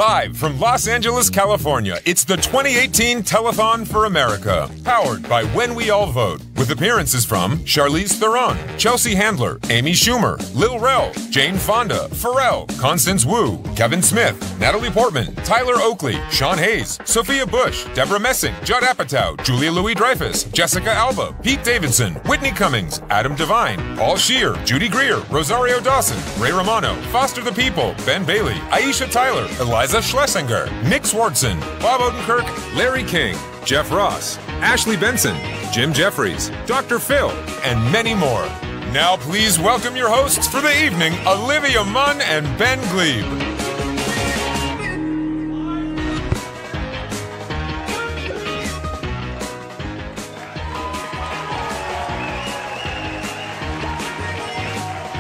Live from Los Angeles, California, it's the 2018 Telethon For America, powered by When We All Vote, with appearances from Charlize Theron, Chelsea Handler, Amy Schumer, Lil Rel, Jane Fonda, Pharrell, Constance Wu, Kevin Smith, Natalie Portman, Tyler Oakley, Sean Hayes, Sophia Bush, Deborah Messing, Judd Apatow, Julia Louis-Dreyfus, Jessica Alba, Pete Davidson, Whitney Cummings, Adam Devine, Paul Scheer, Judy Greer, Rosario Dawson, Ray Romano, Foster the People, Ben Bailey, Aisha Tyler, Eliza Schlesinger, Nick Swartzen, Bob Odenkirk, Larry King, Jeff Ross, Ashley Benson, Jim Jeffries, Dr. Phil, and many more. Now please welcome your hosts for the evening, Olivia Munn and Ben Glebe.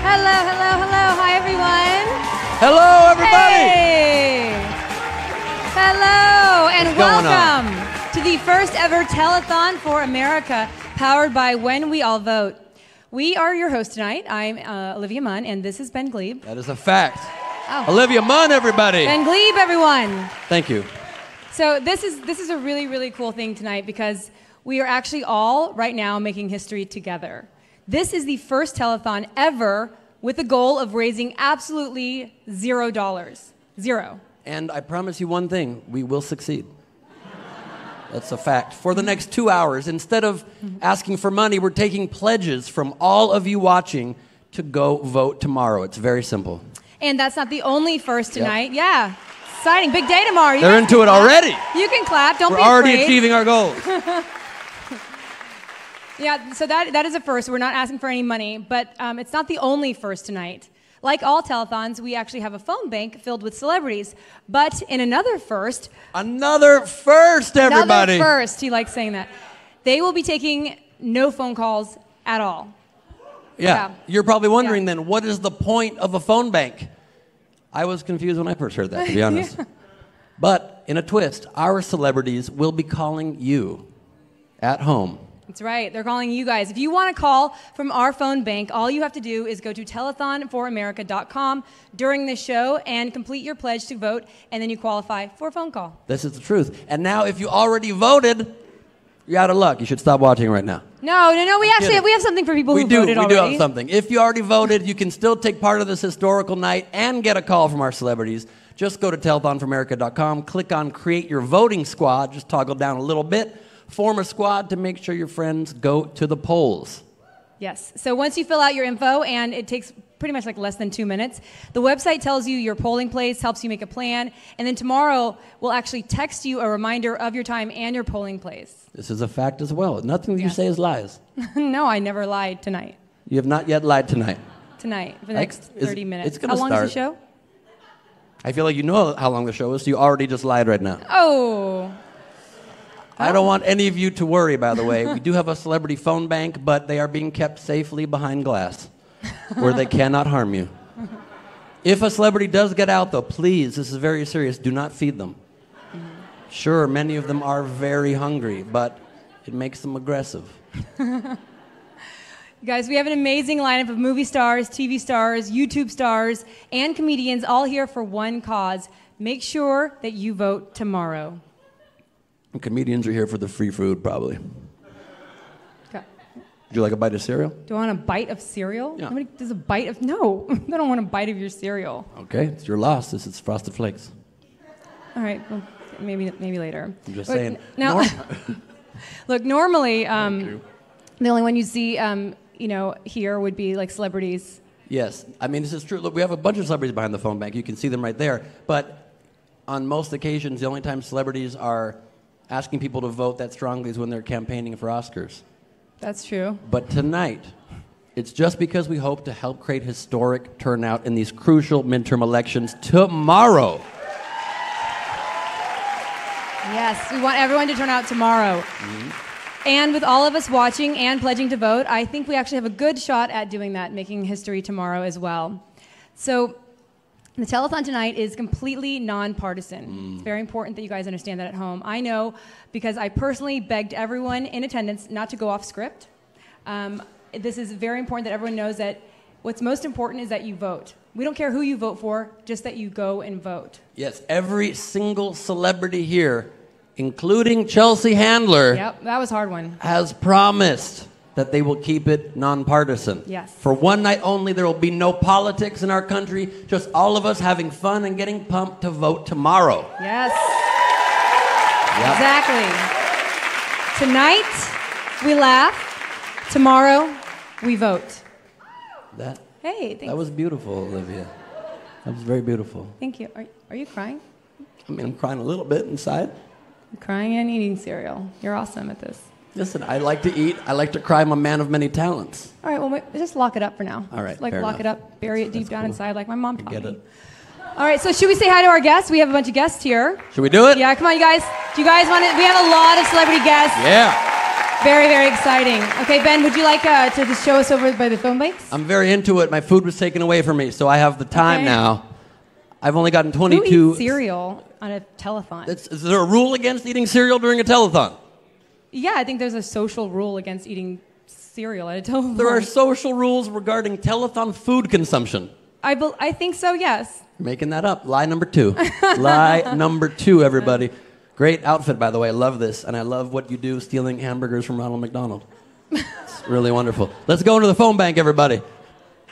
Hello, hello, hello. Hi, everyone. Hello, everybody. Hey. Hello, and welcome to the first ever Telethon For America, powered by When We All Vote. We are your hosts tonight. I'm Olivia Munn, and this is Ben Glebe. That is a fact. Oh. Olivia Munn, everybody. Ben Glebe, everyone. Thank you. So this is a really, really cool thing tonight because we are actually all right now making history together. This is the first telethon ever with the goal of raising absolutely $0. Zero. And I promise you one thing, we will succeed. That's a fact. For the next 2 hours, instead of asking for money, we're taking pledges from all of you watching to go vote tomorrow. It's very simple. And that's not the only first tonight. Yep. Yeah. Exciting. Big day tomorrow. They're into it already. You can clap. Don't be afraid. We're already achieving our goals. Yeah, so that is a first. We're not asking for any money, but it's not the only first tonight. Like all telethons, we actually have a phone bank filled with celebrities. But in another first... Another first, everybody! Another first. He likes saying that. They will be taking no phone calls at all. Yeah. You're probably wondering then, what is the point of a phone bank? I was confused when I first heard that, to be honest. Yeah. But in a twist, our celebrities will be calling you at home. That's right. They're calling you guys. If you want to call from our phone bank, all you have to do is go to telethonforamerica.com during this show and complete your pledge to vote, and then you qualify for a phone call. This is the truth. And now, if you already voted, you're out of luck. You should stop watching right now. No. We have something for people who voted already. We do have something. If you already voted, you can still take part of this historical night and get a call from our celebrities. Just go to telethonforamerica.com, click on Create Your Voting Squad, just toggle down a little bit. Form a squad to make sure your friends go to the polls. Yes. So once you fill out your info, and it takes pretty much like less than 2 minutes, the website tells you your polling place, helps you make a plan, and then tomorrow we'll actually text you a reminder of your time and your polling place. This is a fact as well. Nothing that you say is lies. No, I never lied tonight. You have not yet lied tonight. Tonight, for the next 30 minutes. It's gonna How long start. is the show? I feel like you know how long the show is, so you already just lied right now. Oh. I don't want any of you to worry, by the way. We do have a celebrity phone bank, but they are being kept safely behind glass, where they cannot harm you. If a celebrity does get out, though, please, this is very serious, do not feed them. Sure, many of them are very hungry, but it makes them aggressive. Guys, we have an amazing lineup of movie stars, TV stars, YouTube stars, and comedians all here for one cause. Make sure that you vote tomorrow. And comedians are here for the free food, probably. Okay. Would you like a bite of cereal? Do I want a bite of cereal? Yeah. Nobody does a bite of... No, I don't want a bite of your cereal. Okay, it's your loss. This is Frosted Flakes. All right, well, maybe later. I'm just saying. Now, look, normally, the only one you see, here would be like celebrities. Yes, I mean, this is true. Look, we have a bunch of celebrities behind the phone bank. You can see them right there. But on most occasions, the only time celebrities are asking people to vote that strongly is when they're campaigning for Oscars. That's true. But tonight, it's just because we hope to help create historic turnout in these crucial midterm elections tomorrow. Yes, we want everyone to turn out tomorrow. Mm-hmm. And with all of us watching and pledging to vote, I think we actually have a good shot at doing that, making history tomorrow as well. So the telethon tonight is completely nonpartisan. It's very important that you guys understand that at home. I know because I personally begged everyone in attendance not to go off script. This is very important that everyone knows that What's most important is that you vote. We don't care who you vote for, just that you go and vote. Yes, every single celebrity here, including Chelsea Handler, Yep, that was a hard one. has promised that they will keep it nonpartisan. Yes. For one night only, there will be no politics in our country, just all of us having fun and getting pumped to vote tomorrow. Yes. Yep. Exactly. Tonight, we laugh. Tomorrow, we vote. Hey, thanks. That was beautiful, Olivia. That was very beautiful. Thank you. Are you crying? I mean, I'm crying a little bit inside. I'm crying and eating cereal. You're awesome at this. Listen, I like to eat. I like to cry. I'm a man of many talents. All right, well, just lock it up for now. All right, Like, fair lock enough. it up, bury it deep down cool. inside like my mom taught Get me. it. All right, so should we say hi to our guests? We have a bunch of guests here. Should we do it? Yeah, come on, you guys. Do you guys want to? We have a lot of celebrity guests. Yeah. Very, very exciting. Okay, Ben, would you like to just show us over by the phone banks? I'm very into it. My food was taken away from me, so I have the time Okay. now. I've only gotten Who 22. eats cereal on a telethon? Is there a rule against eating cereal during a telethon? Yeah, I think there's a social rule against eating cereal at a telethon. There are social rules regarding telethon food consumption. I think so, yes. You're making that up. Lie number 2. Lie number 2, everybody. Great outfit, by the way. I love this. And I love what you do stealing hamburgers from Ronald McDonald. It's really wonderful. Let's go into the phone bank, everybody.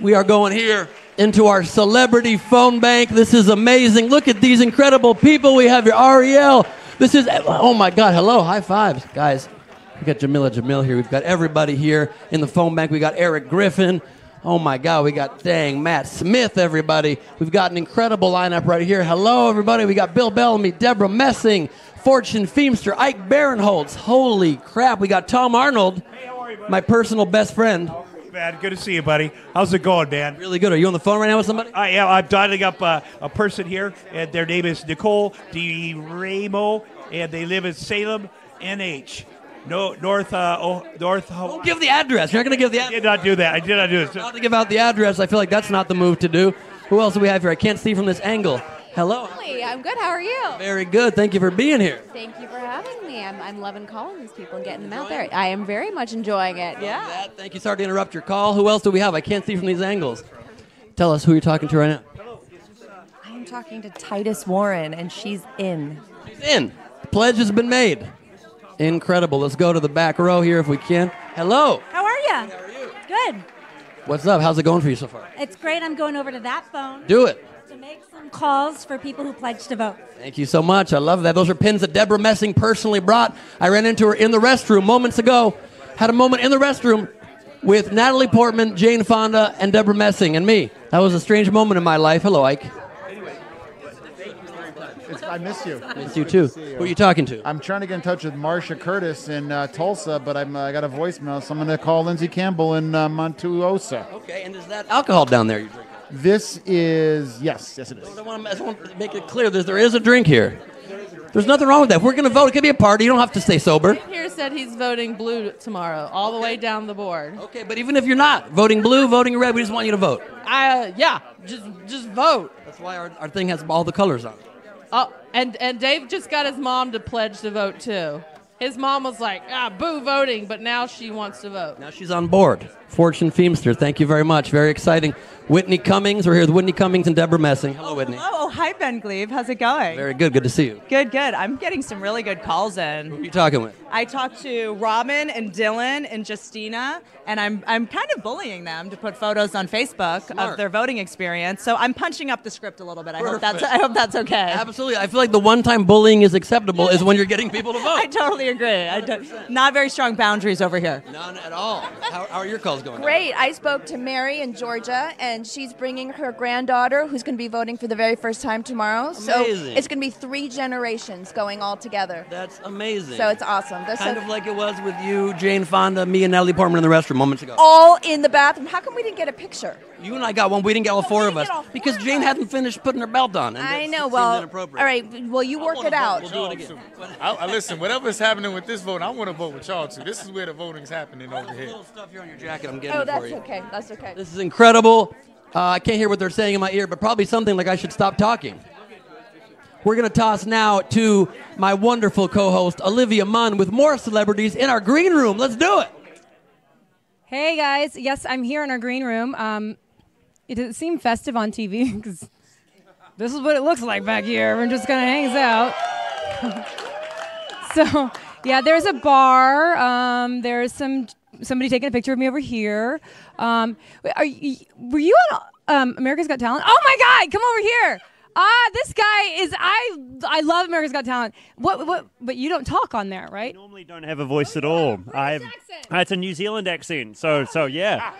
We are going here into our celebrity phone bank. This is amazing. Look at these incredible people. We have your Ariel. This is, oh my God, hello, high fives. Guys, we got Jamila Jamil here. We've got everybody here in the phone bank. We got Eric Griffin. Oh my God, we got, Matt Smith, everybody. We've got an incredible lineup right here. Hello, everybody. We got Bill Bellamy, Deborah Messing, Fortune Feimster, Ike Barinholtz. Holy crap, we got Tom Arnold, my personal best friend. Man, good to see you, buddy. How's it going, man? Really good. Are you on the phone right now with somebody? I am. I'm dialing up a person here, and their name is Nicole DiRamo, and they live in Salem, NH. No, North. Don't give the address. You're not going to give the I address. did not do that. I did not do it. Not to give out the address. I feel like that's not the move to do. Who else do we have here? I can't see from this angle. Hello. Hi, I'm good. How are you? Very good. Thank you for being here. Thank you for having me. I'm loving calling these people and getting them out there. I am very much enjoying it. Yeah. Thank you. Sorry to interrupt your call. Who else do we have? I can't see from these angles. Tell us who you're talking to right now. I am talking to Titus Warren, and she's in. She's in. The pledge has been made. Incredible. Let's go to the back row here if we can. Hello. How are you? How are you? Good. What's up? How's it going for you so far? It's great. I'm going over to that phone Do it. to make some calls for people who pledged to vote. Thank you so much. I love that. Those are pins that Deborah Messing personally brought. I ran into her in the restroom moments ago. Had a moment in the restroom with Natalie Portman, Jane Fonda, and Deborah Messing and me. That was a strange moment in my life. Hello, Ike. I miss you. Miss you too. Who are you talking to? I'm trying to get in touch with Marsha Curtis in Tulsa, but I got a voicemail. So I'm going to call Lindsay Campbell in Montuosa. Okay, and is that alcohol down there you're drinking? This is, yes, it is. I want to make it clear that there is a drink here. There's nothing wrong with that. If we're going to vote, it could be a party. You don't have to stay sober. Here said he's voting blue tomorrow, all the way down the board. Okay, but even if you're not voting blue, voting red, we just want you to vote. Yeah, just vote. That's why our thing has all the colors on it. Oh, and Dave just got his mom to pledge to vote too. His mom was like, boo voting, but now she wants to vote. Now she's on board. Fortune Feimster, thank you very much. Very exciting. Whitney Cummings, we're here with Whitney Cummings and Deborah Messing. Hello, Whitney. Oh, hi, Ben Glebe. How's it going? Very good. Good to see you. Good. I'm getting some really good calls in. Who are you talking with? I talked to Robin and Dylan and Justina, and I'm kind of bullying them to put photos on Facebook Smart. of their voting experience. So I'm punching up the script a little bit. I hope Perfect. that's okay. Absolutely. I feel like the one-time bullying is acceptable is when you're getting people to vote. I totally agree. Not very strong boundaries over here. None at all. How are your calls going? Great. I spoke to Mary in Georgia, and she's bringing her granddaughter, who's going to be voting for the very first time tomorrow. Amazing. So it's going to be 3 generations going all together. That's amazing. So it's awesome. That's kind of like it was with you, Jane Fonda, me, and Natalie Portman in the restroom moments ago. all in the bathroom. How come we didn't get a picture? You and I got one. We didn't get all four of us get all four because of Jane us. hadn't finished putting her belt on. And I it know. seemed Well, all inappropriate. right. Well, you work it out. We'll do it again. Listen, whatever's happening with this vote, I want to vote with y'all too. This is where the voting's happening over here. Little stuff here on your jacket. I'm getting Oh, it for that's you. okay. That's okay. This is incredible. I can't hear what they're saying in my ear, but probably something like I should stop talking. We're going to toss now to my wonderful co-host, Olivia Munn, with more celebrities in our green room. Let's do it. Hey guys, yes, I'm here in our green room. does it seem festive on TV? Because this is what it looks like back here. Everyone just kind of hangs out. So, yeah, there's a bar. There's somebody taking a picture of me over here. Were you on America's Got Talent? Oh my God, come over here. This guy is, I love America's Got Talent. But you don't talk on there, right? I normally don't have a voice at all. It's a New Zealand accent, so yeah.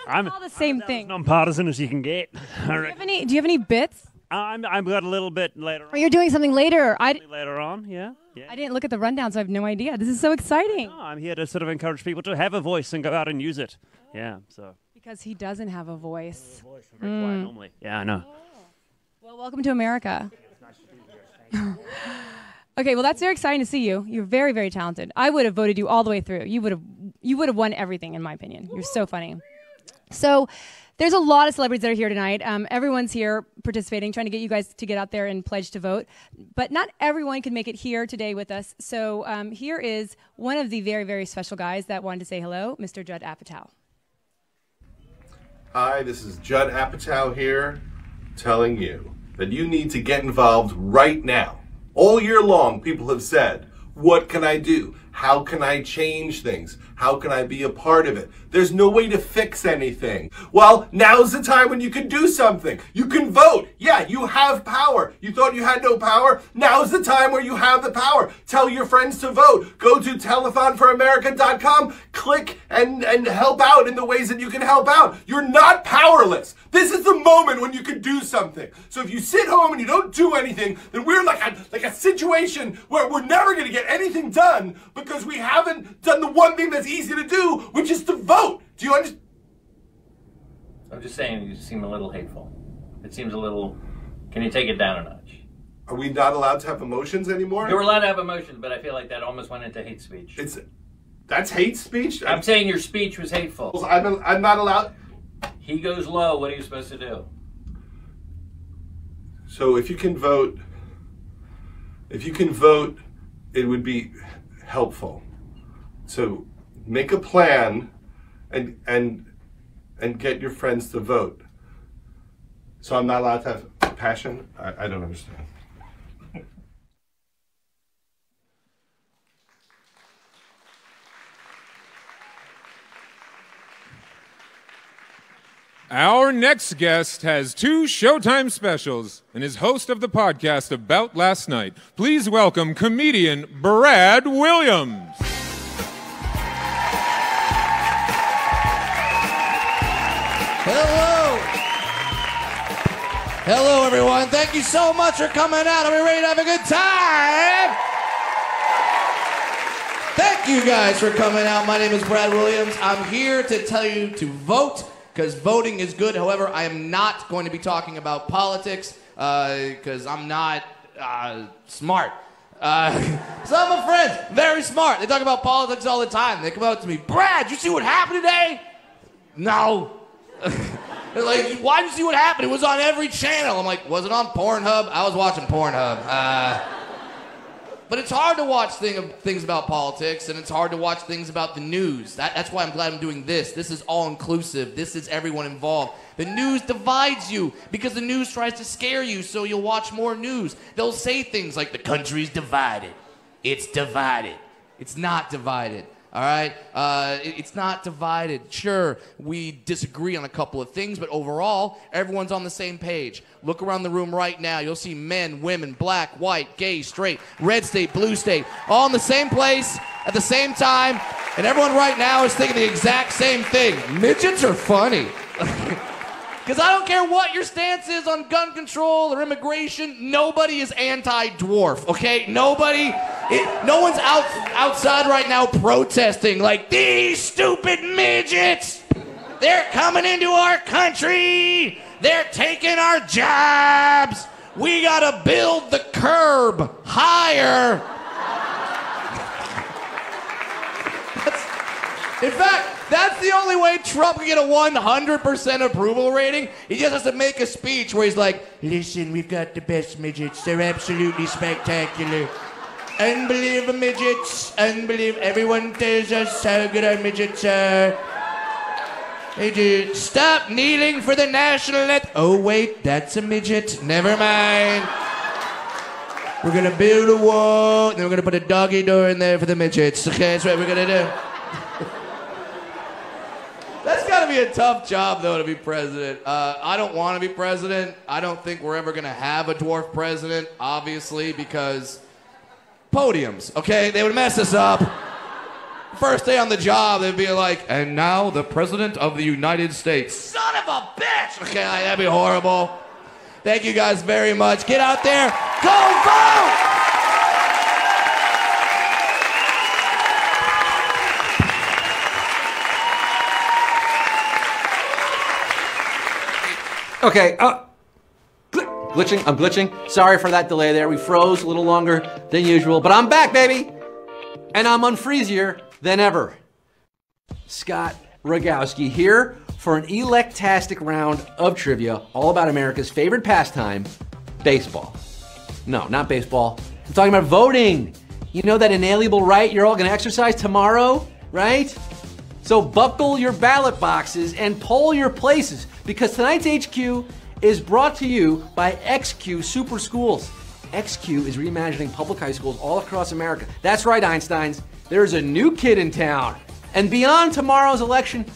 I'm all the same thing. As nonpartisan as you can get. Do you have any bits? I've got a little bit later on. Or you're doing something later. Later on, yeah. I didn't look at the rundown, so I have no idea. This is so exciting. No, I'm here to sort of encourage people to have a voice and go out and use it. Yeah, so. Because he doesn't have a voice. I'm very quiet normally. Yeah, I know. Well, welcome to America. Okay, well, that's very exciting to see you. You're very, very talented. I would have voted you all the way through. You would have won everything, in my opinion. You're so funny. So there's a lot of celebrities that are here tonight. Everyone's here participating, trying to get you guys to get out there and pledge to vote. But not everyone can make it here today with us. So here is one of the very, very special guys that wanted to say hello, Mr. Judd Apatow. Hi, this is Judd Apatow here, telling you that you need to get involved right now. All year long, people have said, what can I do? How can I change things? How can I be a part of it? There's no way to fix anything. Well, now's the time when you can do something. You can vote. Yeah, you have power. You thought you had no power? Now's the time where you have the power. Tell your friends to vote. Go to telethonforamerica.com, click and help out in the ways that you can help out. You're not powerless. This is the moment when you can do something. So if you sit home and you don't do anything, then we're like a situation where we're never going to get anything done because we haven't done the one thing that's easy to do, which is to vote. Do you understand? I'm just saying you seem a little hateful. It seems a little... Can you take it down a notch? Are we not allowed to have emotions anymore? You're allowed to have emotions, but I feel like that almost went into hate speech. That's hate speech? I'm saying your speech was hateful. I'm not allowed... He goes low. What are you supposed to do? So if you can vote, it would be helpful. So make a plan and get your friends to vote. So I'm not allowed to have passion? I don't understand. Our next guest has 2 Showtime specials and is host of the podcast About Last Night. Please welcome comedian Brad Williams. Hello. Hello, everyone. Thank you so much for coming out. Are we ready to have a good time? Thank you guys for coming out. My name is Brad Williams. I'm here to tell you to vote, because voting is good. However, I am not going to be talking about politics because I'm not smart. Some of my friends, very smart. They talk about politics all the time. They come up to me, Brad, you see what happened today? No. They're like, why did you see what happened? It was on every channel. I'm like, was it on Pornhub? I was watching Pornhub. But it's hard to watch things about politics, and it's hard to watch things about the news. That's why I'm glad I'm doing this. This is all-inclusive. This is everyone involved. The news divides you because the news tries to scare you, so you'll watch more news. They'll say things like, the country's divided. It's divided. It's not divided. All right? It's not divided. Sure, we disagree on a couple of things, but overall, everyone's on the same page. Look around the room right now. You'll see men, women, black, white, gay, straight, red state, blue state, all in the same place at the same time, and everyone right now is thinking the exact same thing. Midgets are funny. Because I don't care what your stance is on gun control or immigration, nobody is anti-dwarf, okay? No one's outside right now protesting like, these stupid midgets, they're coming into our country, they're taking our jobs, we gotta build the curb higher. In fact, that's the only way Trump can get a 100% approval rating. He just has to make a speech where he's like, listen, we've got the best midgets. They're absolutely spectacular. Unbelievable midgets. Unbelievable. Everyone tells us how good our midgets are. Hey, dude, stop kneeling for the national anthem. Oh, wait, that's a midget. Never mind. We're going to build a wall, and then we're going to put a doggy door in there for the midgets. Okay, that's what we're going to do. That's got to be a tough job, though, to be president. I don't want to be president. I don't think we're ever going to have a dwarf president, obviously, because podiums, okay? They would mess us up. First day on the job, they'd be like, and now the President of the United States. Son of a bitch! Okay, that'd be horrible. Thank you guys very much. Get out there. Go vote! Okay, glitching, I'm glitching. Sorry for that delay there. We froze a little longer than usual, but I'm back, baby! And I'm unfreezier than ever. Scott Rogowski here for an electastic round of trivia all about America's favorite pastime, baseball. No, not baseball. I'm talking about voting. You know that inalienable right you're all gonna exercise tomorrow, right? So buckle your ballot boxes and poll your places, because tonight's HQ is brought to you by XQ Super Schools. XQ is reimagining public high schools all across America. That's right, Einsteins. There's a new kid in town. And beyond tomorrow's election,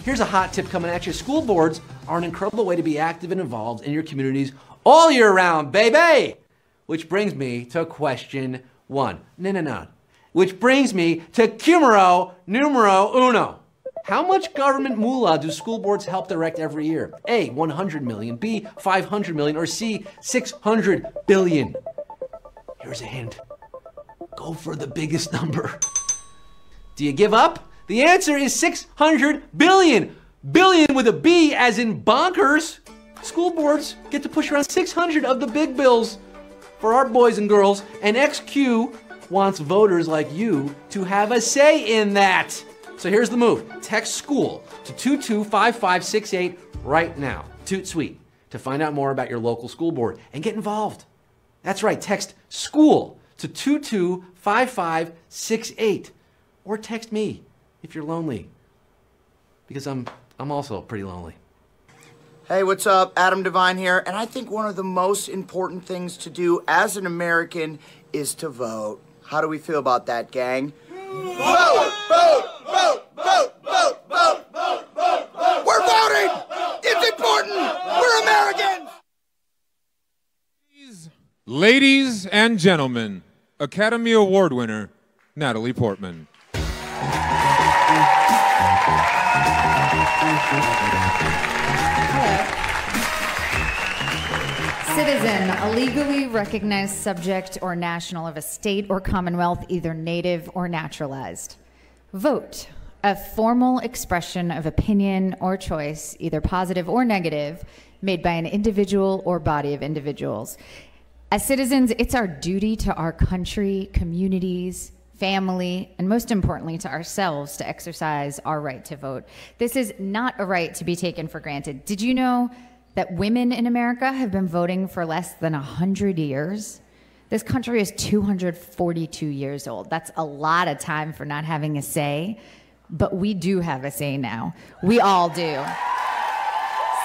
here's a hot tip coming at you. School boards are an incredible way to be active and involved in your communities all year round, baby! Which brings me to question one. No. Which brings me to Cumero numero uno. How much government moolah do school boards help direct every year? A, 100 million, B, 500 million, or C, 600 billion? Here's a hint. Go for the biggest number. Do you give up? The answer is 600 billion. Billion with a B as in bonkers. School boards get to push around 600 of the big bills for our boys and girls, and XQ wants voters like you to have a say in that. So here's the move. Text SCHOOL to 225568 right now. Toot sweet to find out more about your local school board and get involved. That's right, text SCHOOL to 225568. Or text me if you're lonely, because I'm also pretty lonely. Hey, what's up? Adam Devine here, and I think one of the most important things to do as an American is to vote. How do we feel about that, gang? Vote! Vote! Vote! Vote! Vote! Vote! Vote! Vote! Vote! We're voting! It's important! We're Americans! Ladies and gentlemen, Academy Award winner, Natalie Portman. Citizen, a legally recognized subject or national of a state or commonwealth, either native or naturalized. Vote, a formal expression of opinion or choice, either positive or negative, made by an individual or body of individuals. As citizens, it's our duty to our country, communities, family, and most importantly to ourselves to exercise our right to vote. This is not a right to be taken for granted. Did you know that women in America have been voting for less than 100 years? This country is 242 years old. That's a lot of time for not having a say, but we do have a say now. We all do.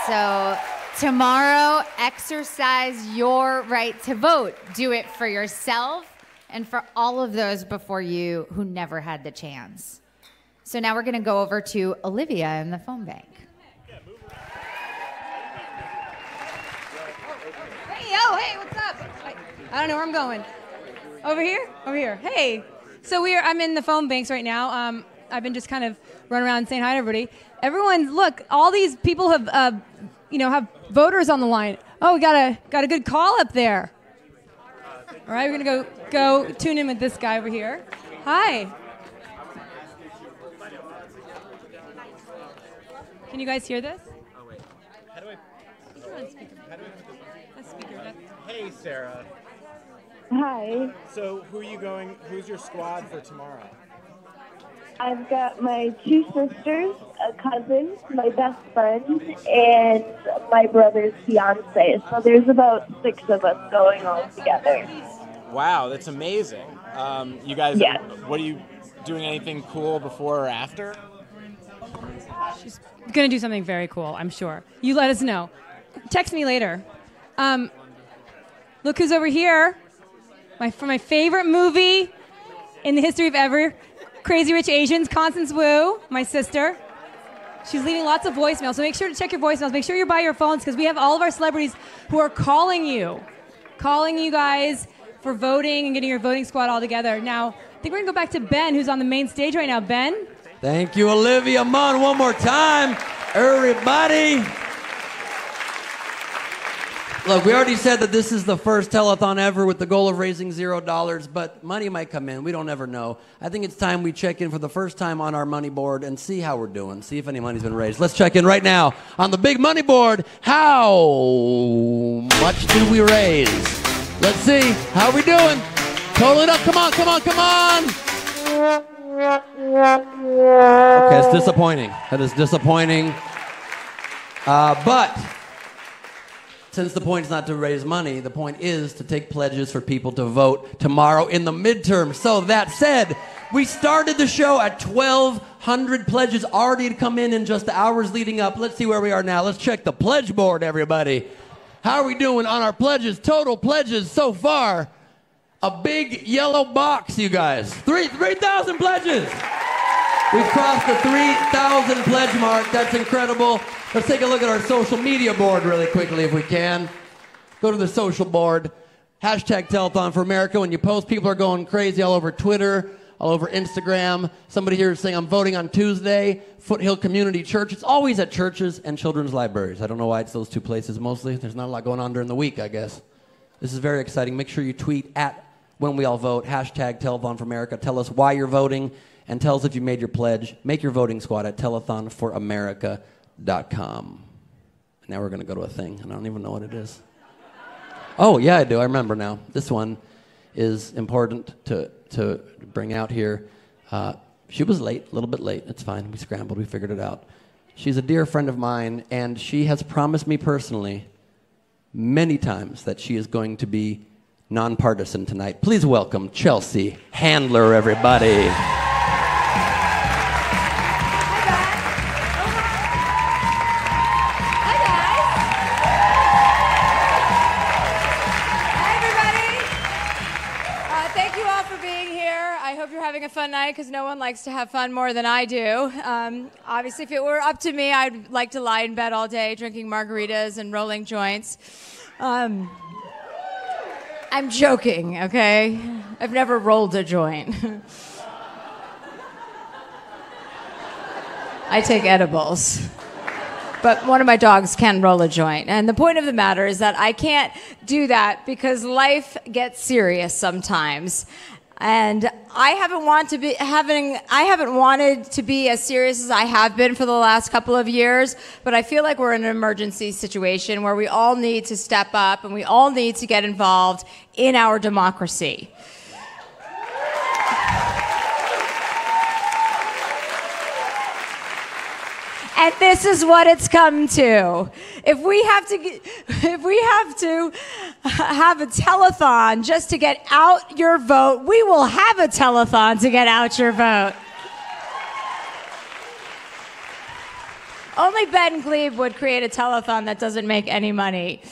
So tomorrow, exercise your right to vote. Do it for yourself and for all of those before you who never had the chance. So now we're gonna go over to Olivia in the phone bank. Hey, what's up? I don't know where I'm going. Over here? Over here. Hey. So I'm in the phone banks right now. I've been just kind of running around saying hi to everybody. Everyone, look, all these people have, have voters on the line. Oh, we got a good call up there. All right, we're gonna go tune in with this guy over here. Hi. Can you guys hear this? Oh wait. How do I? Hey, Sarah. Hi. So, who's your squad for tomorrow? I've got my two sisters, a cousin, my best friend, and my brother's fiance. So there's about 6 of us going all together. Wow, that's amazing. You guys, Yes. what are you doing? Anything cool before or after? She's going to do something very cool, I'm sure. You let us know. Text me later. Look who's over here. For my favorite movie in the history of ever, Crazy Rich Asians, Constance Wu, my sister. She's leaving lots of voicemails, so make sure to check your voicemails. Make sure you're by your phones, because we have all of our celebrities who are calling you guys for voting and getting your voting squad all together. Now, I think we're going to go back to Ben, who's on the main stage right now. Ben? Thank you, Olivia Munn. One more time, everybody. Look, we already said that this is the first telethon ever with the goal of raising $0, but money might come in. We don't ever know. I think it's time we check in for the first time on our money board and see how we're doing, see if any money's been raised. Let's check in right now on the big money board. How much did we raise? Let's see. How are we doing? Total it up. Come on, come on, come on. Okay, it's disappointing. That is disappointing. But since the point is not to raise money, the point is to take pledges for people to vote tomorrow in the midterm. So that said, we started the show at 1,200 pledges already had come in just the hours leading up. Let's see where we are now. Let's check the pledge board, everybody. How are we doing on our pledges? Total pledges so far. A big yellow box, you guys. 3,000 pledges. We've crossed the 3,000 pledge mark. That's incredible. Let's take a look at our social media board really quickly if we can. Go to the social board. Hashtag Telethon For America. When you post, people are going crazy all over Twitter, all over Instagram. Somebody here is saying, I'm voting on Tuesday. Foothill Community Church. It's always at churches and children's libraries. I don't know why it's those two places mostly. There's not a lot going on during the week, I guess. This is very exciting. Make sure you tweet at When We All Vote. Hashtag Telethon For America. Tell us why you're voting and tell us if you made your pledge. Make your voting squad at telethonforamerica.com. Now we're going to go to a thing, and I don't even know what it is. Oh, yeah, I do. I remember now. This one is important to bring out here. She was late, a little bit late. It's fine. We scrambled. We figured it out. She's a dear friend of mine, and she has promised me personally many times that she is going to be nonpartisan tonight. Please welcome Chelsea Handler, everybody. Having a fun night because no one likes to have fun more than I do. Obviously, if it were up to me, I'd like to lie in bed all day drinking margaritas and rolling joints. I'm joking, okay? I've never rolled a joint. I take edibles. But one of my dogs can roll a joint. And the point of the matter is that I can't do that because life gets serious sometimes. And I haven't wanted to be as serious as I have been for the last couple of years, but I feel like we're in an emergency situation where we all need to step up and we all need to get involved in our democracy. And this is what it's come to. If we have to have a telethon just to get out your vote, we will have a telethon to get out your vote. Only Ben Glebe would create a telethon that doesn't make any money.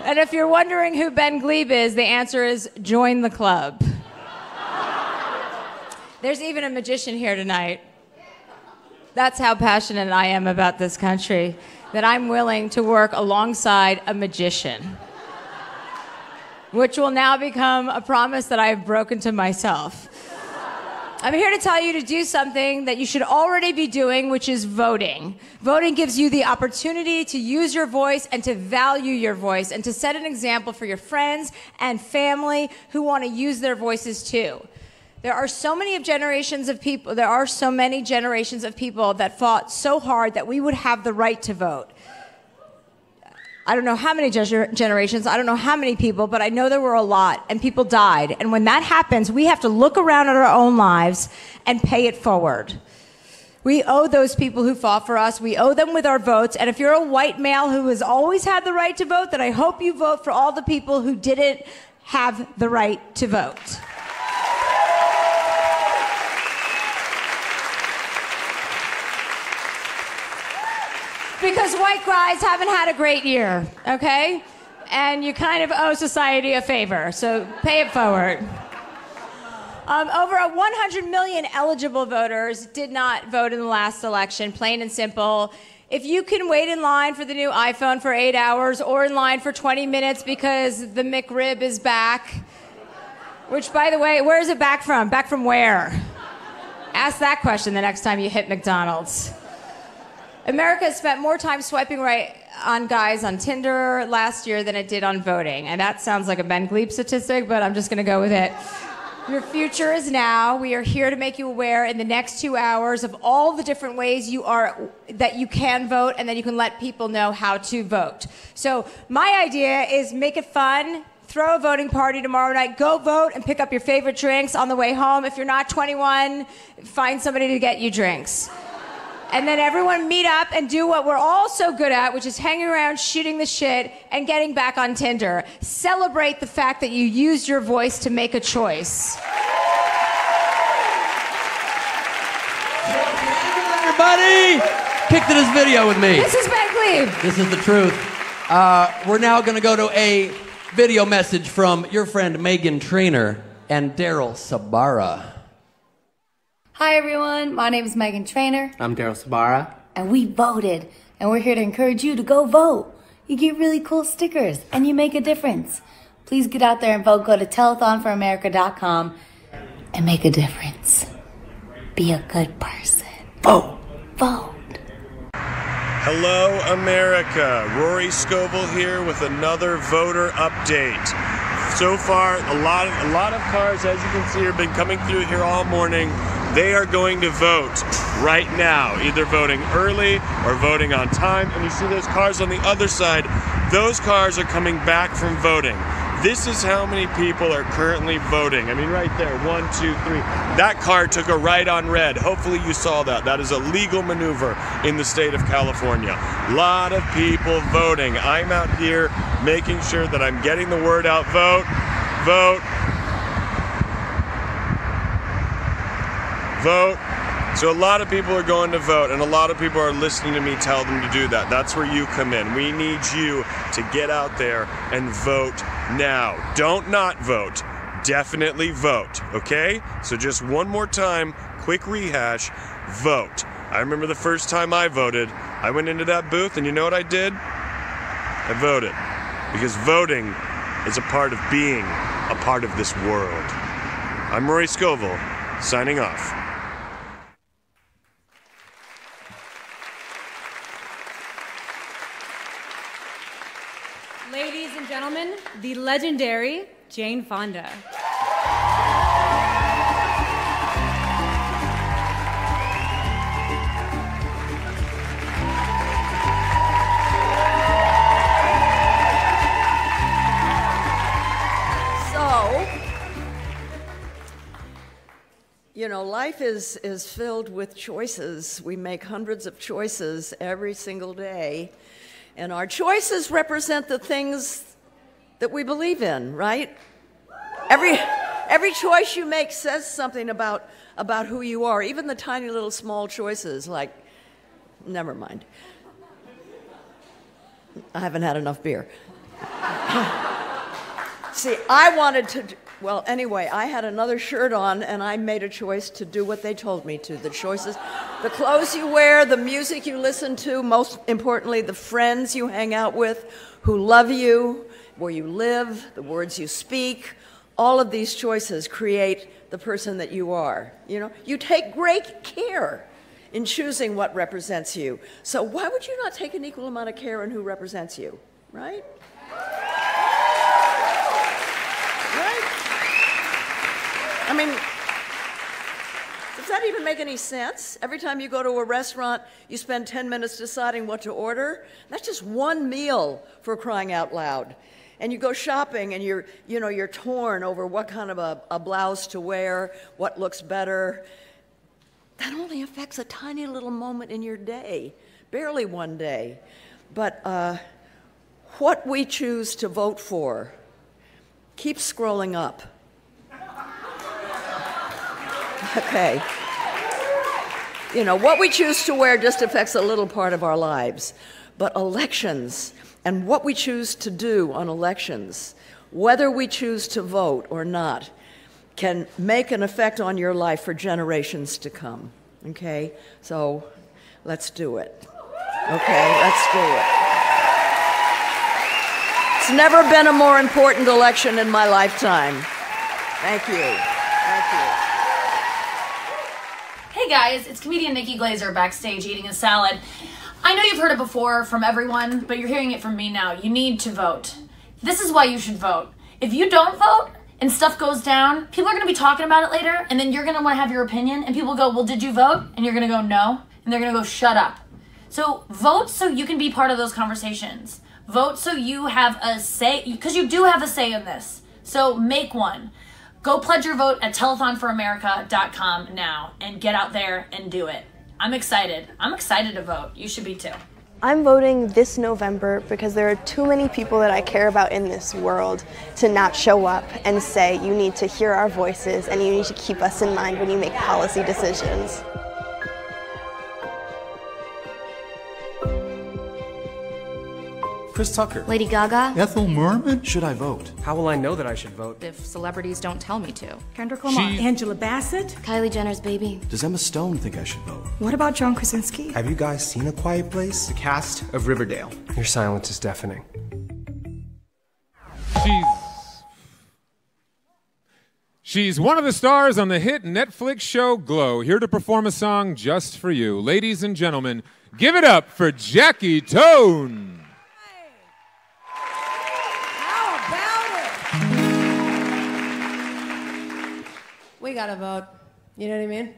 And if you're wondering who Ben Glebe is, the answer is join the club. There's even a magician here tonight. That's how passionate I am about this country, that I'm willing to work alongside a magician, which will now become a promise that I have broken to myself. I'm here to tell you to do something that you should already be doing, which is voting. Voting gives you the opportunity to use your voice and to value your voice and to set an example for your friends and family who want to use their voices too. There are so many generations of people that fought so hard that we would have the right to vote. I don't know how many generations, I don't know how many people, but I know there were a lot, and people died. And when that happens, we have to look around at our own lives and pay it forward. We owe those people who fought for us. We owe them with our votes. And if you're a white male who has always had the right to vote, then I hope you vote for all the people who didn't have the right to vote. because white guys haven't had a great year, okay? And you kind of owe society a favor, so pay it forward. Over 100 million eligible voters did not vote in the last election, plain and simple. If you can wait in line for the new iPhone for 8 hours or in line for 20 minutes because the McRib is back, which, by the way, where is it back from? Back from where? Ask that question the next time you hit McDonald's. America has spent more time swiping right on guys on Tinder last year than it did on voting. And that sounds like a Ben Gleep statistic, but I'm just going to go with it. Your future is now. We are here to make you aware in the next 2 hours of all the different ways that you can vote, and then you can let people know how to vote. So my idea is make it fun. Throw a voting party tomorrow night. Go vote and pick up your favorite drinks on the way home. If you're not 21, find somebody to get you drinks. And then everyone meet up and do what we're all so good at, which is hanging around, shooting the shit, and getting back on Tinder. Celebrate the fact that you used your voice to make a choice. Everybody, kick to this video with me. This is Ben Gleep. This is the truth. We're now going to go to a video message from your friend Megan Trainor and Daryl Sabara. Hi everyone, my name is Megan Trainor. I'm Daryl Sabara. And we voted, and we're here to encourage you to go vote. You get really cool stickers, and you make a difference. Please get out there and vote. Go to telethonforamerica.com and make a difference. Be a good person. Vote. Vote. Hello, America. Rory Scovel here with another voter update. So far, a lot of cars, as you can see, have been coming through here all morning. They are going to vote right now, either voting early or voting on time. And you see those cars on the other side. Those cars are coming back from voting. This is how many people are currently voting. I mean, right there, 1, 2, 3. That car took a right on red. Hopefully you saw that. That is a legal maneuver in the state of California. A lot of people voting. I'm out here making sure that I'm getting the word out. Vote, vote, vote. So a lot of people are going to vote, and a lot of people are listening to me tell them to do that. That's where you come in. We need you to get out there and vote now. Don't not vote. Definitely vote, okay? So just one more time, quick rehash, vote. I remember the first time I voted, I went into that booth, and you know what I did? I voted. Because voting is a part of being a part of this world. I'm Rory Scovel, signing off. Ladies and gentlemen, the legendary Jane Fonda. So, you know, life is filled with choices. We make hundreds of choices every single day. And our choices represent the things that we believe in, right? Every choice you make says something about who you are, even the tiny little small choices like, never mind. I haven't had enough beer. See, I wanted to, well, anyway, I had another shirt on and I made a choice to do what they told me to. The choices, the clothes you wear, the music you listen to, most importantly, the friends you hang out with who love you, where you live, the words you speak, all of these choices create the person that you are. You know, you take great care in choosing what represents you. So why would you not take an equal amount of care in who represents you, right? I mean, does that even make any sense? Every time you go to a restaurant, you spend 10 minutes deciding what to order. That's just one meal, for crying out loud. And you go shopping and you're torn over what kind of a blouse to wear, what looks better. That only affects a tiny little moment in your day, barely one day. But what we choose to vote for, keep scrolling up. Okay. You know, what we choose to wear just affects a little part of our lives. But elections and what we choose to do on elections, whether we choose to vote or not, can make an effect on your life for generations to come. Okay? So let's do it. Okay? Let's do it. It's never been a more important election in my lifetime. Thank you. Thank you. Hey guys, it's comedian Nikki Glaser backstage eating a salad. I know you've heard it before from everyone, but you're hearing it from me now. You need to vote. This is why you should vote. If you don't vote and stuff goes down, people are going to be talking about it later, and then you're going to want to have your opinion, and people go, well, did you vote? And you're going to go, no. And they're going to go, shut up. So vote so you can be part of those conversations. Vote so you have a say, because you do have a say in this. So make one. Go pledge your vote at telethonforamerica.com now and get out there and do it. I'm excited. I'm excited to vote. You should be too. I'm voting this November because there are too many people that I care about in this world to not show up and say you need to hear our voices and you need to keep us in mind when you make policy decisions. Chris Tucker. Lady Gaga. Ethel Merman. Should I vote? How will I know that I should vote? If celebrities don't tell me to. Kendrick Lamar. Angela Bassett. Kylie Jenner's baby. Does Emma Stone think I should vote? What about John Krasinski? Have you guys seen A Quiet Place? The cast of Riverdale. Your silence is deafening. She's one of the stars on the hit Netflix show Glow, here to perform a song just for you. Ladies and gentlemen, give it up for Jackie Tone. We gotta vote. You know what I mean?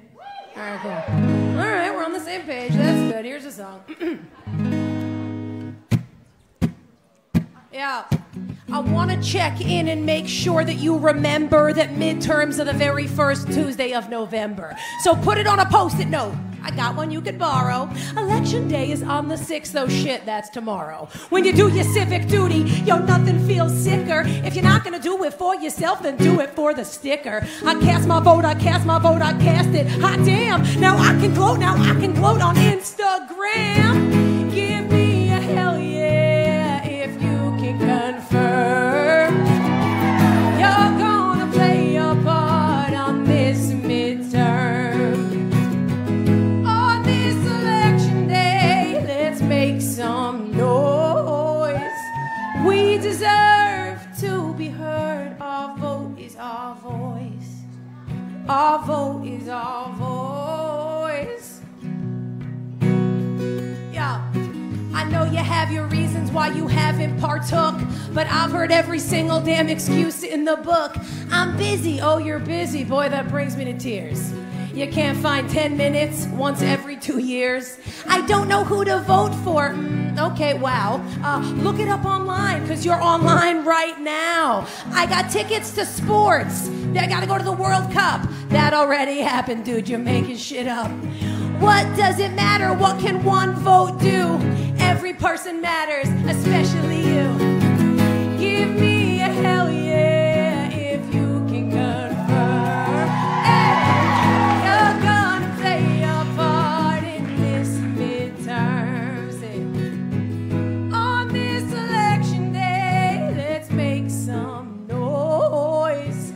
All right, cool. All right, we're on the same page. That's good. Here's a song. Yeah. I want to check in and make sure that you remember that midterms are the very first Tuesday of November. So put it on a Post-it note. I got one you could borrow. Election day is on the 6th. Oh shit, that's tomorrow. When you do your civic duty, yo, nothing feels sicker. If you're not gonna do it for yourself, then do it for the sticker. I cast my vote, I cast my vote, I cast it. Hot damn, now I can gloat on Instagram. Give me a hell yeah if you can confirm. You're gonna play your part on this midterm. Make some noise. We deserve to be heard. Our vote is our voice. Our vote is our voice. Yeah. I know you have your reasons why you haven't partook, but I've heard every single damn excuse in the book. I'm busy. Oh, you're busy. Boy, that brings me to tears. You can't find 10 minutes once every 2 years. I don't know who to vote for. Okay, wow. Look it up online, because you're online right now. I got tickets to sports. I gotta go to the World Cup. That already happened, dude. You're making shit up. What does it matter? What can one vote do? Every person matters, especially you. Give me a hell yeah if you can confirm. You're gonna play your part in this midterm. On this election day, let's make some noise.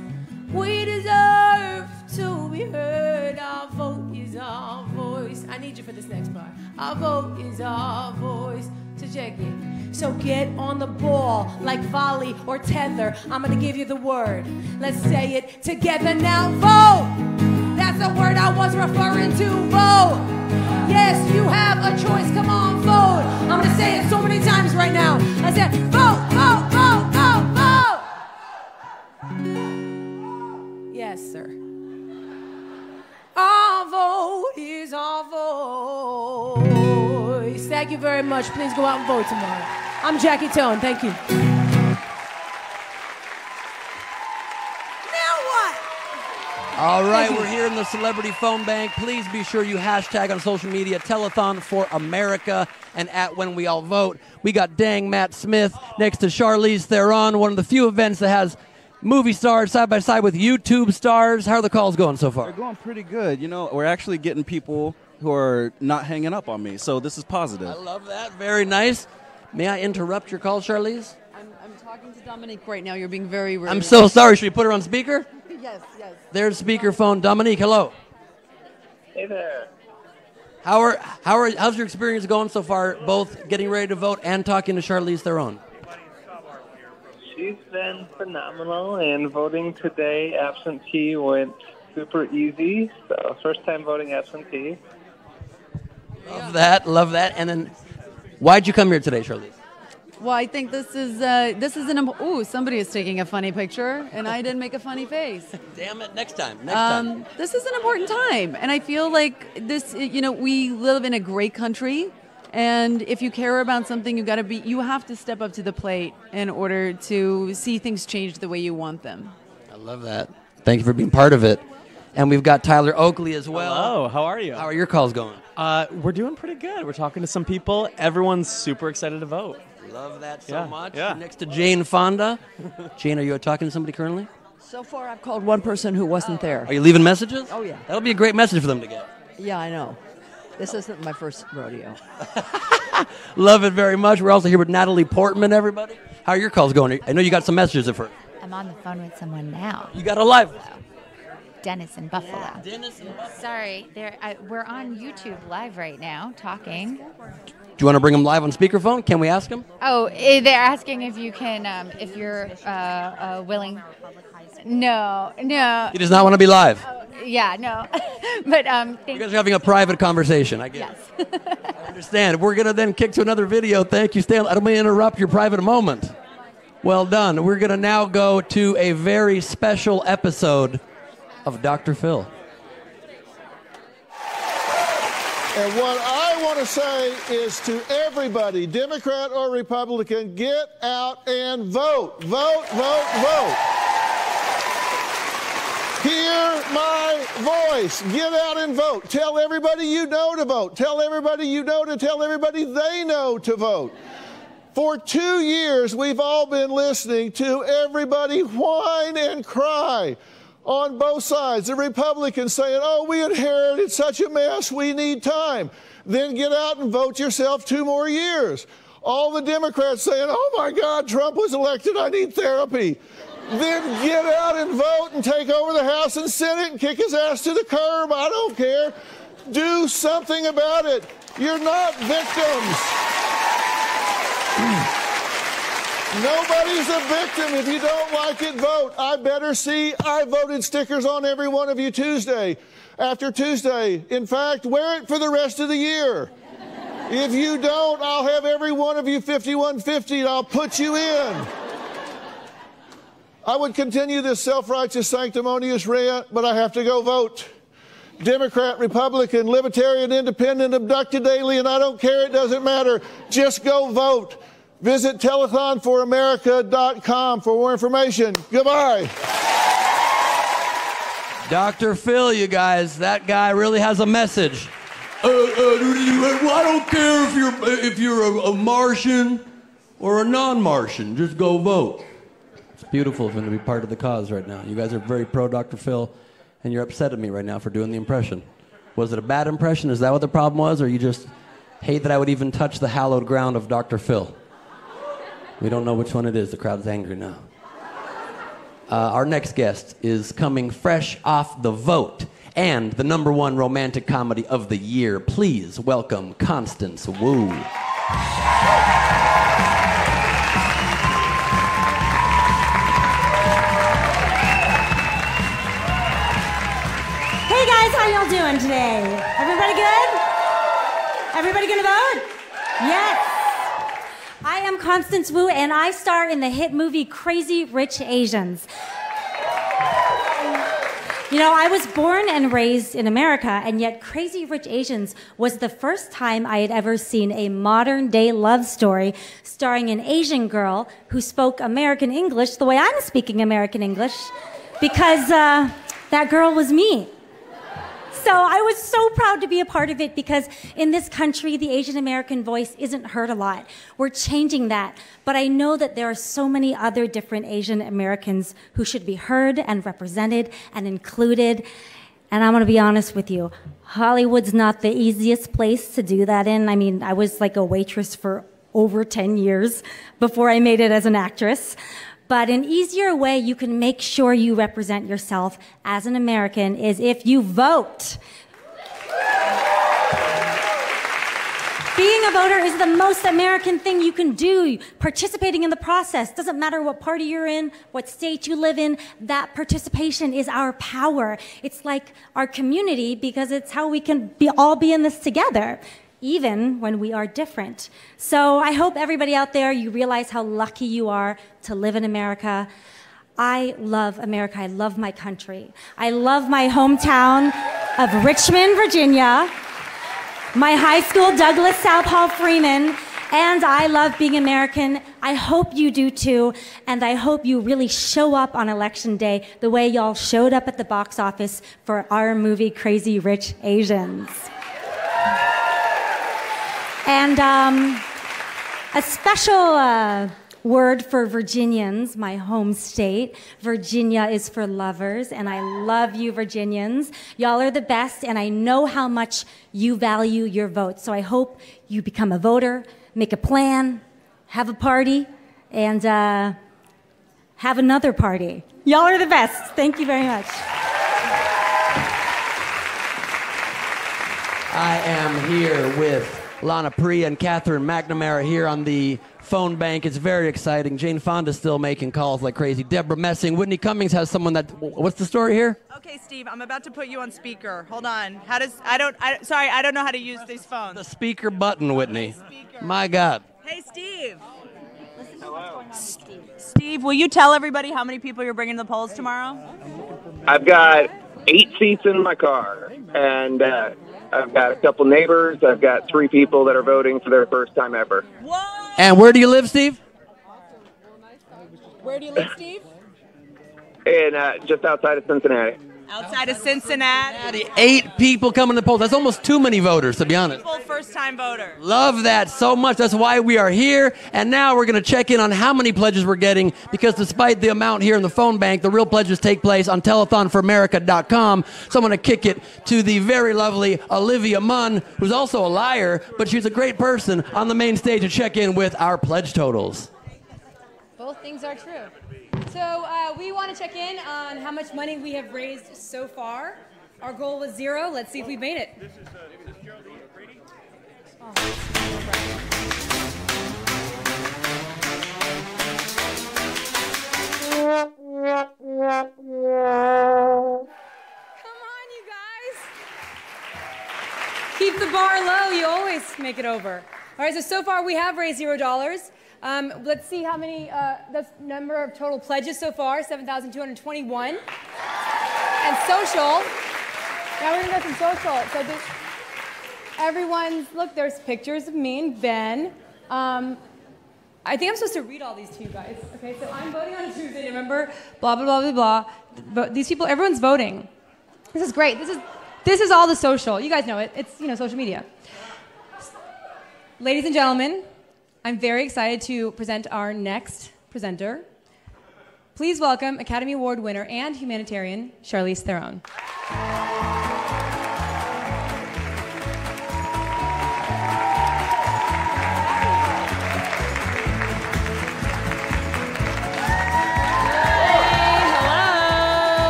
We deserve to be heard. Our vote is our voice. I need you for this next part. Our vote is our voice. To check it. So get on the ball like volley or tether. I'm gonna give you the word. Let's say it together now. Vote! That's the word I was referring to. Vote! Yes, you have a choice. Come on, vote! I'm gonna say it so many times right now. I said, vote, vote, vote, vote, vote! Yes, sir. Our vote is our voice. Thank you very much. Please go out and vote tomorrow. I'm Jackie Tone. Thank you. All right, we're here in the celebrity phone bank. Please be sure you hashtag on social media Telethon For America and at When We All Vote. We got Dang Matt Smith next to Charlize Theron, one of the few events that has movie stars side by side with YouTube stars. How are the calls going so far? They're going pretty good. You know, we're actually getting people who are not hanging up on me. So this is positive. I love that. Very nice. May I interrupt your call, Charlize? I'm talking to Dominique right now. You're being very rude. I'm so sorry. Should we put her on speaker? Yes, yes. There's speakerphone. Dominique, hello. Hey there. How's your experience going so far, both getting ready to vote and talking to Charlize Theron? She's been phenomenal, and voting today absentee went super easy. So first time voting absentee. Love that. And then, why'd you come here today, Charlize? Well, I think this is ooh, somebody is taking a funny picture, and I didn't make a funny face. Damn it! Next time. This is an important time, and I feel like this. We live in a great country, and if you care about something, you have to step up to the plate in order to see things change the way you want them. I love that. Thank you for being part of it. And we've got Tyler Oakley as well. Hello, how are you? How are your calls going? We're doing pretty good. We're talking to some people. Everyone's super excited to vote. Love that so much. Yeah. Next to Jane Fonda. Jane, are you talking to somebody currently? So far, I've called one person who wasn't there. Are you leaving messages? Oh, yeah. That'll be a great message for them to get. Yeah, I know. This isn't my first rodeo. Love it very much. We're also here with Natalie Portman, everybody. How are your calls going? I know you got some messages for. I'm on the phone with someone now. You got a live. Dennis in Buffalo. Yeah, Dennis in Buffalo. Sorry, we're on YouTube live right now, talking. Do you want to bring them live on speakerphone? Can we ask them? Oh, they're asking if you can, if you're willing. No. He does not want to be live. Yeah, no. But you guys are having a private conversation. I guess. Yes. I understand. We're gonna then kick to another video. Thank you, Stan. I don't mean to interrupt your private moment. Well done. We're gonna now go to a very special episode of Dr. Phil. And what I want to say is to everybody, Democrat or Republican, get out and vote. Vote, vote, vote. Hear my voice. Get out and vote. Tell everybody you know to vote. Tell everybody you know to tell everybody they know to vote. For 2 years, we've all been listening to everybody whine and cry on both sides. The Republicans saying, oh, we inherited such a mess, we need time. Then get out and vote yourself 2 more years. All the Democrats saying, oh my God, Trump was elected, I need therapy. Then get out and vote and take over the House and Senate and kick his ass to the curb. I don't care. Do something about it. You're not victims. Nobody's a victim. If you don't like it, vote. I better see I voted stickers on every one of you Tuesday after Tuesday. In fact, wear it for the rest of the year. If you don't, I'll have every one of you 5150 and I'll put you in. I would continue this self-righteous, sanctimonious rant, but I have to go vote. Democrat, Republican, Libertarian, Independent, abducted alien, I don't care, it doesn't matter. Just go vote. Visit telethonforamerica.com for more information. Goodbye. Dr. Phil, you guys, that guy really has a message. I don't care if you're a Martian or a non-Martian. Just go vote. It's beautiful for him to be part of the cause right now. You guys are very pro Dr. Phil, and you're upset at me right now for doing the impression. Was it a bad impression? Is that what the problem was? Or you just hate that I would even touch the hallowed ground of Dr. Phil? We don't know which one it is. The crowd's angry now. Our next guest is coming fresh off the vote and the #1 romantic comedy of the year. Please welcome Constance Wu. Hey guys, how y'all doing today? Everybody good? Everybody gonna vote? Yes. I am Constance Wu, and I star in the hit movie Crazy Rich Asians. You know, I was born and raised in America, and yet Crazy Rich Asians was the first time I had ever seen a modern-day love story starring an Asian girl who spoke American English the way I'm speaking American English, because that girl was me. So I was so proud to be a part of it, because in this country, the Asian American voice isn't heard a lot. We're changing that. But I know that there are so many other different Asian Americans who should be heard and represented and included. And I'm going to be honest with you, Hollywood's not the easiest place to do that in. I mean, I was like a waitress for over 10 years before I made it as an actress. But an easier way you can make sure you represent yourself as an American is if you vote. Being a voter is the most American thing you can do. Participating in the process, doesn't matter what party you're in, what state you live in, that participation is our power. It's like our community because it's how we can all be in this together, even when we are different. So I hope everybody out there, you realize how lucky you are to live in America. I love America. I love my country. I love my hometown of Richmond, Virginia, my high school, Douglas South Hall Freeman, and I love being American. I hope you do too, and I hope you really show up on Election Day the way y'all showed up at the box office for our movie, Crazy Rich Asians. And a special word for Virginians, my home state. Virginia is for lovers, and I love you, Virginians. Y'all are the best, and I know how much you value your vote. So I hope you become a voter, make a plan, have a party, and have another party. Y'all are the best. Thank you very much. I am here with Lana Pree and Catherine McNamara here on the phone bank. It's very exciting. Jane Fonda's still making calls like crazy. Deborah Messing. Whitney Cummings has someone that... What's the story here? Okay, Steve, I'm about to put you on speaker. Hold on. How does... Sorry, I don't know how to use these phones. The speaker button, Whitney. My God. Hey, Steve. Hello. Steve, will you tell everybody how many people you're bringing to the polls tomorrow? I've got 8 seats in my car, and I've got a couple neighbors. I've got 3 people that are voting for their first time ever. And where do you live, Steve? Where do you live, Steve? In just outside of Cincinnati. Outside of Cincinnati. 8 people coming to the polls. That's almost too many voters, to be honest. People, first-time voter. Love that so much. That's why we are here. And now we're going to check in on how many pledges we're getting, because despite the amount here in the phone bank, the real pledges take place on telethonforamerica.com. So I'm going to kick it to the very lovely Olivia Munn, who's also a liar, but she's a great person, on the main stage to check in with our pledge totals. Both things are true. So we want to check in on how much money we have raised so far. Our goal was 0. Let's see if we made it. Oh. Come on, you guys. Keep the bar low. You always make it over. All right, so far we have raised $0. Let's see how many, that's number of total pledges so far, 7,221. And social, now we're gonna go some social. So this, everyone's, look, there's pictures of me and Ben. I think I'm supposed to read all these to you guys. Okay, so I'm voting on Tuesday, remember? Blah, blah, blah, blah, blah. But these people, everyone's voting. This is great. This is all the social. You guys know it. It's, social media. Ladies and gentlemen, I'm very excited to present our next presenter. Please welcome Academy Award winner and humanitarian, Charlize Theron.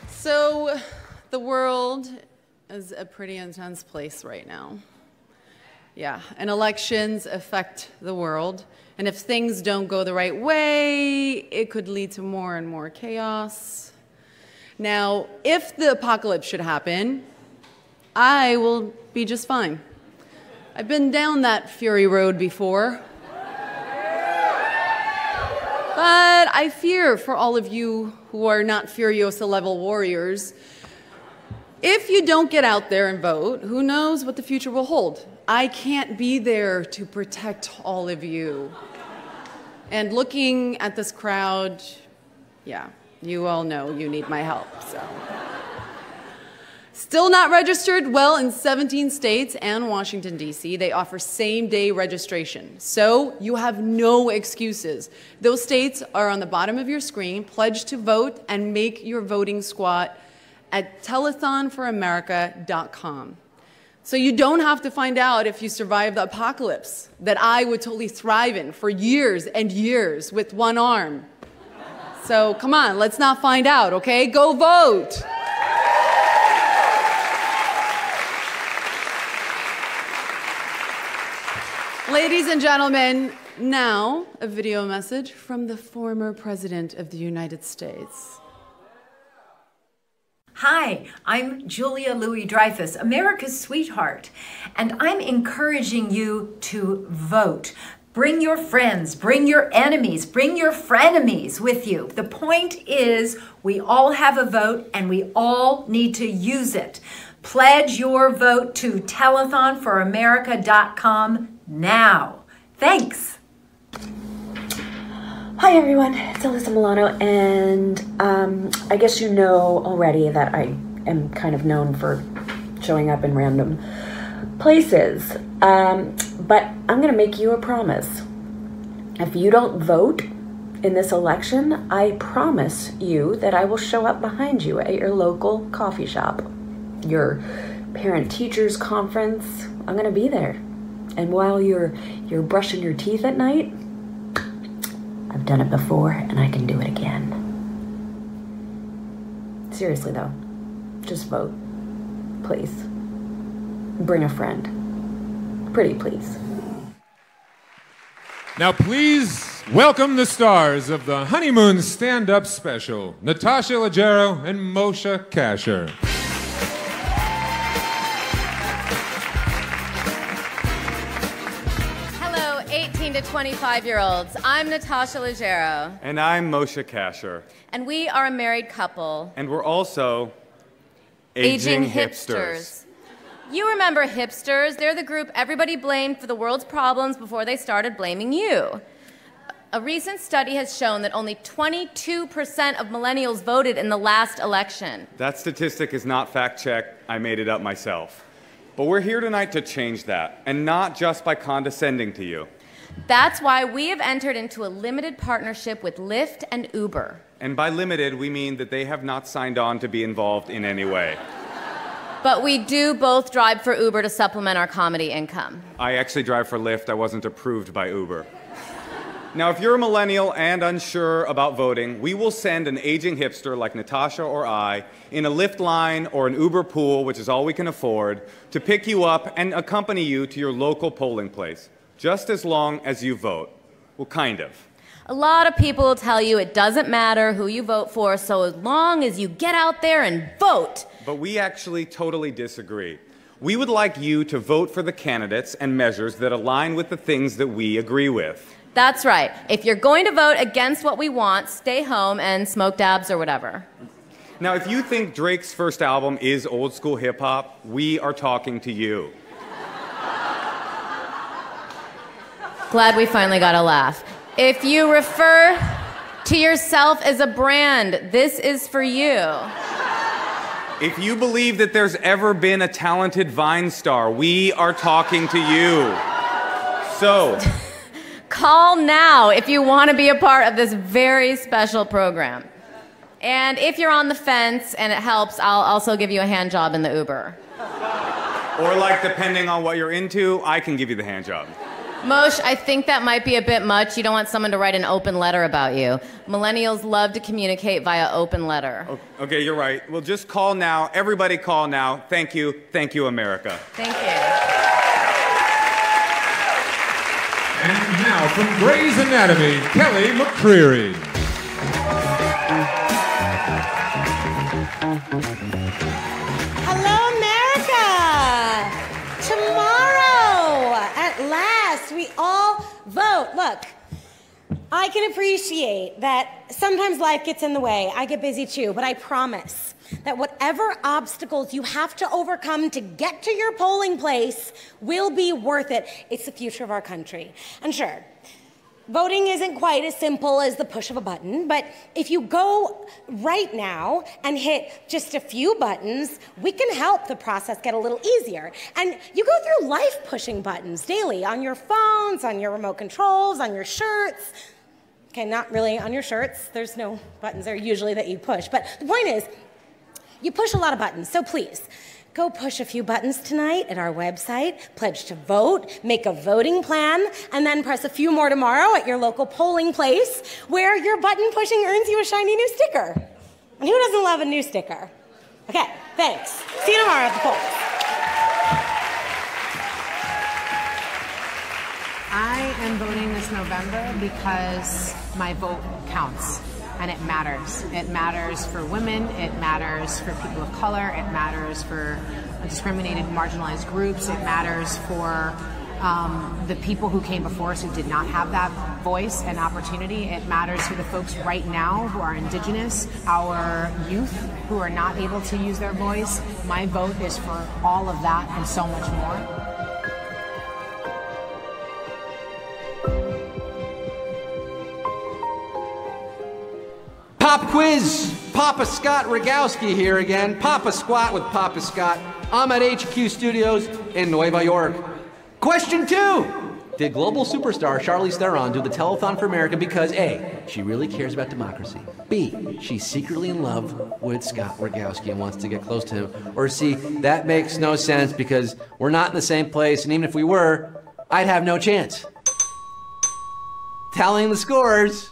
So, the world is a pretty intense place right now. Yeah, and elections affect the world. And if things don't go the right way, it could lead to more and more chaos. Now, if the apocalypse should happen, I will be just fine. I've been down that fury road before. But I fear for all of you who are not Furiosa-level warriors, if you don't get out there and vote, who knows what the future will hold? I can't be there to protect all of you. And looking at this crowd, yeah, you all know you need my help, so. Still not registered? Well, in 17 states and Washington, D.C., they offer same-day registration. So you have no excuses. Those states are on the bottom of your screen. Pledge to vote and make your voting squat at telethonforamerica.com. So you don't have to find out if you survive the apocalypse that I would totally thrive in for years and years with one arm. So come on, let's not find out, okay? Go vote! Ladies and gentlemen, now a video message from the former President of the United States. Hi, I'm Julia Louis-Dreyfus, America's sweetheart, and I'm encouraging you to vote. Bring your friends, bring your enemies, bring your frenemies with you. The point is, we all have a vote and we all need to use it. Pledge your vote to telethonforamerica.com now. Thanks. Hi everyone, it's Alyssa Milano, and I guess you know already that I am kind of known for showing up in random places, but I'm gonna make you a promise. If you don't vote in this election, I promise you that I will show up behind you at your local coffee shop, your parent-teachers conference. I'm gonna be there. And while you're brushing your teeth at night, I've done it before and I can do it again. Seriously though, just vote, please. Bring a friend, pretty please. Now please welcome the stars of the Honeymoon Stand-Up Special, Natasha Leggero and Moshe Kasher. 18 to 25-year-olds. I'm Natasha Leggero. And I'm Moshe Kasher. And we are a married couple. And we're also aging hipsters. You remember hipsters. They're the group everybody blamed for the world's problems before they started blaming you. A recent study has shown that only 22% of millennials voted in the last election. That statistic is not fact-checked. I made it up myself. But we're here tonight to change that, and not just by condescending to you. That's why we have entered into a limited partnership with Lyft and Uber. And by limited, we mean that they have not signed on to be involved in any way. But we do both drive for Uber to supplement our comedy income. I actually drive for Lyft. I wasn't approved by Uber. Now, if you're a millennial and unsure about voting, we will send an aging hipster like Natasha or I in a Lyft line or an Uber pool, which is all we can afford, to pick you up and accompany you to your local polling place, just as long as you vote. Well, kind of. A lot of people will tell you it doesn't matter who you vote for, so as long as you get out there and vote. But we actually totally disagree. We would like you to vote for the candidates and measures that align with the things that we agree with. That's right. If you're going to vote against what we want, stay home and smoke dabs or whatever. Now, if you think Drake's first album is old school hip hop, we are talking to you. Glad we finally got a laugh. If you refer to yourself as a brand, this is for you. If you believe that there's ever been a talented Vine star, we are talking to you. So... Call now if you want to be a part of this very special program. And if you're on the fence and it helps, I'll also give you a hand job in the Uber. Or like, depending on what you're into, I can give you the hand job. Moshe, I think that might be a bit much. You don't want someone to write an open letter about you. Millennials love to communicate via open letter. Okay, you're right. Well, just call now. Everybody call now. Thank you. Thank you, America. Thank you. And now from Grey's Anatomy, Kelly McCreary. Hello, America! Tomorrow, at last, we all vote. Look, I can appreciate that sometimes life gets in the way. I get busy too, but I promise that whatever obstacles you have to overcome to get to your polling place will be worth it. It's the future of our country. And sure, voting isn't quite as simple as the push of a button, but if you go right now and hit just a few buttons, we can help the process get a little easier. And you go through life pushing buttons daily on your phones, on your remote controls, on your shirts. Okay, not really on your shirts. There's no buttons there usually that you push. But the point is, you push a lot of buttons, so please, go push a few buttons tonight at our website, pledge to vote, make a voting plan, and then press a few more tomorrow at your local polling place where your button pushing earns you a shiny new sticker. And who doesn't love a new sticker? Okay, thanks. See you tomorrow at the polls. I am voting this November because my vote counts. And it matters. It matters for women, it matters for people of color, it matters for discriminated, marginalized groups, it matters for the people who came before us who did not have that voice and opportunity. It matters for the folks right now who are indigenous, our youth who are not able to use their voice. My vote is for all of that and so much more. Pop quiz. Papa Scott Rogowski here again. Papa Squat with Papa Scott. I'm at HQ Studios in Nueva York. Question 2. Did global superstar Charlize Theron do the Telethon for America because A, she really cares about democracy, B, she's secretly in love with Scott Rogowski and wants to get close to him, or C, that makes no sense because we're not in the same place, and even if we were, I'd have no chance? Tallying the scores.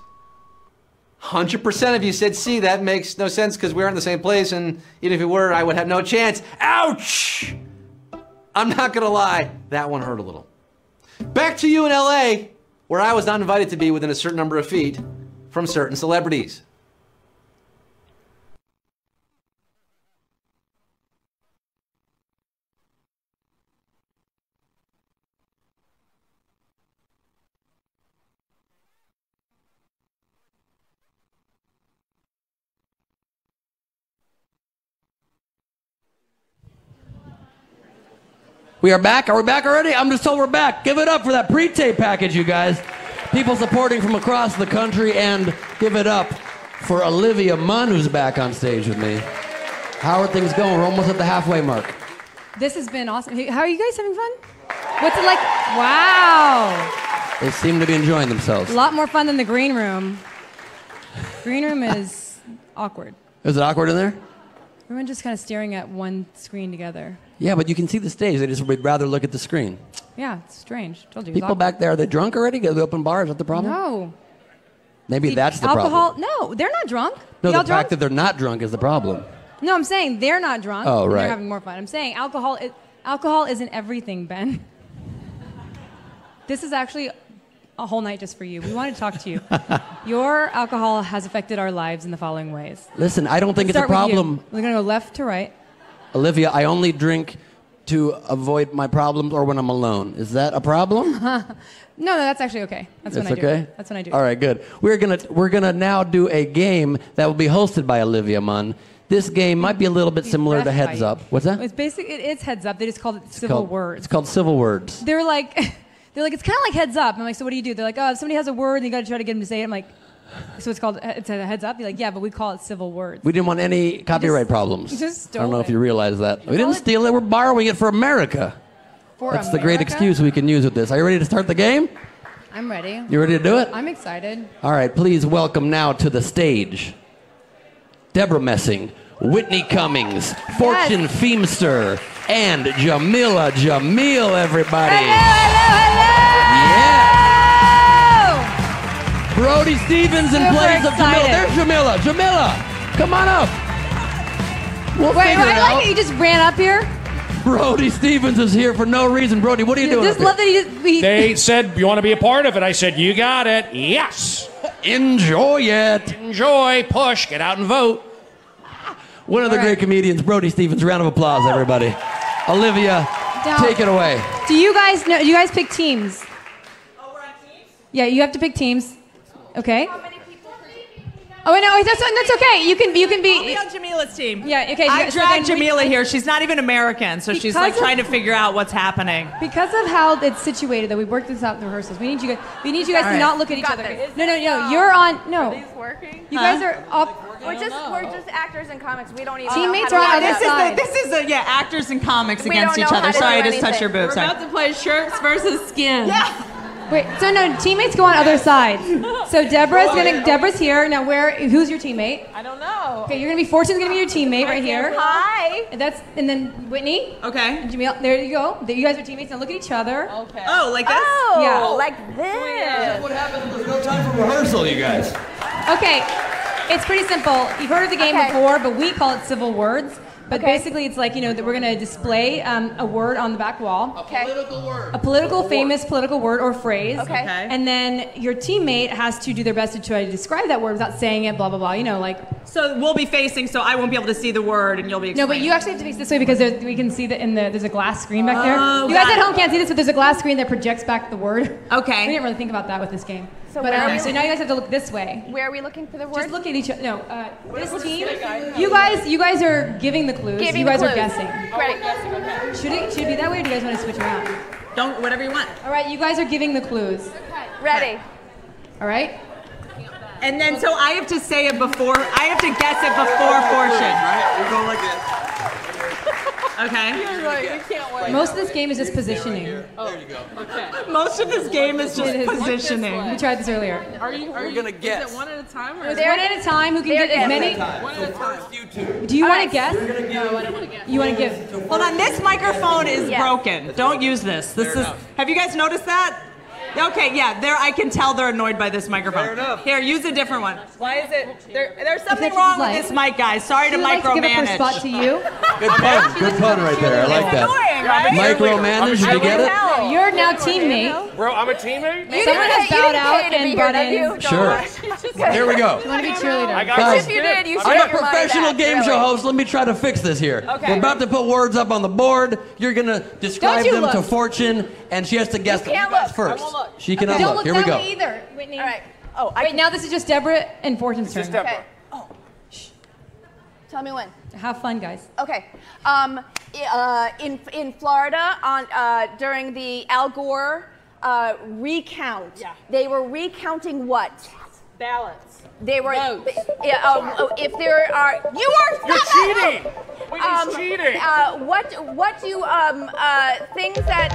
100% of you said C, that makes no sense because we aren't in the same place, and even if we were, I would have no chance. Ouch! I'm not gonna lie, that one hurt a little. Back to you in LA, where I was not invited to be within a certain number of feet from certain celebrities. We are back? Are we back already? I'm just told we're back. Give it up for that pre-tape package, you guys. People supporting from across the country, and give it up for Olivia Munn, who's back on stage with me. How are things going? We're almost at the halfway mark. This has been awesome. How are you guys having fun? What's it like? Wow. They seem to be enjoying themselves. A lot more fun than the green room. Green room is awkward. Is it awkward in there? Everyone just kind of staring at one screen together. Yeah, but you can see the stage. They just would rather look at the screen. Yeah, it's strange. Told you. People back there, are they drunk already? Go to the open bar? Is that the problem? No. Maybe See, that's the alcohol, problem. No, they're not drunk. No, Y'all the drunk? fact that they're not drunk is the problem. No, I'm saying they're not drunk. Oh, and right. They're having more fun. I'm saying alcohol isn't everything, Ben. This is actually a whole night just for you. We wanted to talk to you. Your alcohol has affected our lives in the following ways. Listen, I don't think it's a problem. We're going to go left to right. Olivia, I only drink to avoid my problems or when I'm alone. Is that a problem? No, that's actually okay. That's when I do. Okay? That's when I do. All right, good. We're gonna now do a game that will be hosted by Olivia Munn. This game might be a little bit similar to Heads Up. What's that? It's it's Heads Up. They just called it Civil Words. It's called Civil Words. They're like, it's kind of like Heads Up. I'm like, so what do you do? They're like, oh, if somebody has a word, then you got to try to get them to say it. I'm like, so it's a Heads Up. You're like, yeah, but we call it Civil Words. We didn't want any copyright problems. just stole I don't know it. if you realize that. We didn't steal it. We're borrowing it for America. That's the great excuse we can use with this. Are you ready to start the game? I'm ready. You ready to do it? I'm excited. All right, please welcome now to the stage Deborah Messing, Whitney Cummings, Fortune Feemster, and Jamila Jamil, everybody. Yeah. Brody Stevens in place of Jamila. There's Jamila. Jamila, come on up. We'll Wait, figure it I like out. that you just ran up here. Brody Stevens is here for no reason. Brody, what are you doing? Just up love here? that he They said, you want to be a part of it? I said, you got it. Yes. Enjoy it. Enjoy. Push. Get out and vote. One of the great comedians, Brody Stevens. Round of applause, everybody. Olivia, take it away. Do you guys know? Do you guys pick teams? Oh, we're on teams? Yeah, you have to pick teams. Okay. How many people? Oh, no, that's okay. You can be. I'll be on Jamila's team. Yeah, okay. I dragged Jamila here. She's not even American, so she's like trying to figure out what's happening. Because of how it's situated, that we worked this out in the rehearsals. We need you guys to not look at each other. No. You're on. No. Are these working? You guys are up. We're just actors and comics. We don't even. Teammates know are how on to this do that. side. This is actors and comics We against don't each know other. how to Sorry, I do just touched your anything. boobs. We're about to play shirts versus skin. Yeah. Wait, so no, teammates go on other sides. So Deborah's here. Now who's your teammate? I don't know. Okay, you're gonna be Fortune's gonna be your teammate right here. Hi. And then Whitney. Okay. And Jamil. There you go. You guys are teammates. Now look at each other. Okay. Oh, like this? Oh, Yeah. like this. What happens? There's no time for rehearsal, you guys. Okay, it's pretty simple. You've heard of the game before, but we call it civil words. But basically, it's like, that we're going to display a word on the back wall. A political word. A political, famous political word or phrase. Okay. And then your teammate has to do their best to try to describe that word without saying it, blah, blah, blah, So we'll be facing, so I won't be able to see the word, and you'll be No, but you actually have to face this way because we can see that there's a glass screen back there. You guys at home can't see this, but there's a glass screen that projects back the word. Okay. We didn't really think about that with this game. So, so now you guys have to look this way. Where are we looking for the word? Just look at each other. No, this team. You guys are giving the clues. You guys are guessing. Ready. Should it be that way, or do you guys want to switch around? Don't, whatever you want. All right, you guys are giving the clues. Ready. All right. And then, so I have to say it before, I have to guess it before Fortune. Right? We go like this. Okay. You're right. We can't wait. Most of this game is just positioning. There you go. Okay. Most of this game is just positioning. We tried this earlier. We're going to guess. Is it one at a time? Or It's one at a time. Who can get as many? One at a time. You two. Do you want to guess? No, I don't want to guess. You want to give? Hold on, this microphone is broken. Don't use this. Have you guys noticed that? Okay, yeah, I can tell they're annoyed by this microphone. Fair enough. Here, use a different one. Why is it? There's something wrong with this mic, guys. Sorry to micromanage. Give up her spot to you. Good pun right there. I like that. Annoying, right? Micromanage, did you get it? You're now teammate. Bro, I'm a teammate? Someone has bowed out and butt in. Sure. Here we go. You want to be cheerleader? Guys, If you did, you should I'm a get your money professional back, game really. show host. Let me try to fix this here. Okay. We're about to put words up on the board. You're going to describe you them to look. Fortune, and she has to guess them. You can't guys look. first. I won't look. She cannot Don't look. look Here we that go. way either, Whitney. All right. Oh, Wait, now this is just Deborah and Fortune's turn. Just Deborah. Okay. Oh. Shh. Tell me when. Have fun, guys. Okay. In Florida, during the Al Gore recount, they were recounting what? Ballots. They were. Votes. If there are, You're cheating! Whitney's cheating! What do things that?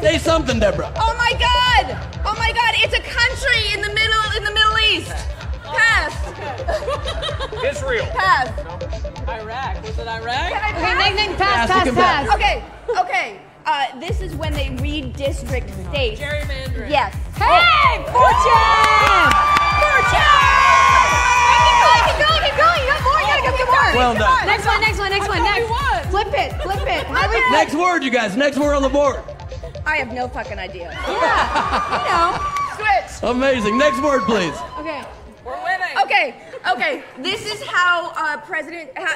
Say something, Deborah. Oh my God! Oh my God! It's a country in the Middle East. Pass. Israel. Pass. Iraq. Was it Iraq? Can I Okay, pass? pass. Okay. This is when they redistrict states. Gerrymandering. Yes. Hey, Fortune! Keep going. You got more. You gotta get more. Well done. Next one. Flip it. Next word, you guys. Next word on the board. I have no fucking idea. Yeah. Switch. Amazing. Next word, please. Okay. We're winning. Okay. This is how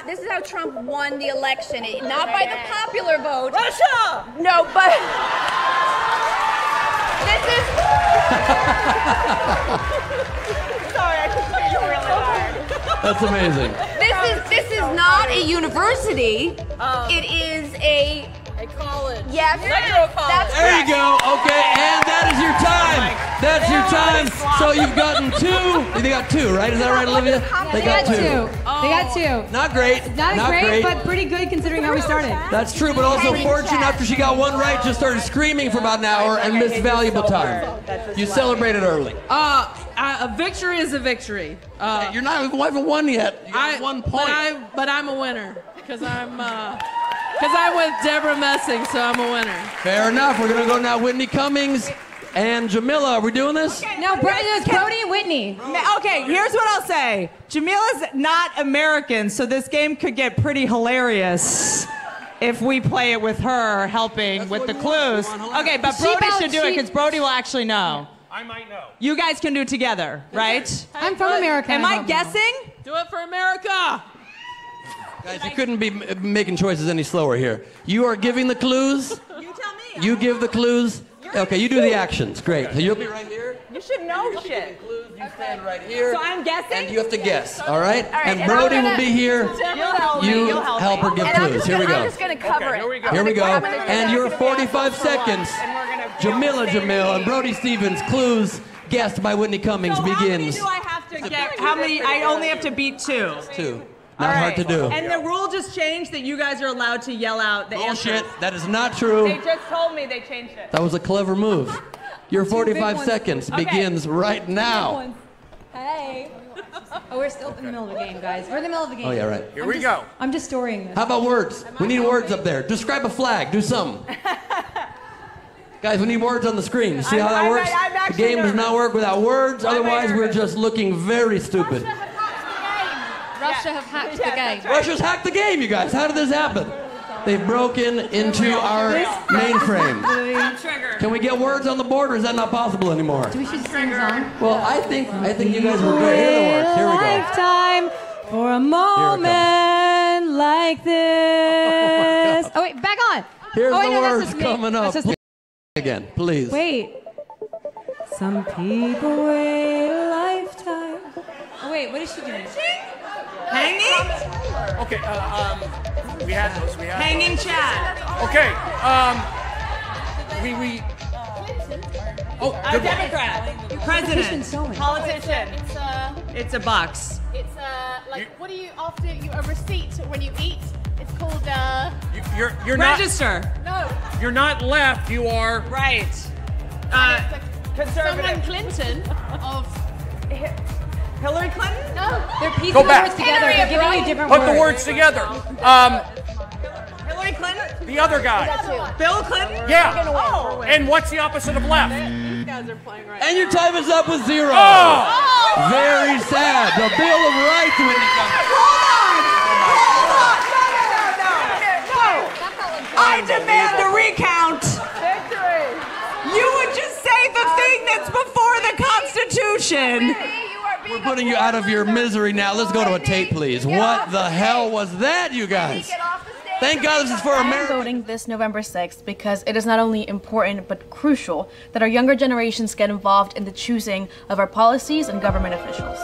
this is how Trump won the election. Not by the popular vote. Russia! No, but this is. Sorry, I just hit you really hard. That's amazing. This is not a university. It is a college. Yes. Leggero college. That's There correct. you go. Okay, and that is your time. That's your time. So you've gotten two. They got two, right? Is that right, Olivia? They got two. They got two. Not great. Not great, but pretty good considering how we started. That's true, but also Fortune, after she got one right, just started screaming for about an hour and missed valuable time. You celebrated early. A victory is a victory. You're not even won yet. You got 1 point. But I'm a winner because I'm with Deborah Messing, so I'm a winner. Fair enough. We're gonna go now. Whitney Cummings and Jamila. Are we doing this? No, it's Brody and Whitney. Okay, here's what I'll say. Jamila's not American, so this game could get pretty hilarious if we play it with her helping with the clues. Okay, but Brody should do it because Brody will actually know. I might know. You guys can do it together, right? I'm from America. Am I guessing? Do it for America. Guys, you couldn't be making choices any slower here. You are giving the clues. You tell me. You give the clues. Okay, you do the actions. Great. So you'll be right here. You should know shit. stand right here. So I'm guessing? And you have to guess, all right? All right, And and Brody I'm will gonna- be here. You'll help me, You you'll help help her me. give And I'm clues. just Here we gonna- go. I'm just gonna cover it. Here we go. I'm gonna- And your 45 seconds. Jamila Jamil and Brody Stevens, clues guessed by Whitney Cummings begins. Do I have to get? How many? I only have to beat 2. 2. Not hard to do. And the rule just changed that you guys are allowed to yell out the Bullshit. answers. That is not true. They just told me they changed it. That was a clever move. Your 45 ones. seconds Okay. begins right now. Hey. Oh, we're still in the middle of the game, guys. We're in the middle of the game. Oh, yeah, right. Here we go. I'm just storying this. How about words? We need words up there. Describe a flag. Do something. Guys, we need words on the screen. You see how that works? The game does not work without words. Otherwise, we're just looking very stupid. Russia have hacked the game. Russia's hacked the game, you guys. How did this happen? They've broken into our mainframe. Can we get words on the board, or is that not possible anymore? Do we should sing a song? Well, I think you guys were great. Here are the words. Here we go. Lifetime for a moment like this. Oh, wait, back on. Here's oh, wait, the no, that's words just me. coming up. That's just me. Again, please. Wait. Some people wait a lifetime. Oh, wait, what is she doing? Hanging? Okay, we had those. Hanging Chad. Okay, we. Oh, A good one. Democrat. President. Politician. It's a box. It's like what do you after you a receipt when you eat? It's called You're not. Register. no. You're not left. You are Right. Conservative. Someone Clinton of Hillary Clinton? no. They're piecing Go the back. words together. They're giving you different Put words. the words together. Hillary Clinton? The other guy. Bill Clinton? Yeah. Oh. And what's the opposite of left? These guys are playing right. And your time is up with 0. Oh! Very sad. The Bill of Rights, Whitney Cummings. I demand a recount. You would just say the thing that's before the Constitution. We're putting you out of your misery now. Let's go to a tape, please. What the hell was that, you guys? Thank God this is for America. I'm voting this November 6th because it is not only important but crucial that our younger generations get involved in the choosing of our policies and government officials.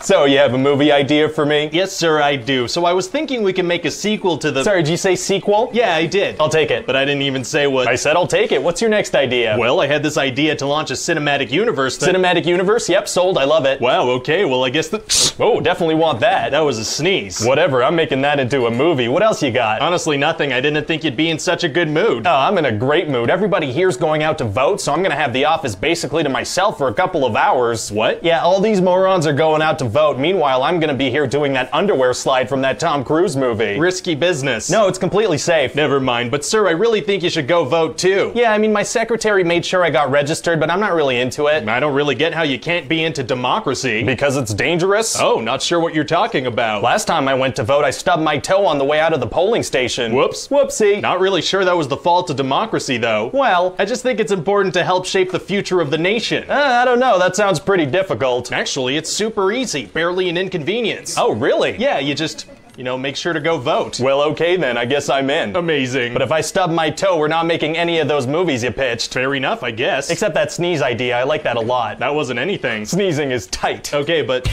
So, you have a movie idea for me? Yes, sir, I do. So I was thinking we can make a sequel to the... Sorry, did you say sequel? Yeah, I did. I'll take it. But I didn't even say what... I said I'll take it. What's your next idea? Well, I had this idea to launch a cinematic universe thing. Cinematic universe? Yep, sold. I love it. Wow, okay. Well, I guess the... Oh, definitely want that. That was a sneeze. Whatever, I'm making that into a movie. What else you got? Honestly, nothing. I didn't think you'd be in such a good mood. Oh, I'm in a great mood. Everybody here's going out to vote, so I'm gonna have the office basically to myself for a couple of hours. What? Yeah, all these morons are going out to vote. Meanwhile, I'm gonna be here doing that underwear slide from that Tom Cruise movie. Risky business. No, it's completely safe. Never mind. But sir, I really think you should go vote too. Yeah, I mean, my secretary made sure I got registered, but I'm not really into it. I don't really get how you can't be into democracy. Because it's dangerous? Oh, not sure what you're talking about. Last time I went to vote, I stubbed my toe on the way out of the polling station. Whoops. Whoopsie. Not really sure that was the fault of democracy, though. Well, I just think it's important to help shape the future of the nation. I don't know. That sounds pretty difficult. Actually, it's super easy. Barely an inconvenience. Oh, really? Yeah, you just... You know, make sure to go vote. Well, okay then, I guess I'm in. Amazing. But if I stub my toe, we're not making any of those movies you pitched. Fair enough, I guess. Except that sneeze idea, I like that a lot. That wasn't anything. Sneezing is tight. Okay, but...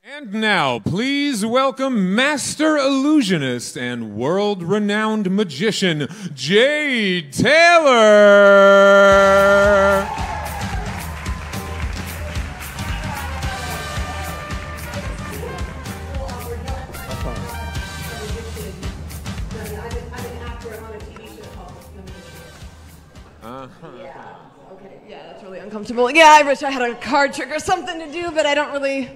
And now, please welcome Master Illusionist and world-renowned magician, Jade Taylor! Uncomfortable. Yeah, I wish I had a card trick or something to do, but I don't really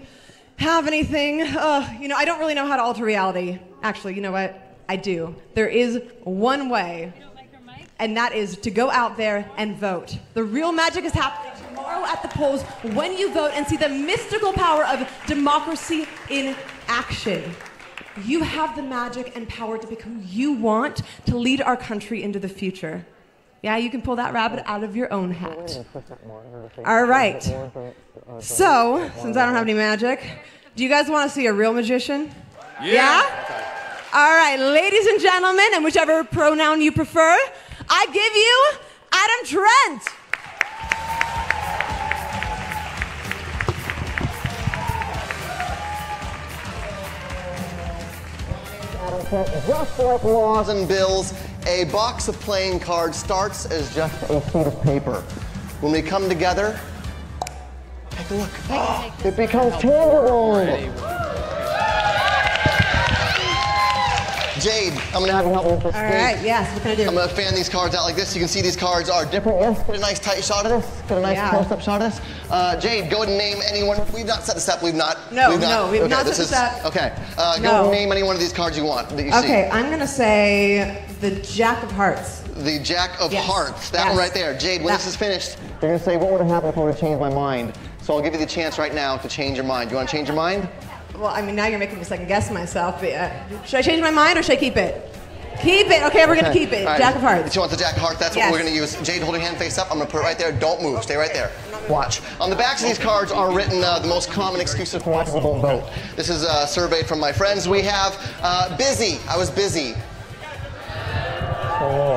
have anything. You know, I don't really know how to alter reality. Actually, you know what? I do. There is one way, and that is to go out there and vote. The real magic is happening tomorrow at the polls when you vote and see the mystical power of democracy in action. You have the magic and power to become who you want to lead our country into the future. Yeah, you can pull that rabbit out of your own hat. All right. So, since I don't have any magic, do you guys want to see a real magician? Yeah? All right, ladies and gentlemen, and whichever pronoun you prefer, I give you Adam Trent. Just like laws and bills, a box of playing cards starts as just a sheet of paper. When we come together, take a look. It becomes tangible. Jade, I'm gonna have you help me with this. All right, yes, what can I do? I'm gonna fan these cards out like this. You can see these cards are different. Yes, get a nice tight shot of this. Get a nice close-up shot of this. Jade, go ahead and name anyone. We've not set this up. We've not. No, we've not set this up. Okay, go and name any one of these cards you want that you see. Okay, I'm gonna say the Jack of Hearts. The Jack of Hearts. That one right there. Jade, when this is finished, you're gonna say, what would have happened if I would have changed my mind? So I'll give you the chance right now to change your mind. You wanna change your mind? Well, I mean, now you're making me second guess myself. But, should I change my mind or should I keep it? Keep it. Okay, we're going to keep it. Right. Jack of Hearts. You want the Jack of Hearts? That's what we're going to use. Jade, hold your hand face up. I'm going to put it right there. Don't move. Stay right there. Watch. On the backs of these cards are written the most common excuses for why people don't vote. This is surveyed from my friends. We have busy. I was busy.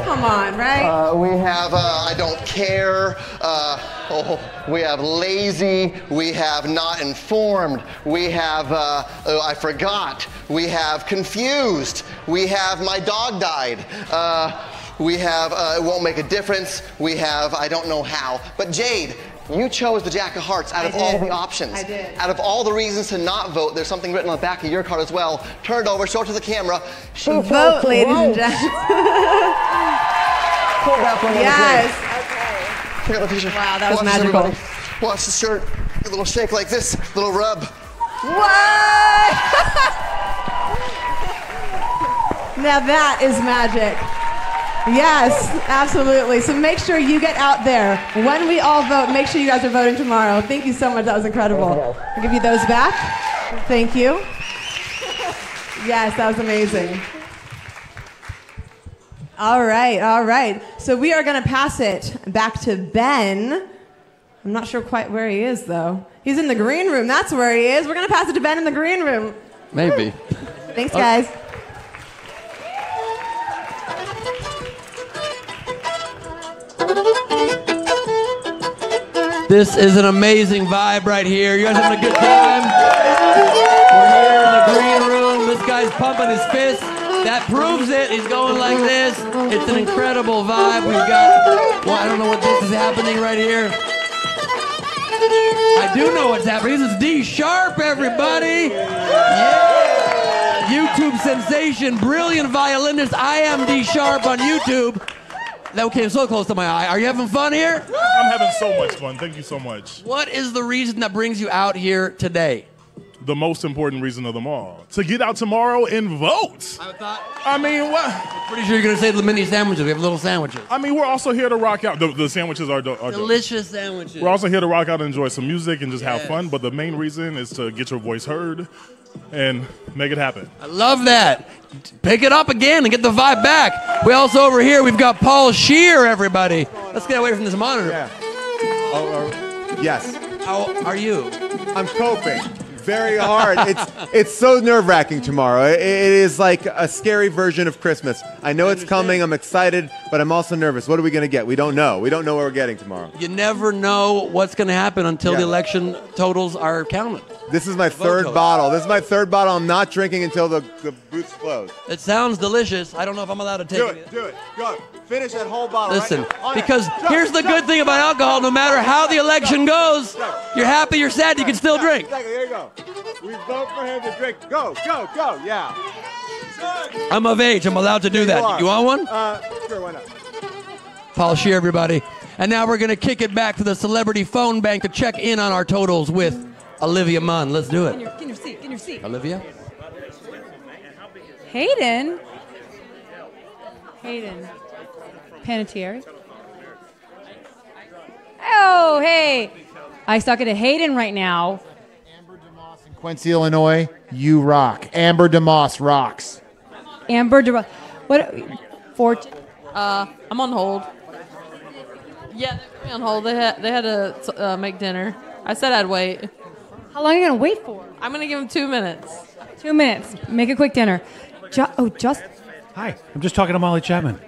Come on, right? We have I don't care. We have lazy. We have not informed. We have I forgot. We have confused. We have my dog died. We have it won't make a difference. We have I don't know how. But Jade, you chose the Jack of Hearts out of all the options. I did. Out of all the reasons to not vote, there's something written on the back of your card as well. Turn it over, show it to the camera. Vote, ladies and gentlemen. Yes. Check out the t-shirt. Wow, that was magical. Everybody. Watch the shirt. A little shake like this. A little rub. What? Now that is magic. Yes, absolutely. So make sure you get out there. When we all vote, make sure you guys are voting tomorrow. Thank you so much. That was incredible. I'll give you those back. Thank you. Yes, that was amazing. All right, all right. So we are going to pass it back to Ben. I'm not sure quite where he is, though. He's in the green room. That's where he is. We're going to pass it to Ben in the green room. Maybe. Thanks, guys. This is an amazing vibe right here. You guys having a good time? We're here in the green room. This guy's pumping his fist. That proves it. He's going like this. It's an incredible vibe. We've got, well, I don't know what this is happening right here. I do know what's happening. This is D Sharp, everybody. Yeah. YouTube sensation, brilliant violinist. I am D Sharp on YouTube. That came so close to my eye. Are you having fun here? I'm having so much fun. Thank you so much. What is the reason that brings you out here today? The most important reason of them all. To get out tomorrow and vote. I mean, what? Pretty sure you're going to say the mini sandwiches. We have little sandwiches. I mean, we're also here to rock out. The sandwiches are delicious sandwiches. We're also here to rock out and enjoy some music and just have fun. But the main reason is to get your voice heard and make it happen. I love that. Pick it up again and get the vibe back. We also over here, we've got Paul Scheer, everybody. Let's get away from this monitor. Yeah. Yes. How are you? I'm coping. Very hard. It's so nerve-wracking tomorrow. It is like a scary version of Christmas. I know it's coming. I'm excited, but I'm also nervous. What are we going to get? We don't know. We don't know what we're getting tomorrow. You never know what's going to happen until the election totals are counted. This is my third bottle. This is my third bottle. I'm not drinking until the booths close. It sounds delicious. I don't know if I'm allowed to take it. Do it. Go. Finish that whole bottle. Listen, right now. because here's the good thing about alcohol. No matter how the election goes, you're happy, you're sad, you can still drink. Exactly. Here you go. We vote for him to drink. Go. Yeah. I'm of age. I'm allowed to do that. You want one? Sure, why not? Paul Scheer, everybody. And now we're going to kick it back to the celebrity phone bank to check in on our totals with Olivia Munn. Let's do it. Get in your seat. Olivia? Hayden Panettiere. Oh, hey. I suck at Hayden right now. Quincy, Illinois, you rock. Amber DeMoss rocks. Amber DeMoss. What? Fortune? I'm on hold. Yeah, they put me on hold. They had to make dinner. I said I'd wait. How long are you going to wait for? I'm going to give them 2 minutes. 2 minutes. Make a quick dinner. Just. Hi, I'm just talking to Molly Chapman.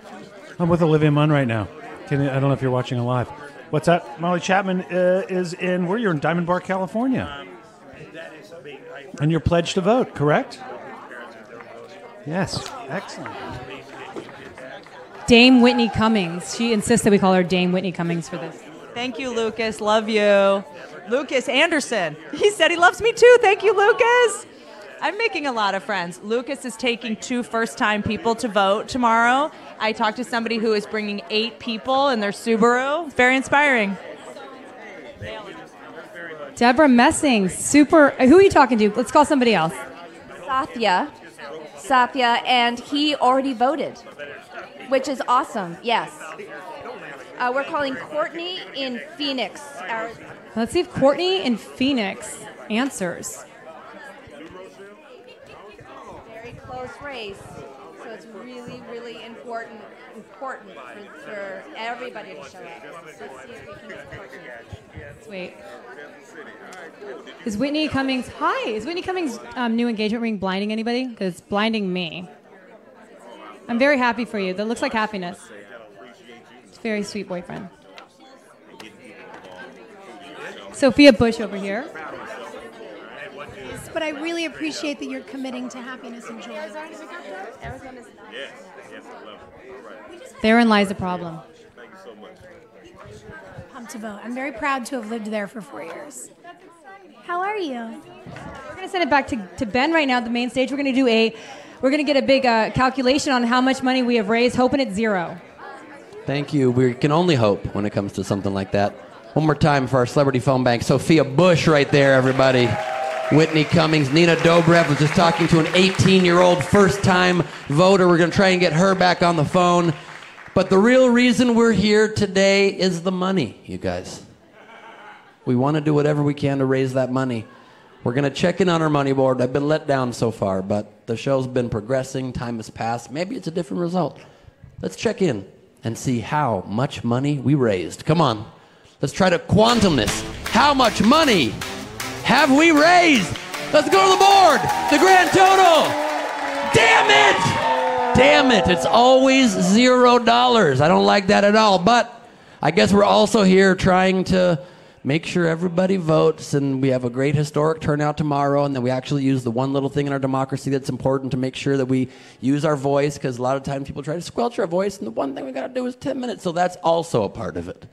I'm with Olivia Munn right now. I don't know if you're watching live. What's that? Molly Chapman is in, where you're in Diamond Bar, California. And you're pledged to vote, correct? Yes, excellent. Dame Whitney Cummings. She insists that we call her Dame Whitney Cummings for this. Thank you, Lucas. Love you. Lucas Anderson. He said he loves me too. Thank you, Lucas. I'm making a lot of friends. Lucas is taking 2 first-time people to vote tomorrow. I talked to somebody who is bringing 8 people in their Subaru. It's very inspiring. Deborah Messing, super. Who are you talking to? Let's call somebody else. Satya, and he already voted, which is awesome. Yes. We're calling Courtney in Phoenix, Arizona. Let's see if Courtney in Phoenix answers. Very close race, so it's really, really important for everybody to show up. Let's see if we can get Courtney. Wait. Is Whitney Cummings, is Whitney Cummings' new engagement ring blinding anybody? Because it's blinding me. I'm very happy for you. That looks like happiness. It's a very sweet boyfriend. Sophia Bush over here. But I really appreciate that you're committing to happiness and joy. Therein lies the problem. Pumped to vote. I'm very proud to have lived there for 4 years. How are you? We're going to send it back to Ben right now at the main stage. We're going to get a big calculation on how much money we have raised, hoping it's zero. Thank you. We can only hope when it comes to something like that. One more time for our celebrity phone bank. Sophia Bush right there, everybody. Whitney Cummings. Nina Dobrev was just talking to an 18-year-old first-time voter. We're going to try and get her back on the phone. But the real reason we're here today is the money, you guys. We want to do whatever we can to raise that money. We're going to check in on our money board. I've been let down so far, but the show's been progressing. Time has passed. Maybe it's a different result. Let's check in and see how much money we raised. Come on. Let's try to quantum this. How much money have we raised? Let's go to the board. The grand total. Damn it! Damn it. It's always $0. I don't like that at all. But I guess we're also here trying to make sure everybody votes, and we have a great historic turnout tomorrow, and then we actually use the one little thing in our democracy that's important to make sure that we use our voice, because a lot of times people try to squelch our voice, and the one thing we got to do is 10 minutes, so that's also a part of it.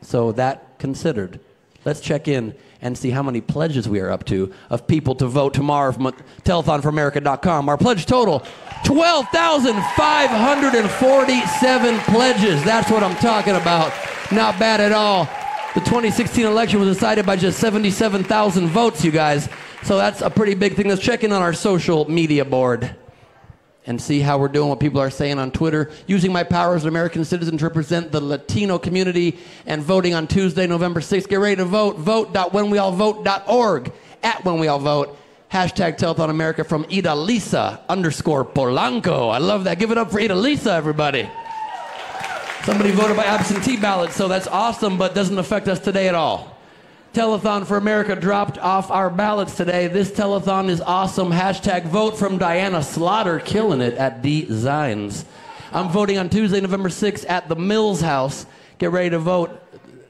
So that considered, let's check in and see how many pledges we are up to of people to vote tomorrow from telethonforamerica.com. Our pledge total, 12,547 pledges. That's what I'm talking about. Not bad at all. The 2016 election was decided by just 77,000 votes, you guys. So that's a pretty big thing. Let's check in on our social media board and see how we're doing, what people are saying on Twitter. Using my power as an American citizen to represent the Latino community and voting on Tuesday, November 6th. Get ready to vote. Vote.whenweallvote.org. @whenweallvote. Hashtag Telethon America from Idalisa _Polanco. I love that. Give it up for Idalisa, everybody. Somebody voted by absentee ballot, so that's awesome, but doesn't affect us today at all. Telethon for America dropped off our ballots today. This telethon is awesome. Hashtag vote from Diana Slaughter, killing it at Designs. I'm voting on Tuesday, November 6th at the Mills House. Get ready to vote.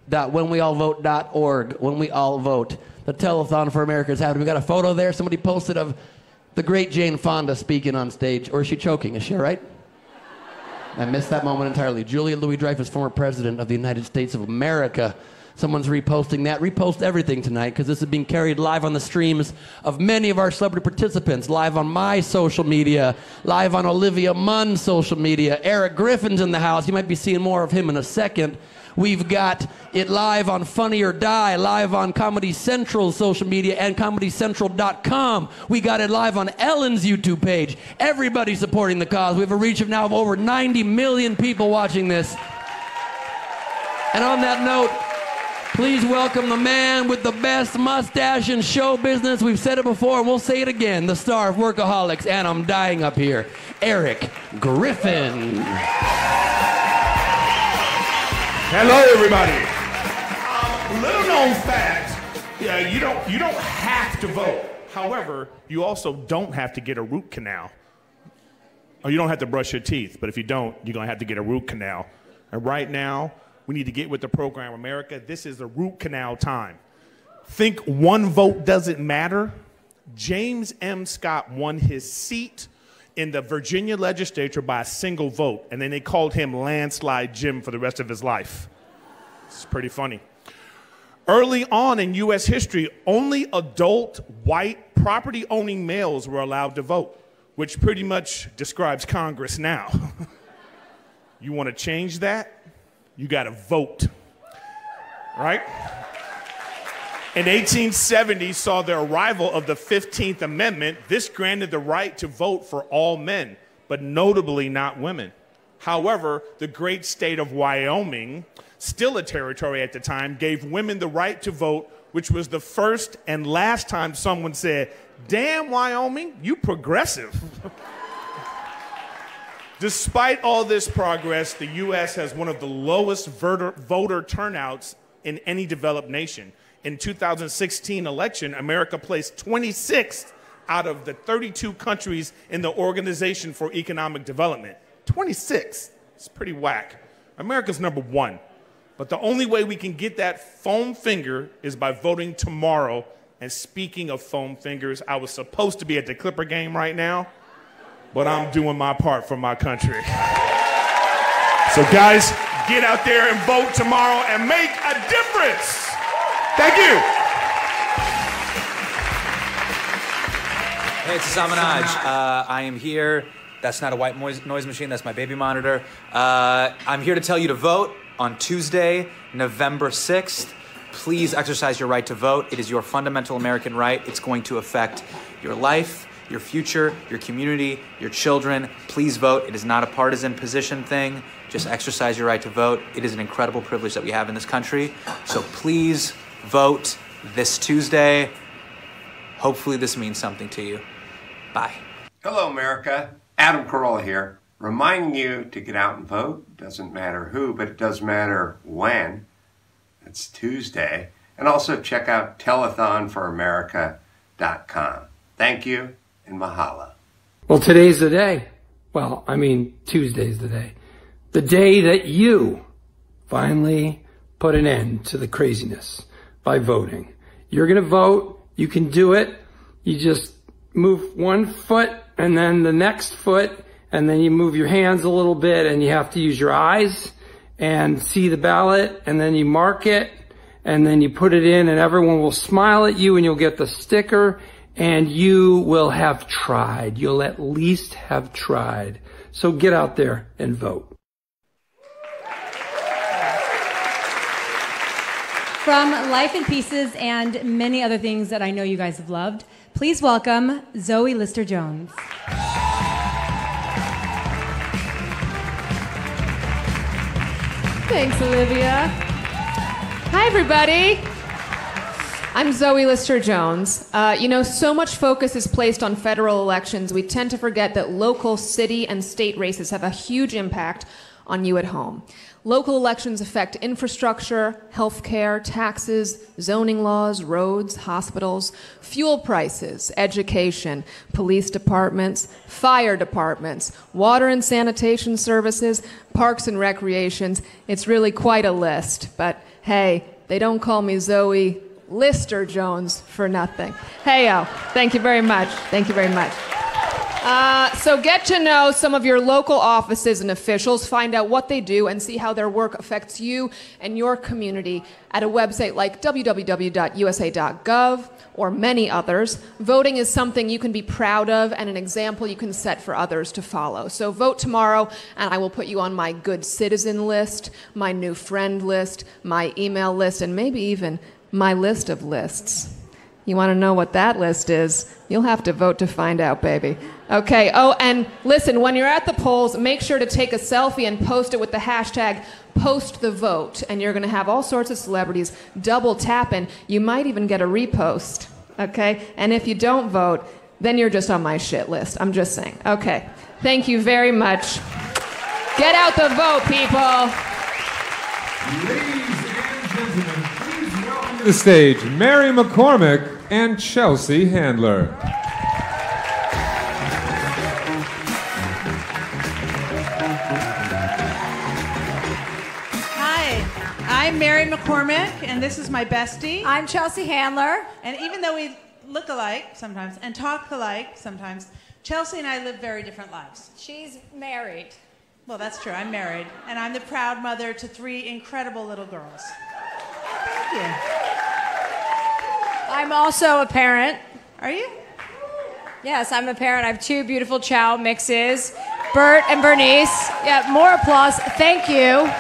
.whenweallvote.org. When we all vote. The Telethon for America is happening. We got a photo there. Somebody posted of the great Jane Fonda speaking on stage. Or is she choking? Is she all right? I missed that moment entirely. Julia Louis-Dreyfus, former president of the United States of America. Someone's reposting that. Repost everything tonight, because this is being carried live on the streams of many of our celebrity participants. Live on my social media. Live on Olivia Munn's social media. Eric Griffin's in the house. You might be seeing more of him in a second. We've got it live on Funny or Die, live on Comedy Central's social media and ComedyCentral.com. We got it live on Ellen's YouTube page. Everybody supporting the cause. We have a reach of now of over 90 million people watching this. And on that note, please welcome the man with the best mustache in show business. We've said it before and we'll say it again. The star of Workaholics, and I'm dying up here, Eric Griffin. Hello, everybody. Little known fact, you don't have to vote. However, you also don't have to get a root canal. Or you don't have to brush your teeth, but if you don't, you're going to have to get a root canal. And right now, we need to get with the program, America. This is the root canal time. Think one vote doesn't matter? James M. Scott won his seat in the Virginia legislature by a single vote, and then they called him Landslide Jim for the rest of his life. It's pretty funny. Early on in U.S. history, only adult, white, property-owning males were allowed to vote, which pretty much describes Congress now. You want to change that? You got to vote, right? In 1870 saw the arrival of the 15th Amendment. This granted the right to vote for all men, but notably not women. However, the great state of Wyoming, still a territory at the time, gave women the right to vote, which was the first and last time someone said, "Damn, Wyoming, you progressive." Despite all this progress, the U.S. has one of the lowest voter turnouts in any developed nation. In 2016 election, America placed 26th out of the 32 countries in the Organization for Economic Development. 26. It's pretty whack. America's number 1. But the only way we can get that foam finger is by voting tomorrow. And speaking of foam fingers, I was supposed to be at the Clipper game right now, but I'm doing my part for my country. So guys, get out there and vote tomorrow and make a difference. Thank you. Hey, it's Samanaj. I am here. That's not a white noise machine. That's my baby monitor. I'm here to tell you to vote on Tuesday, November 6th. Please exercise your right to vote. It is your fundamental American right. It's going to affect your life, your future, your community, your children. Please vote. It is not a partisan position thing. Just exercise your right to vote. It is an incredible privilege that we have in this country. So please vote this Tuesday. Hopefully this means something to you. Bye. Hello, America. Adam Carolla here, reminding you to get out and vote. Doesn't matter who, but it does matter when. That's Tuesday. And also check out telethonforamerica.com. Thank you and mahalo. Well, today's the day. Well, I mean, Tuesday's the day. The day that you finally put an end to the craziness by voting. You're going to vote. You can do it. You just move one foot and then the next foot, and then you move your hands a little bit, and you have to use your eyes and see the ballot, and then you mark it, and then you put it in, and everyone will smile at you, and you'll get the sticker, and you will have tried. You'll at least have tried. So get out there and vote. From Life in Pieces and many other things that I know you guys have loved, please welcome Zoe Lister-Jones. Thanks, Olivia. Hi, everybody. I'm Zoe Lister-Jones. You know, so much focus is placed on federal elections, we tend to forget that local, city, and state races have a huge impact on you at home. Local elections affect infrastructure, healthcare, taxes, zoning laws, roads, hospitals, fuel prices, education, police departments, fire departments, water and sanitation services, parks and recreations. It's really quite a list. But hey, they don't call me Zoe Lister-Jones for nothing. Hey-o, thank you very much. Thank you very much. So get to know some of your local offices and officials, find out what they do, and see how their work affects you and your community at a website like www.usa.gov or many others. Voting is something you can be proud of and an example you can set for others to follow. So vote tomorrow, and I will put you on my good citizen list, my new friend list, my email list, and maybe even my list of lists. You want to know what that list is? You'll have to vote to find out, baby. Okay, oh, and listen, when you're at the polls, make sure to take a selfie and post it with the hashtag #PostTheVote, and you're going to have all sorts of celebrities double tapping. You might even get a repost, okay? And if you don't vote, then you're just on my shit list. I'm just saying. Okay, thank you very much. Get out the vote, people. Ladies and gentlemen, please welcome to the stage Mary McCormack and Chelsea Handler. Hi, I'm Mary McCormack, and this is my bestie. I'm Chelsea Handler. And even though we look alike sometimes and talk alike sometimes, Chelsea and I live very different lives. She's married. Well, that's true. I'm married, and I'm the proud mother to 3 incredible little girls. Thank you. I'm also a parent. Are you? Yes, I'm a parent. I have 2 beautiful chow mixes, Bert and Bernice. Yeah, more applause. Thank you.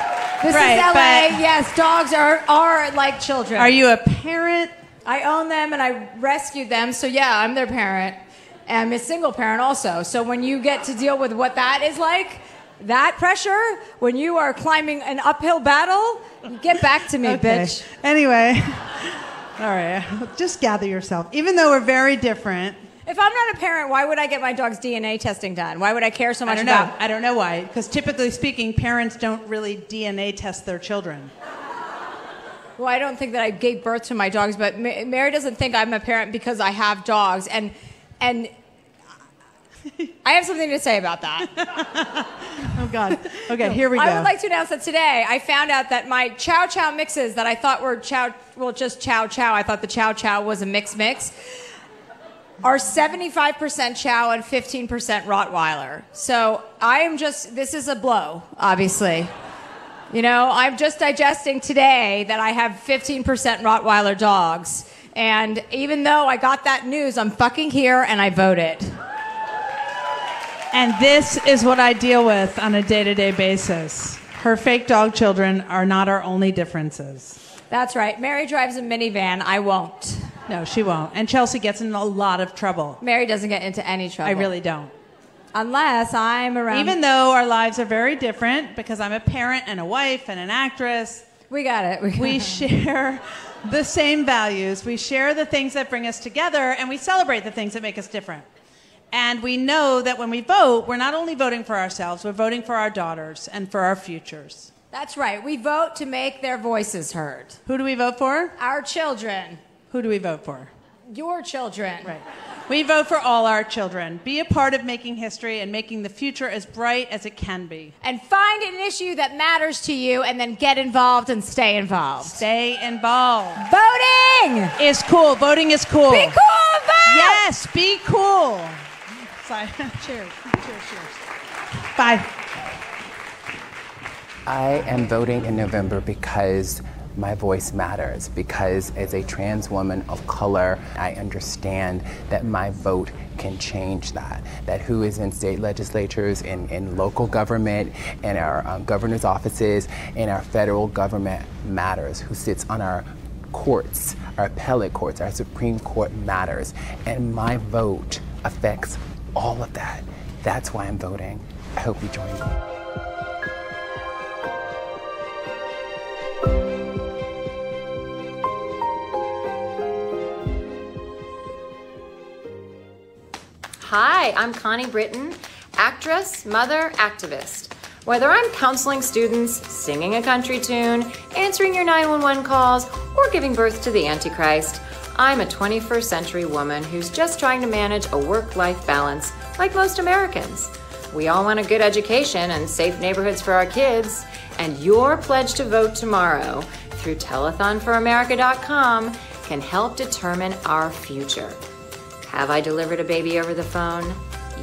This Right, is LA. but- Yes, dogs are like children. Are you a parent? I own them and I rescued them. So yeah, I'm their parent. And I'm a single parent also. So when you get to deal with what that is like, that pressure, when you are climbing an uphill battle, get back to me, bitch. Anyway, all right, just gather yourself. Even though we're very different. If I'm not a parent, why would I get my dog's DNA testing done? Why would I care so much about? I don't know why. Because typically speaking, parents don't really DNA test their children. Well, I don't think that I gave birth to my dogs, but Mary doesn't think I'm a parent because I have dogs, and I have something to say about that. Oh, God. Okay, here we go. I would like to announce that today I found out that my Chow Chow mixes that I thought were just Chow Chow, I thought the Chow Chow was a mix, are 75% Chow and 15% Rottweiler. So this is a blow, obviously. You know, I'm just digesting today that I have 15% Rottweiler dogs. And even though I got that news, I'm fucking here and I voted. And this is what I deal with on a day-to-day basis. Her fake dog children are not our only differences. That's right. Mary drives a minivan. I won't. No, she won't. And Chelsea gets in a lot of trouble. Mary doesn't get into any trouble. I really don't. Unless I'm around. Even though our lives are very different, because I'm a parent and a wife and an actress. We got it. We share the same values. We share the things that bring us together, and we celebrate the things that make us different. And we know that when we vote, we're not only voting for ourselves, we're voting for our daughters and for our futures. That's right. We vote to make their voices heard. Who do we vote for? Our children. Who do we vote for? Your children. Right. We vote for all our children. Be a part of making history and making the future as bright as it can be. And find an issue that matters to you and then get involved and stay involved. Stay involved. Voting is cool. Voting is cool. Be cool, vote! Yes, be cool. Cheers. Cheers. Bye. I am voting in November because my voice matters, because as a trans woman of color, I understand that my vote can change that who is in state legislatures, in local government, in our governor's offices, in our federal government matters, who sits on our courts, our appellate courts, our Supreme Court matters, and my vote affects all of that. That's why I'm voting. I hope you join me. Hi, I'm Connie Britton, actress, mother, activist. Whether I'm counseling students, singing a country tune, answering your 911 calls, or giving birth to the Antichrist, I'm a 21st century woman who's just trying to manage a work-life balance like most Americans. We all want a good education and safe neighborhoods for our kids, and your pledge to vote tomorrow through telethonforamerica.com can help determine our future. Have I delivered a baby over the phone?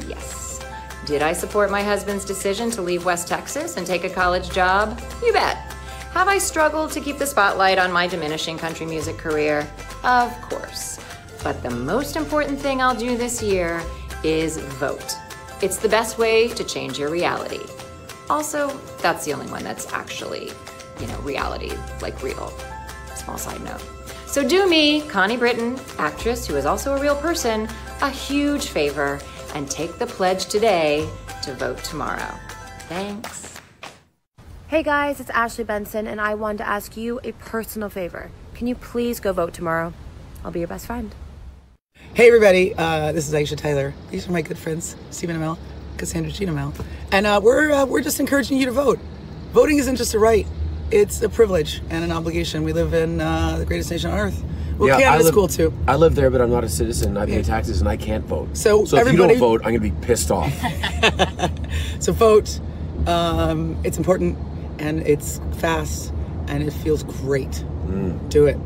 Yes. Did I support my husband's decision to leave West Texas and take a college job? You bet. Have I struggled to keep the spotlight on my diminishing country music career? Of course. But the most important thing I'll do this year is vote. It's the best way to change your reality. Also, that's the only one that's actually, reality, like real. Small side note. So do me, Connie Britton, actress who is also a real person, a huge favor and take the pledge today to vote tomorrow. Thanks. Hey guys, it's Ashley Benson and I wanted to ask you a personal favor. Can you please go vote tomorrow? I'll be your best friend. Hey everybody, this is Aisha Tyler. These are my good friends, Stephen Amell, Cassandra Jean Amell. And we're just encouraging you to vote. Voting isn't just a right, it's a privilege and an obligation. We live in the greatest nation on earth. Well, Yeah, Canada's I live, cool too. I live there, but I'm not a citizen. I pay taxes and I can't vote. So if you everybody- don't vote, I'm going to be pissed off. So vote. It's important and it's fast and it feels great. Do it.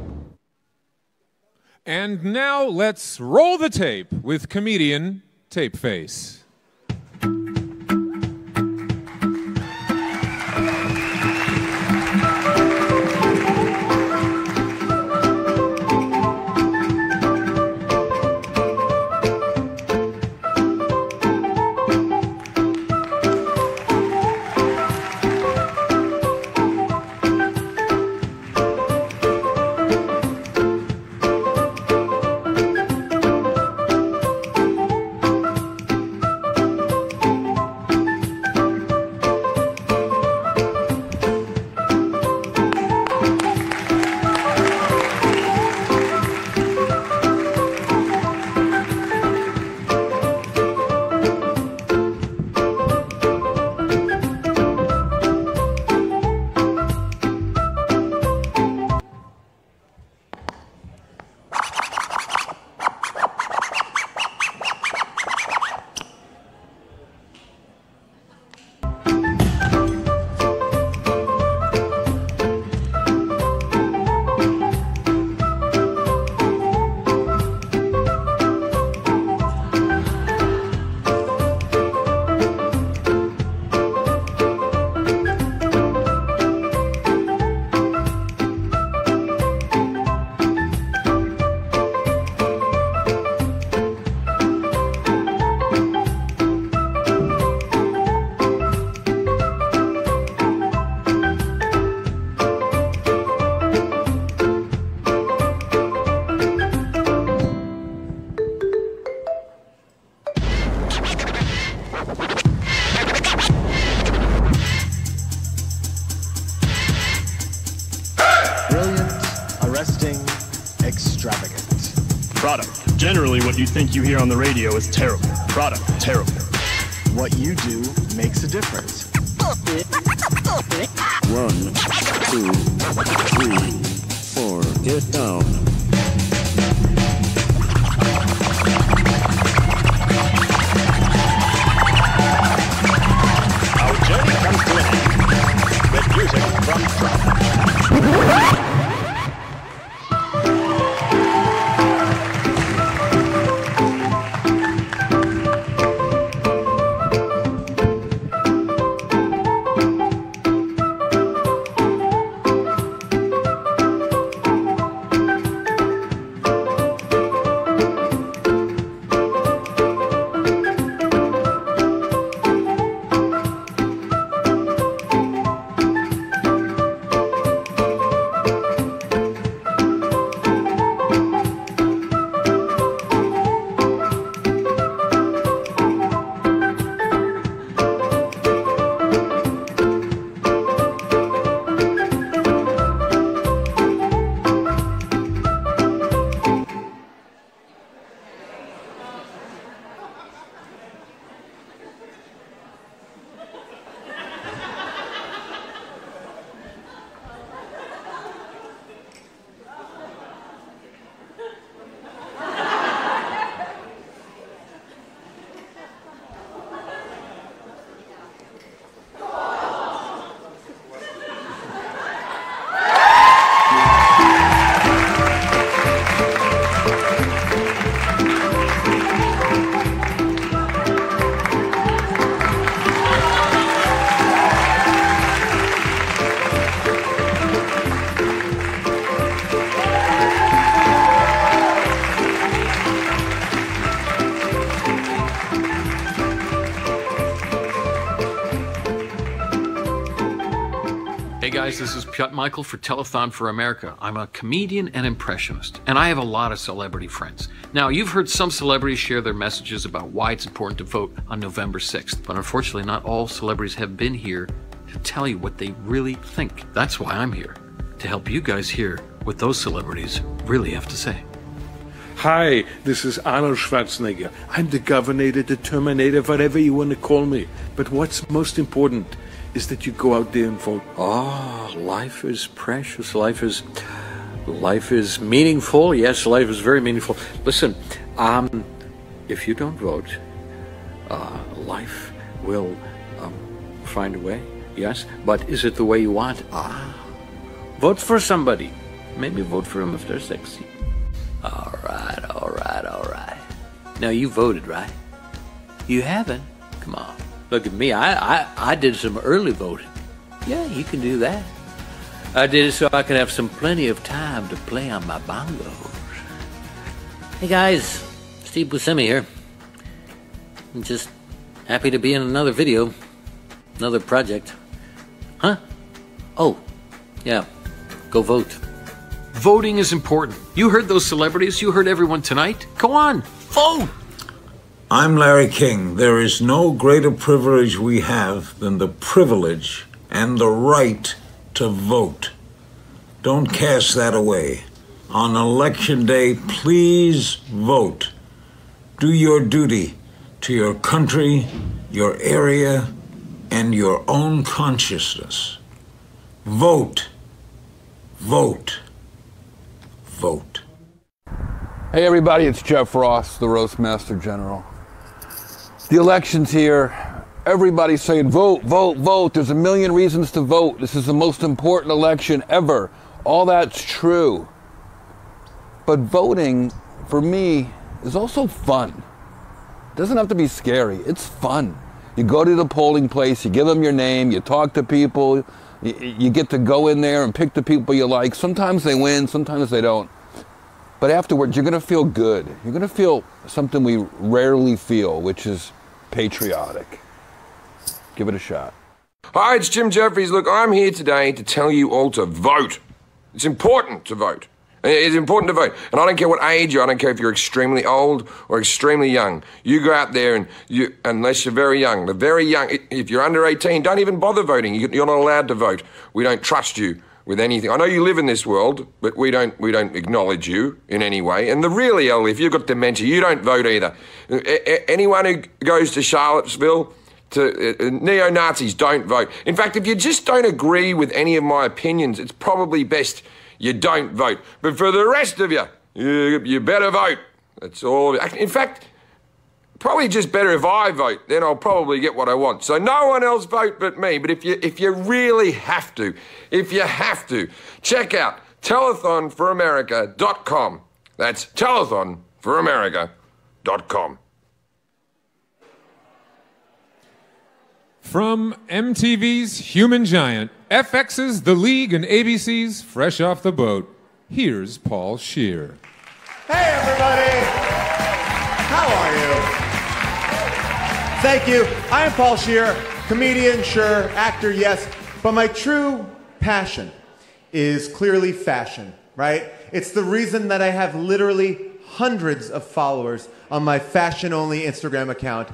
And now let's roll the tape with comedian Tapeface. Product. Generally, what you think you hear on the radio is terrible. Product, terrible. What you do makes a difference. 1, 2, 3, 4. Get down. Our journey comes to an end with music from Fonda. Hey guys, this is Piot Michael for Telethon For America. I'm a comedian and impressionist, and I have a lot of celebrity friends. Now, you've heard some celebrities share their messages about why it's important to vote on November 6th, but unfortunately not all celebrities have been here to tell you what they really think. That's why I'm here, to help you guys hear what those celebrities really have to say. Hi, this is Arnold Schwarzenegger. I'm the governor, the Terminator, whatever you want to call me. But what's most important is that you go out there and vote. Oh, life is precious. Life is Life is meaningful. Yes, life is very meaningful. Listen, if you don't vote, life will find a way. Yes, but is it the way you want? Vote for somebody. Maybe vote for them if they're sexy. All right, all right, all right. Now you voted, right? You haven't? Come on. Look at me. I did some early voting. Yeah, you can do that. I did it so I could have plenty of time to play on my bongos. Hey guys, Steve Buscemi here. I'm just happy to be in another video, another project. Huh? Oh, yeah, go vote. Voting is important. You heard those celebrities. You heard everyone tonight. Go on, vote. I'm Larry King. There is no greater privilege we have than the privilege and the right to vote. Don't cast that away. On Election Day, please vote. Do your duty to your country, your area, and your own consciousness. Vote. Vote. Vote. Hey everybody, it's Jeff Ross, the Roast Master General. The election's here. Everybody's saying vote, vote, vote. There's a million reasons to vote. This is the most important election ever. All that's true. But voting, for me, is also fun. It doesn't have to be scary. It's fun. You go to the polling place, you give them your name, you talk to people, you get to go in there and pick the people you like. Sometimes they win, sometimes they don't. But afterwards, you're going to feel good. You're going to feel something we rarely feel, which is patriotic. Give it a shot. Hi, it's Jim Jeffries. Look, I'm here today to tell you all to vote. It's important to vote. It's important to vote. And I don't care what age you're, I don't care if you're extremely old or extremely young. You go out there and unless you're very young, if you're under 18, don't even bother voting. You're not allowed to vote. We don't trust you with anything. I know you live in this world, but we don't acknowledge you in any way. And the really ill, if you've got dementia, you don't vote either. Anyone who goes to Charlottesville, to neo-Nazis, don't vote. In fact, if you just don't agree with any of my opinions, it's probably best you don't vote. But for the rest of you, you better vote. That's all. In fact, probably just better if I vote, then I'll probably get what I want. So no one else vote but me. But if you really have to, check out telethonforamerica.com. That's telethonforamerica.com. From MTV's Human Giant, FX's The League, and ABC's Fresh Off the Boat, here's Paul Scheer. Hey, everybody! How are you? Thank you. I am Paul Scheer, comedian, sure, actor, yes, but my true passion is clearly fashion, right? It's the reason that I have literally hundreds of followers on my fashion-only Instagram account.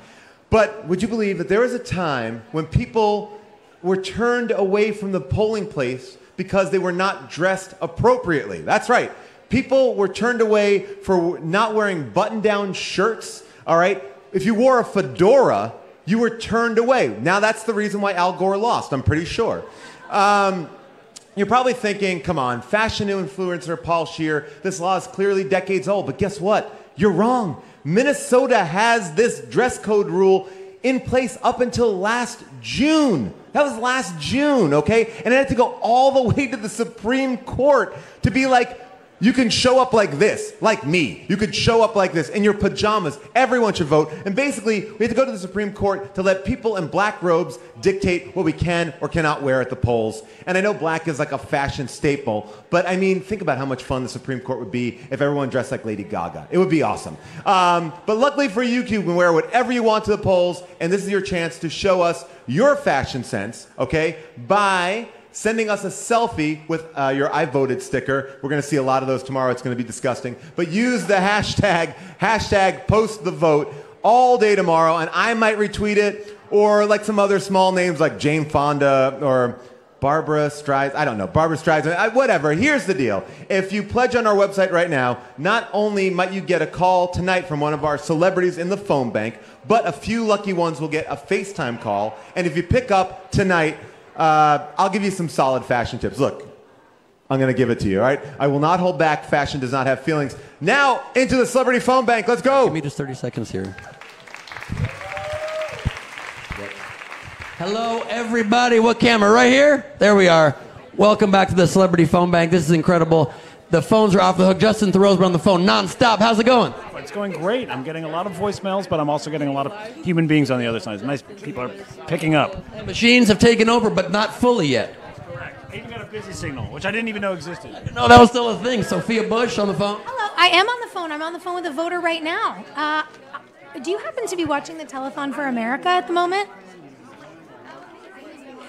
But would you believe that there was a time when people were turned away from the polling place because they were not dressed appropriately? That's right. People were turned away for not wearing button-down shirts, all right? If you wore a fedora, you were turned away. Now that's the reason why Al Gore lost, I'm pretty sure. You're probably thinking, come on, fashion influencer Paul Scheer, this law is clearly decades old, but guess what? You're wrong. Minnesota has this dress code rule in place up until last June. That was last June, okay? And it had to go all the way to the Supreme Court to be like, you can show up like this, like me. You could show up like this in your pajamas. Everyone should vote. And basically, we have to go to the Supreme Court to let people in black robes dictate what we can or cannot wear at the polls. And I know black is like a fashion staple, but I mean, think about how much fun the Supreme Court would be if everyone dressed like Lady Gaga. It would be awesome. But luckily for you, you can wear whatever you want to the polls, and this is your chance to show us your fashion sense, okay, by sending us a selfie with your I voted sticker. We're going to see a lot of those tomorrow. It's going to be disgusting. But use the hashtag post the vote all day tomorrow, and I might retweet it, or like some other small names like Jane Fonda or Barbara Streisand. I don't know. Barbara Streisand. Whatever. Here's the deal. If you pledge on our website right now, not only might you get a call tonight from one of our celebrities in the phone bank, but a few lucky ones will get a FaceTime call. And if you pick up tonight, I'll give you some solid fashion tips. Look, I'm going to give it to you, all right? I will not hold back. Fashion does not have feelings. Now, into the celebrity phone bank. Let's go. Give me just 30 seconds here. Hello, everybody. What camera? Right here? There we are. Welcome back to the celebrity phone bank. This is incredible. The phones are off the hook. Justin Thoreau's been on the phone nonstop. How's it going? It's going great. I'm getting a lot of voicemails, but I'm also getting a lot of human beings on the other side. Nice people are picking up. The machines have taken over, but not fully yet. I even got a busy signal, which I didn't even know existed. No, that was still a thing. Sophia Bush on the phone. Hello, I am on the phone. I'm on the phone with a voter right now. Do you happen to be watching the Telethon For America at the moment?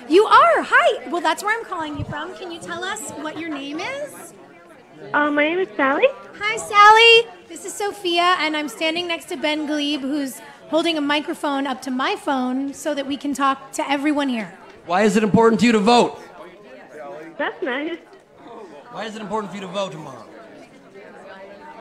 You are? Hi. Well, that's where I'm calling you from. Can you tell us what your name is? My name is Sally. Hi, Sally. This is Sophia, and I'm standing next to Ben Glebe, who's holding a microphone up to my phone so that we can talk to everyone here. Why is it important to you to vote? That's nice. Why is it important for you to vote tomorrow?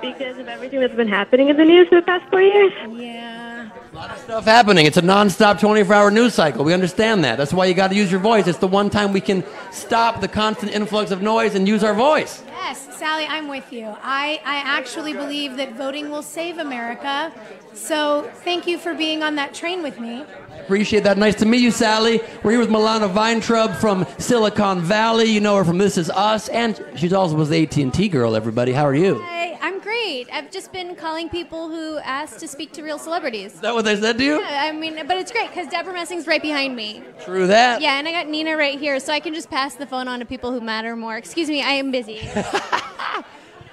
Because of everything that's been happening in the news for the past 4 years. Yeah. A lot of stuff happening. It's a non-stop 24-hour news cycle. We understand that. That's why you got to use your voice. It's the one time we can stop the constant influx of noise and use our voice. Yes, Sally, I'm with you. I actually believe that voting will save America. So thank you for being on that train with me. Appreciate that. Nice to meet you, Sally. We're here with Milana Weintraub from Silicon Valley. You know her from This Is Us, and she also was the AT&T girl, everybody. How are you? Hi, I'm great. I've just been calling people who asked to speak to real celebrities. Is that what they said to you? Yeah, I mean, but it's great because Deborah Messing's right behind me. True that. Yeah, and I got Nina right here, so I can just pass the phone on to people who matter more. Excuse me, I am busy.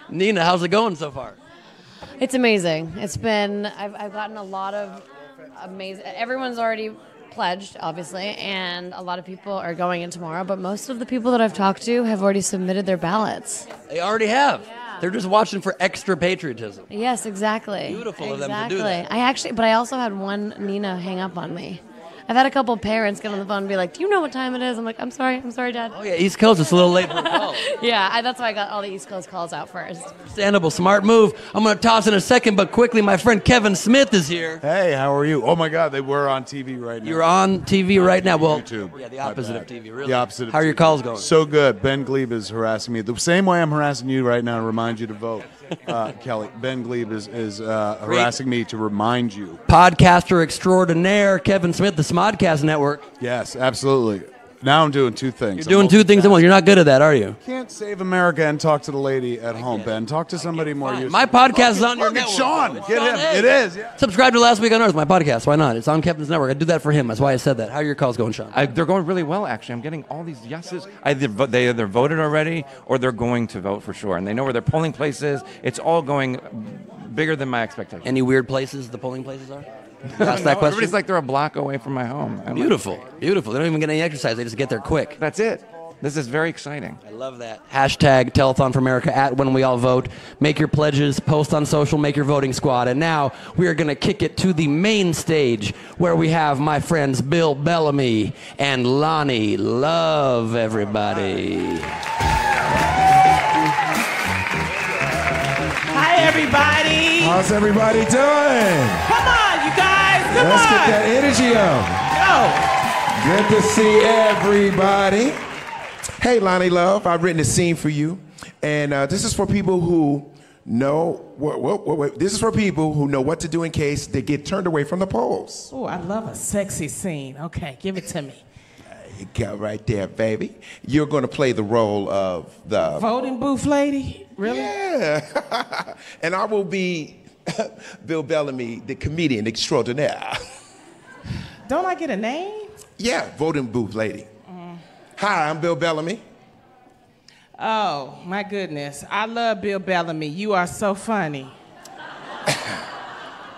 Nina, how's it going so far? It's amazing. It's been, I've gotten a lot of amazing, everyone's already pledged, obviously, and a lot of people are going in tomorrow, but most of the people that I've talked to have already submitted their ballots. They already have. Yeah. They're just watching for extra patriotism. Yes, exactly. Beautiful of them exactly. to do that. But I also had one Nina hang up on me. I've had a couple parents get on the phone and be like, do you know what time it is? I'm like, I'm sorry, Dad. Oh, yeah, East Coast, it's a little late for a call. Yeah, that's why I got all the East Coast calls out first. Understandable, smart move. I'm going to toss in a second, but quickly, my friend Kevin Smith is here. Hey, how are you? Oh, my God, they were on TV right now. You're on TV right now? Well, YouTube. Yeah, the opposite of TV, really. The opposite of How are your TV. calls going? So good. Ben Glebe is harassing me. The same way I'm harassing you right now to remind you to vote. Kelly, Ben Glebe is harassing me to remind you. Podcaster extraordinaire, Kevin Smith, the Smodcast Network. Yes, absolutely. Now I'm doing two things. You're doing two things at once. You're not good at that, are you? Can't save America and talk to the lady at home, Ben. Talk to somebody more useful. My podcast is on your Look at network. Sean. Get him. Hey. It is. Yeah. Subscribe to Last Week on Earth, my podcast. Why not? It's on Kevin's network. I do that for him. That's why I said that. How are your calls going, Sean? They're going really well, actually. I'm getting all these yeses. They either voted already or they're going to vote for sure. And they know where their polling place is. It's all going bigger than my expectations. Any weird places the polling places are? Ask that question. Everybody's like they're a block away from my home. Beautiful. Beautiful. They don't even get any exercise. They just get there quick. That's it. This is very exciting. I love that. Hashtag Telethon For America at When We All Vote. Make your pledges, post on social, make your voting squad. And now we are going to kick it to the main stage where we have my friends Bill Bellamy and Loni. Love, everybody. Hi, everybody. How's everybody doing? Come on, you guys. Come Let's on. get that energy up. Go. Good to see everybody. Hey, Loni Love, I've written a scene for you, and this is for people who know. This is for people who know what to do in case they get turned away from the polls. Oh, I love a sexy scene. Okay, give it to me. You go right there, baby. You're going to play the role of the Voting booth lady? Really? Yeah. And I will be Bill Bellamy, the comedian extraordinaire. Don't I get a name? Yeah, voting booth lady. Hi, I'm Bill Bellamy. Oh, my goodness. I love Bill Bellamy. You are so funny.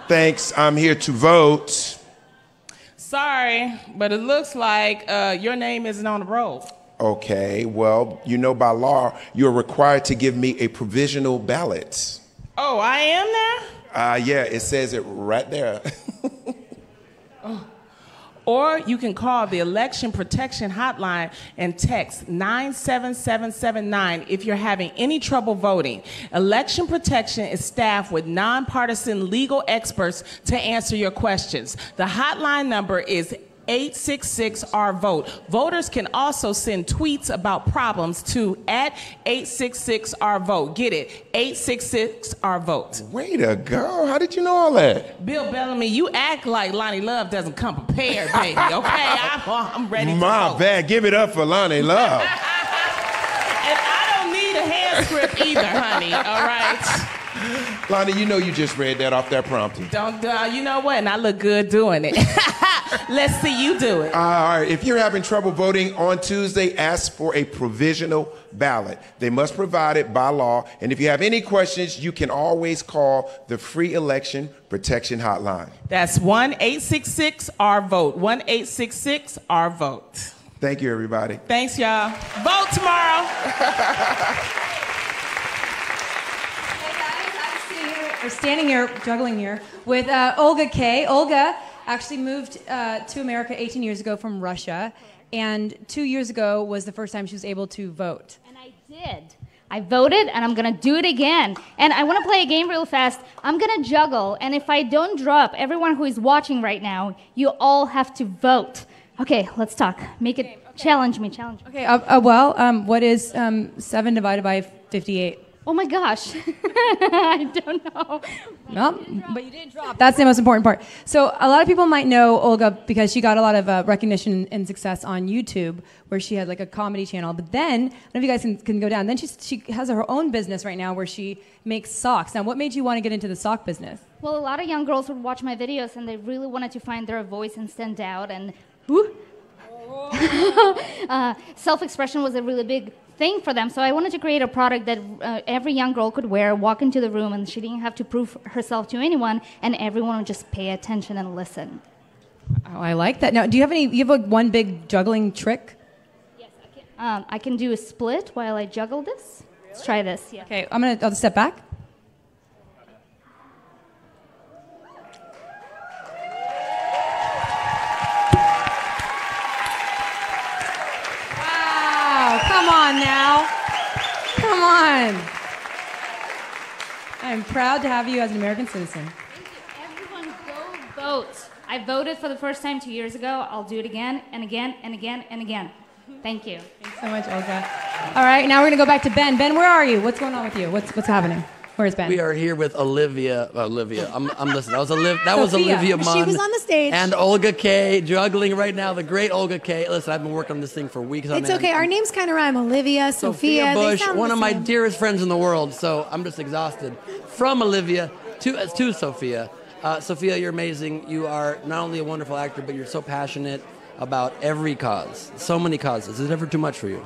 Thanks. I'm here to vote. Sorry, but it looks like your name isn't on the roll. Okay, well, you know by law, you're required to give me a provisional ballot. Oh, I am now? Yeah, it says it right there. Oh. Or you can call the Election Protection Hotline and text 97779 if you're having any trouble voting. Election Protection is staffed with nonpartisan legal experts to answer your questions. The hotline number is 866-R-VOTE. Voters can also send tweets about problems to @866-R-VOTE. Get it? 866-R-VOTE. Way to go. How did you know all that? Bill Bellamy, you act like Lonnie Love doesn't come prepared, baby, okay? I'm ready to My vote. bad. Give it up for Lonnie Love. And I don't need a hand script either, honey, all right? Lonnie, you know you just read that off that prompter. Don't, you know what? And I look good doing it. Let's see you do it. All right. If you're having trouble voting on Tuesday, ask for a provisional ballot. They must provide it by law. And if you have any questions, you can always call the Free Election Protection Hotline. That's 1-866-R-VOTE. 1-866-R-VOTE. Thank you, everybody. Thanks, y'all. Vote tomorrow. We're standing here, juggling here, with Olga K. Olga actually moved to America 18 years ago from Russia, and 2 years ago was the first time she was able to vote. And I did. I voted, and I'm going to do it again. And I want to play a game real fast. I'm going to juggle, and if I don't drop, everyone who is watching right now, you all have to vote. Okay, let's talk. Make it, challenge me, challenge me. Okay, what is 7 divided by 58? Oh my gosh. I don't know. No, but you didn't drop. That's the most important part. So a lot of people might know Olga because she got a lot of recognition and success on YouTube, where she had like a comedy channel. But then, I don't know if you guys can go down. Then she has her own business right now where she makes socks. Now, what made you want to get into the sock business? Well, a lot of young girls would watch my videos, and they really wanted to find their voice and stand out. And self-expression was a really big thing for them. So I wanted to create a product that every young girl could wear, walk into the room, and she didn't have to prove herself to anyone, and everyone would just pay attention and listen. Oh, I like that. Now, do you have like one big juggling trick? Yes, I can. I can do a split while I juggle this. Let's try this. Yeah. Okay, I'll step back. Come on now. Come on. I'm proud to have you as an American citizen. Everyone go vote. I voted for the first time 2 years ago. I'll do it again and again and again and again. Thank you. Thanks so much, Olga. All right, now we're going to go back to Ben. Ben, where are you? What's going on with you? What's happening? Where's Ben? We are here with Olivia. I'm listening. That was Olivia Munn. She was on the stage. And Olga K. juggling right now. The great Olga K. Listen, I've been working on this thing for weeks. It's okay. Our names kind of rhyme. Olivia, Sophia. Bush, they sound one the of my same. dearest friends in the world. So I'm just exhausted. From Olivia to Sophia. Sophia, you're amazing. You are not only a wonderful actor, but you're so passionate about every cause. So many causes. Is it ever too much for you?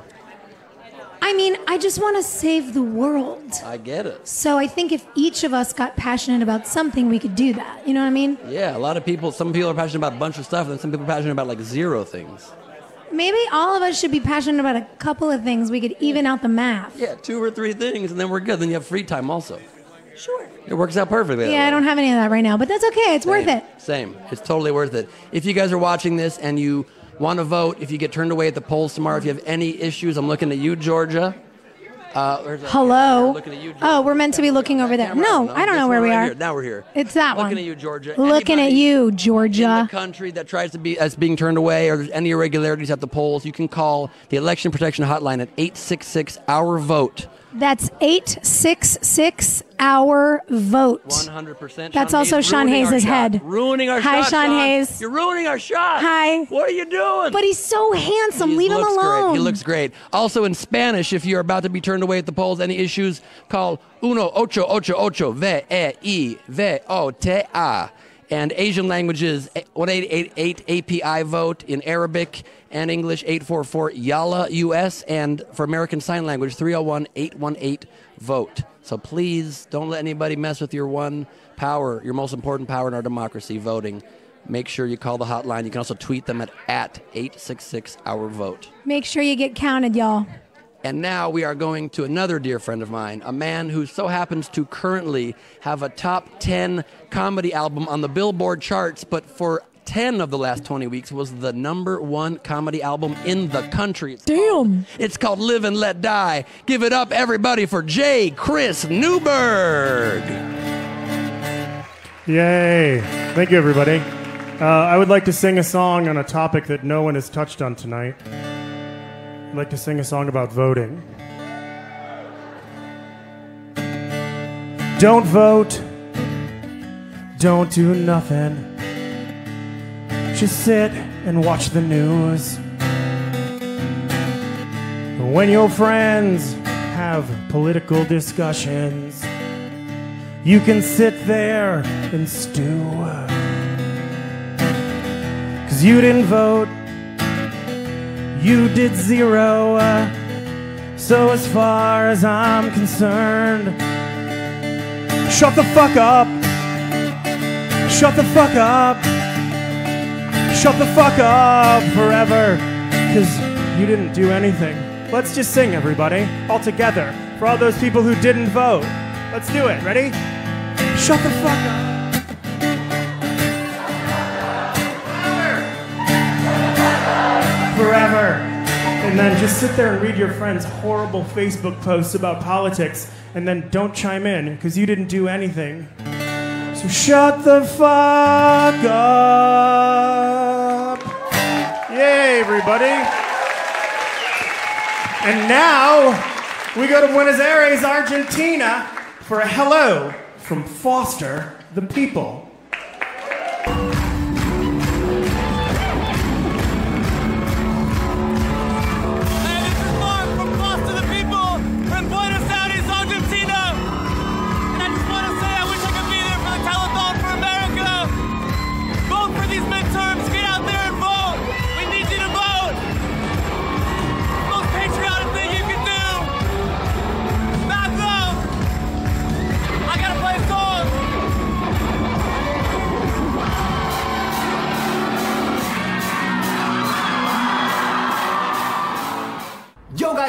I mean, I just want to save the world. I get it. So I think if each of us got passionate about something, we could do that. You know what I mean? Yeah, a lot of people, some people are passionate about a bunch of stuff, and some people are passionate about like 0 things. Maybe all of us should be passionate about a couple of things. We could even out the math. Yeah, 2 or 3 things, and then we're good. Then you have free time also. Sure. It works out perfectly. Yeah, I don't have any of that right now, but that's okay. It's worth it. Same. It's totally worth it. If you guys are watching this and you want to vote, if you get turned away at the polls tomorrow, if you have any issues, I'm looking at you, Georgia. Hello. Oh, we're meant to be looking over there. No, I don't know where we are. Now we're here. It's that one. Looking at you, Georgia. Looking at you, Georgia. In the country that tries to be as being turned away, or there's any irregularities at the polls, you can call the Election Protection Hotline at 866-OUR-VOTE. That's 866-OUR-VOTE. 100%. That's also Sean Hayes' head. Ruining our Hi, shot. Sean Hayes. You're ruining our shot. Hi. What are you doing? But he's so handsome. Leave him alone. Great. He looks great. Also in Spanish, if you're about to be turned away at the polls, any issues, call 1-888-VE-VOTA. And Asian languages, 1-888-API-VOTE. In Arabic and English, 844-YALA-US. And for American Sign Language, 301-818-VOTE. So please don't let anybody mess with your one power, your most important power in our democracy, voting. Make sure you call the hotline. You can also tweet them at 866-OUR-VOTE. Make sure you get counted, y'all. And now we are going to another dear friend of mine, a man who so happens to currently have a top 10 comedy album on the Billboard charts, but for 10 of the last 20 weeks was the #1 comedy album in the country. Damn. It's called Live and Let Die. Give it up, everybody, for J. Chris Newberg. Yay. Thank you, everybody. I would like to sing a song on a topic that no one has touched on tonight. I'd like to sing a song about voting. Don't vote. Don't do nothing. Just sit and watch the news. When your friends have political discussions, you can sit there and stew. 'Cause you didn't vote, you did zero. So as far as I'm concerned, shut the fuck up. Shut the fuck up. Shut the fuck up forever. 'Cause you didn't do anything. Let's just sing, everybody, all together, for all those people who didn't vote. Let's do it. Ready? Shut the fuck up. Forever. And then just sit there and read your friends' horrible Facebook posts about politics, and then don't chime in, because you didn't do anything. So shut the fuck up. Yay, everybody. And now, we go to Buenos Aires, Argentina, for a hello from Foster the People.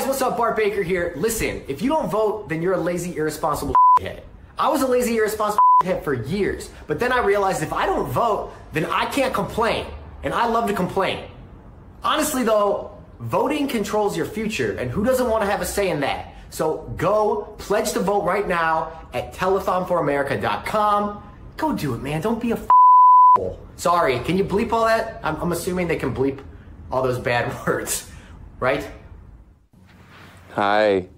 What's up, Bart Baker here. Listen, if you don't vote, then you're a lazy, irresponsible head. I was a lazy, irresponsible head for years, but then I realized if I don't vote, then I can't complain, and I love to complain. Honestly though, voting controls your future, and who doesn't want to have a say in that? So go pledge to vote right now at telethonforamerica.com. Go do it, man. Don't be a fool. Sorry, can you bleep all that? I'm assuming they can bleep all those bad words, right? Hi,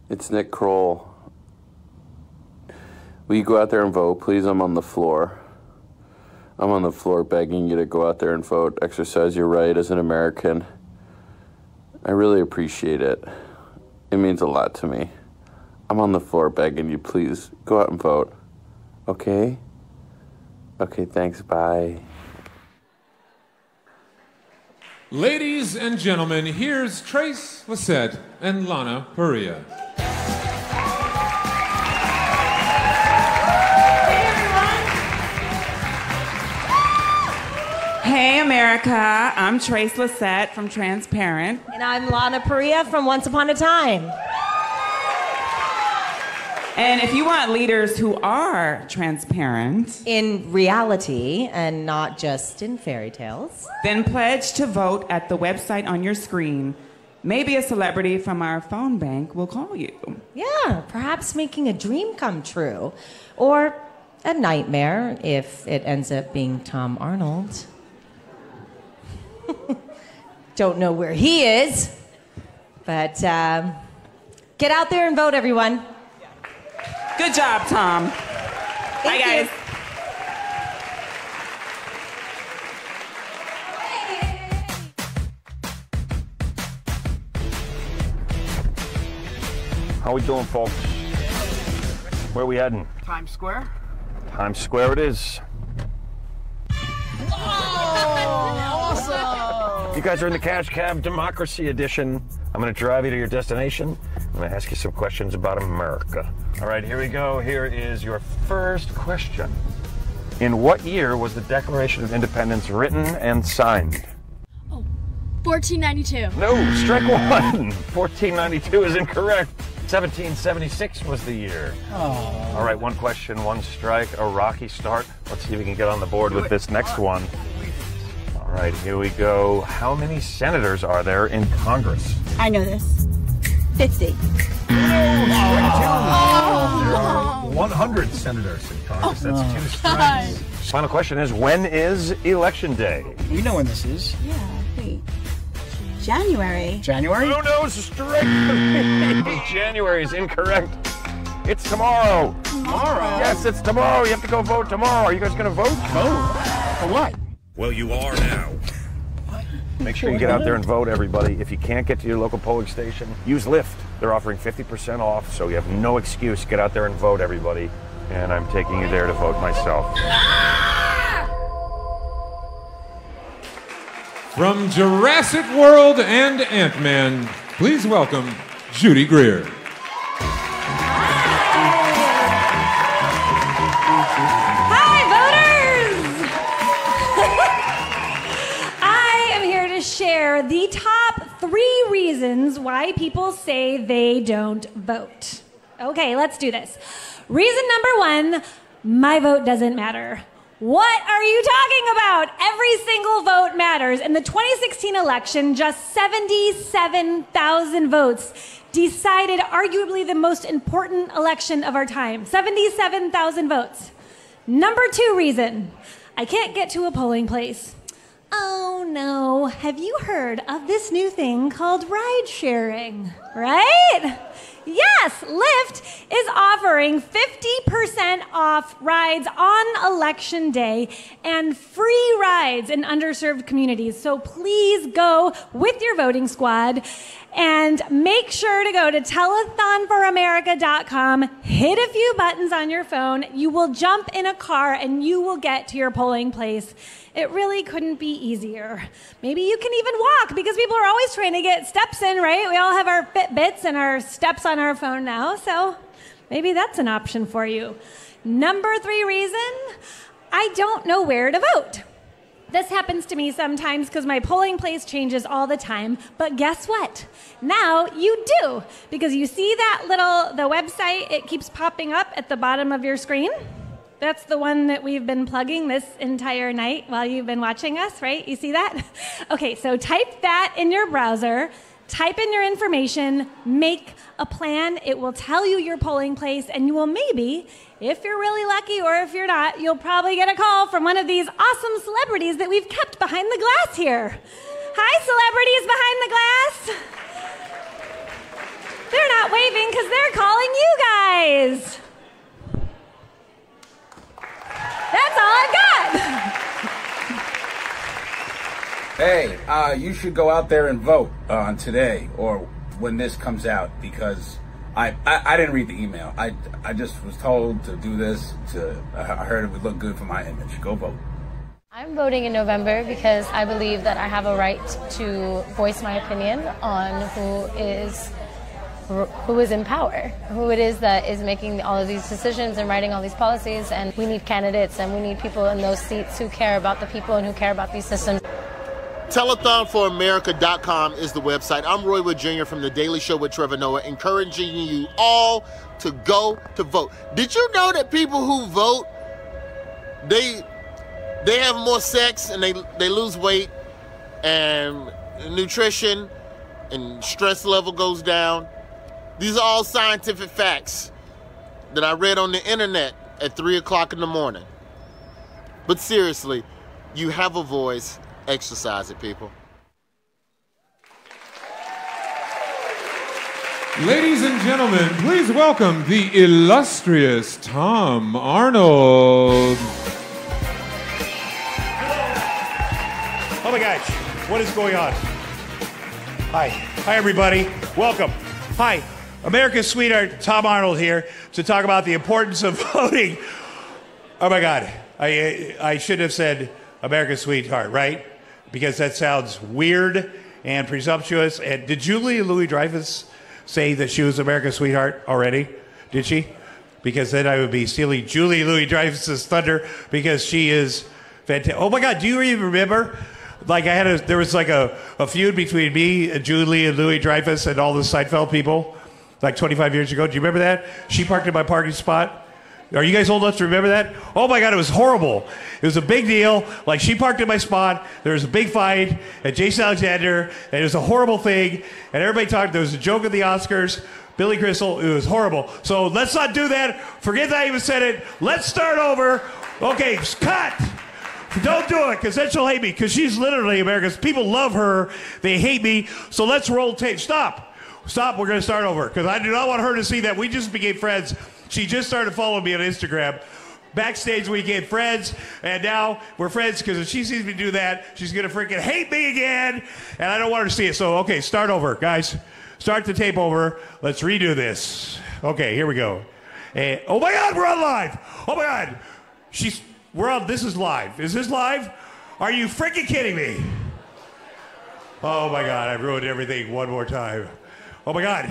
it's Nick Kroll. Will you go out there and vote, please? I'm on the floor. I'm on the floor begging you to go out there and vote. Exercise your right as an American. I really appreciate it. It means a lot to me. I'm on the floor begging you, please go out and vote. Okay? Okay, thanks, bye. Ladies and gentlemen, here's Trace Lissette and Lana Perea. Hey America, I'm Trace Lissette from Transparent. And I'm Lana Perea from Once Upon a Time. And if you want leaders who are transparent in reality and not just in fairy tales, then pledge to vote at the website on your screen. Maybe a celebrity from our phone bank will call you. Yeah, perhaps making a dream come true. Or a nightmare if it ends up being Tom Arnold. Don't know where he is, but get out there and vote, everyone. Good job, Tom. Bye, guys. How we doing, folks? Where are we heading? Times Square. Times Square it is. Awesome! You guys are in the Cash Cab Democracy Edition. I'm going to drive you to your destination. I'm going to ask you some questions about America. All right, here we go. Here is your first question. In what year was the Declaration of Independence written and signed? 1492. No, strike one. 1492 is incorrect. 1776 was the year. Oh. All right, one question, one strike, a rocky start. Let's see if we can get on the board with this next one. All right, here we go. How many senators are there in Congress? I know this. 50. There are 100 senators in Congress. That's 2 strikes. Final question is, when is Election Day? We know when this is. Yeah, wait. January. January? Who knows? Straight January is incorrect. It's tomorrow. Tomorrow? Yes, it's tomorrow. You have to go vote tomorrow. Are you guys going to vote? Vote? For what? Well, you are now. Make sure you get out there and vote, everybody. If you can't get to your local polling station, use Lyft. They're offering 50% off, so you have no excuse. Get out there and vote, everybody. And I'm taking you there to vote myself. From Jurassic World and Ant-Man, please welcome Judy Greer. Share the top 3 reasons why people say they don't vote. Okay, let's do this. Reason number 1, my vote doesn't matter. What are you talking about? Every single vote matters. In the 2016 election, just 77,000 votes decided arguably the most important election of our time. 77,000 votes. Number 2 reason, I can't get to a polling place. Oh no, have you heard of this new thing called ride sharing, right? Yes, Lyft is offering 50% off rides on Election Day and free rides in underserved communities. So please go with your voting squad and make sure to go to telethonforamerica.com, hit a few buttons on your phone, you will jump in a car and you will get to your polling place. It really couldn't be easier. Maybe you can even walk because people are always trying to get steps in, right? We all have our Fitbits and our steps on our phone now, so maybe that's an option for you. Number 3 reason, I don't know where to vote. This happens to me sometimes because my polling place changes all the time, but guess what? Now you do, because you see that the website, it keeps popping up at the bottom of your screen. That's the one that we've been plugging this entire night while you've been watching us, right? You see that? Okay, so type that in your browser, type in your information, make a plan. It will tell you your polling place, and you will maybe, if you're really lucky or if you're not, you'll probably get a call from one of these awesome celebrities that we've kept behind the glass here. Hi, celebrities behind the glass. They're not waving because they're calling you guys. That's all I've got. Hey, you should go out there and vote on today or when this comes out, because I didn't read the email. I just was told to do this. I heard it would look good for my image. Go vote. I'm voting in November because I believe that I have a right to voice my opinion on who is in power, who it is that is making all of these decisions and writing all these policies. And we need candidates and we need people in those seats who care about the people and who care about these systems. Telethonforamerica.com is the website. I'm Roy Wood Jr. from The Daily Show with Trevor Noah, encouraging you all to go to vote. Did you know that people who vote, they have more sex and they lose weight and nutrition and stress level goes down? These are all scientific facts that I read on the internet at 3 o'clock in the morning. But seriously, you have a voice. Exercise it, people. Ladies and gentlemen, please welcome the illustrious Tom Arnold. Oh my gosh, what is going on? Hi. Hi, everybody. Welcome. Hi. America's sweetheart, Tom Arnold here to talk about the importance of voting. Oh my God. I should have said America's sweetheart, right? Because that sounds weird and presumptuous. And did Julie Louis-Dreyfus say that she was America's sweetheart already? Did she? Because then I would be stealing Julie Louis-Dreyfus's thunder because she is fantastic. Oh my God, do you even remember? Like there was like a feud between me and Julie and Louis-Dreyfus and all the Seinfeld people like 25 years ago. Do you remember that? She parked in my parking spot Are you guys old enough to remember that? Oh my God, it was horrible. It was a big deal. Like, she parked in my spot. There was a big fight at Jason Alexander, and it was a horrible thing. And everybody talked. There was a joke at the Oscars. Billy Crystal. It was horrible. So let's not do that. Forget that I even said it. Let's start over. Okay, cut. Don't do it, because then she'll hate me. Because she's literally America's. People love her. They hate me. So let's roll tape. Stop. Stop. We're going to start over. Because I do not want her to see that we just became friends. She just started following me on Instagram. Backstage, we became friends, and now we're friends because if she sees me do that, she's going to freaking hate me again, and I don't want her to see it. So, okay, start over, guys. Start the tape over. Let's redo this. Okay, here we go. And, oh, my God, we're on live. Oh, my God. We're on. This is live. Is this live? Are you freaking kidding me? Oh, my God, I've ruined everything one more time. Oh, my God.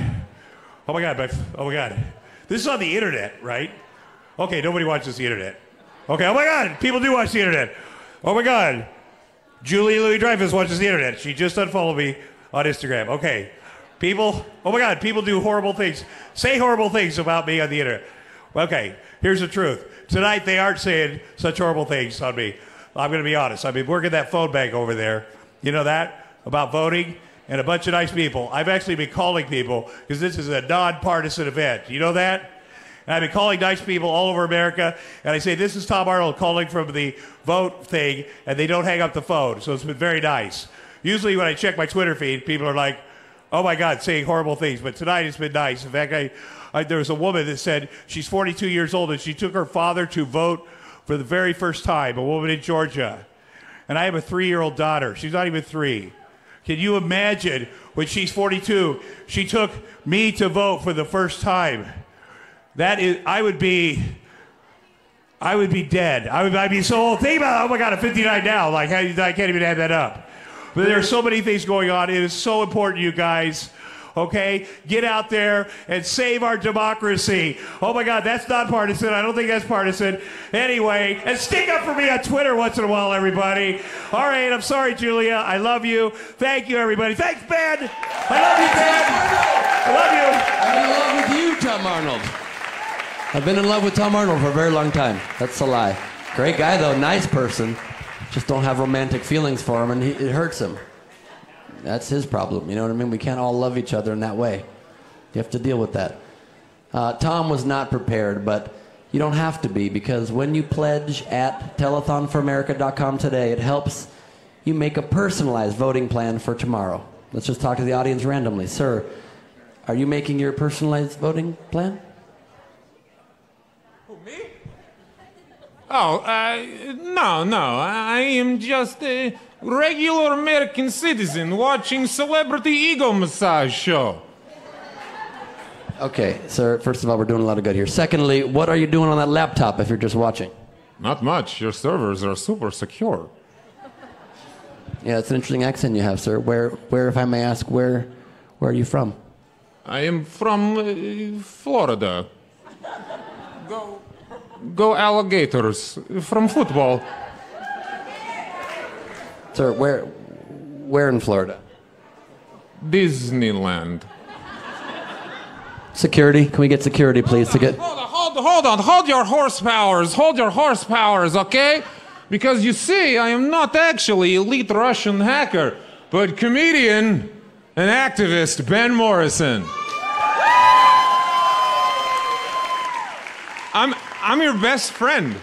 Oh, my God. Oh, my God. This is on the internet, right? Okay, nobody watches the internet. Okay, oh my God, people do watch the internet. Oh my God, Julie Louis-Dreyfus watches the internet. She just unfollowed me on Instagram. Okay, people, oh my God, people do horrible things. Say horrible things about me on the internet. Okay, here's the truth. Tonight they aren't saying such horrible things on me. I'm going to be honest. I've been working that phone bank over there. You know that? About voting? And a bunch of nice people. I've actually been calling people because this is a non-partisan event. You know that? And I've been calling nice people all over America, and I say, this is Tom Arnold calling from the vote thing, and they don't hang up the phone. So it's been very nice. Usually when I check my Twitter feed, people are like, oh my God, saying horrible things. But tonight it's been nice. In fact, there was a woman that said she's 42 years old, and she took her father to vote for the very first time, a woman in Georgia. And I have a 3-year-old daughter. She's not even 3. Can you imagine when she's 42, she took me to vote for the first time? That is, I would be dead. I'd be so old. Think about it. Oh my God, I'm 59 now. Like, I can't even add that up. But there are so many things going on. It is so important, you guys. Okay? Get out there and save our democracy. Oh my God, that's not partisan. I don't think that's partisan. Anyway, and stick up for me on Twitter once in a while, everybody. All right, I'm sorry, Julia. I love you. Thank you, everybody. Thanks, Ben. I love you, Ben. I love you. I'm in love with you, Tom Arnold. I've been in love with Tom Arnold for a very long time. That's a lie. Great guy, though. Nice person. Just don't have romantic feelings for him, and it hurts him. That's his problem. You know what I mean? We can't all love each other in that way. You have to deal with that. Tom was not prepared, but you don't have to be, because when you pledge at telethonforamerica.com today, it helps you make a personalized voting plan for tomorrow. Let's just talk to the audience randomly. Sir, are you making your personalized voting plan? Oh, no. I am just a regular American citizen watching celebrity ego massage show. Okay, sir, first of all, we're doing a lot of good here. Secondly, what are you doing on that laptop if you're just watching? Not much. Your servers are super secure. Yeah, it's an interesting accent you have, sir. Where, if I may ask, where are you from? I am from Florida. Go Alligators from football. Sir, where in Florida? Disneyland. Security? Can we get security, please? Hold your horsepowers, okay? Because you see, I am not actually elite Russian hacker, but comedian and activist Ben Morrison. I'm your best friend.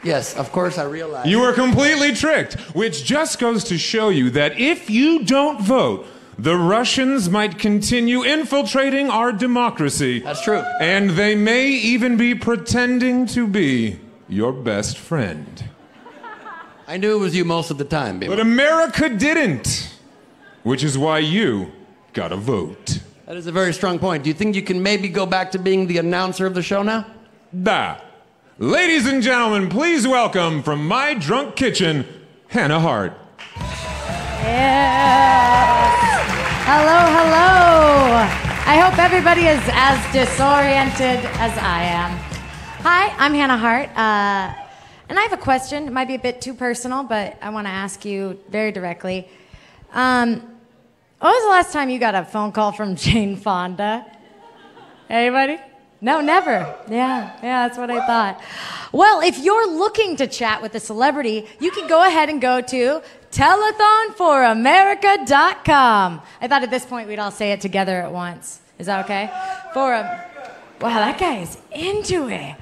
Yes, of course I realize. You were completely tricked, which just goes to show you that if you don't vote, the Russians might continue infiltrating our democracy. That's true. And they may even be pretending to be your best friend. I knew it was you most of the time, baby. But America didn't, which is why you gotta vote. That is a very strong point. Do you think you can maybe go back to being the announcer of the show now? Da. Ladies and gentlemen, please welcome from my drunk kitchen, Hannah Hart. Yes. Hello. I hope everybody is as disoriented as I am. Hi, I'm Hannah Hart, and I have a question. It might be a bit too personal, but I want to ask you very directly. When was the last time you got a phone call from Jane Fonda? Anybody? No, never. Yeah, that's what I thought. Well, if you're looking to chat with a celebrity, you can go ahead and go to telethonforamerica.com. I thought at this point we'd all say it together at once. Is that okay? Wow, that guy is into it.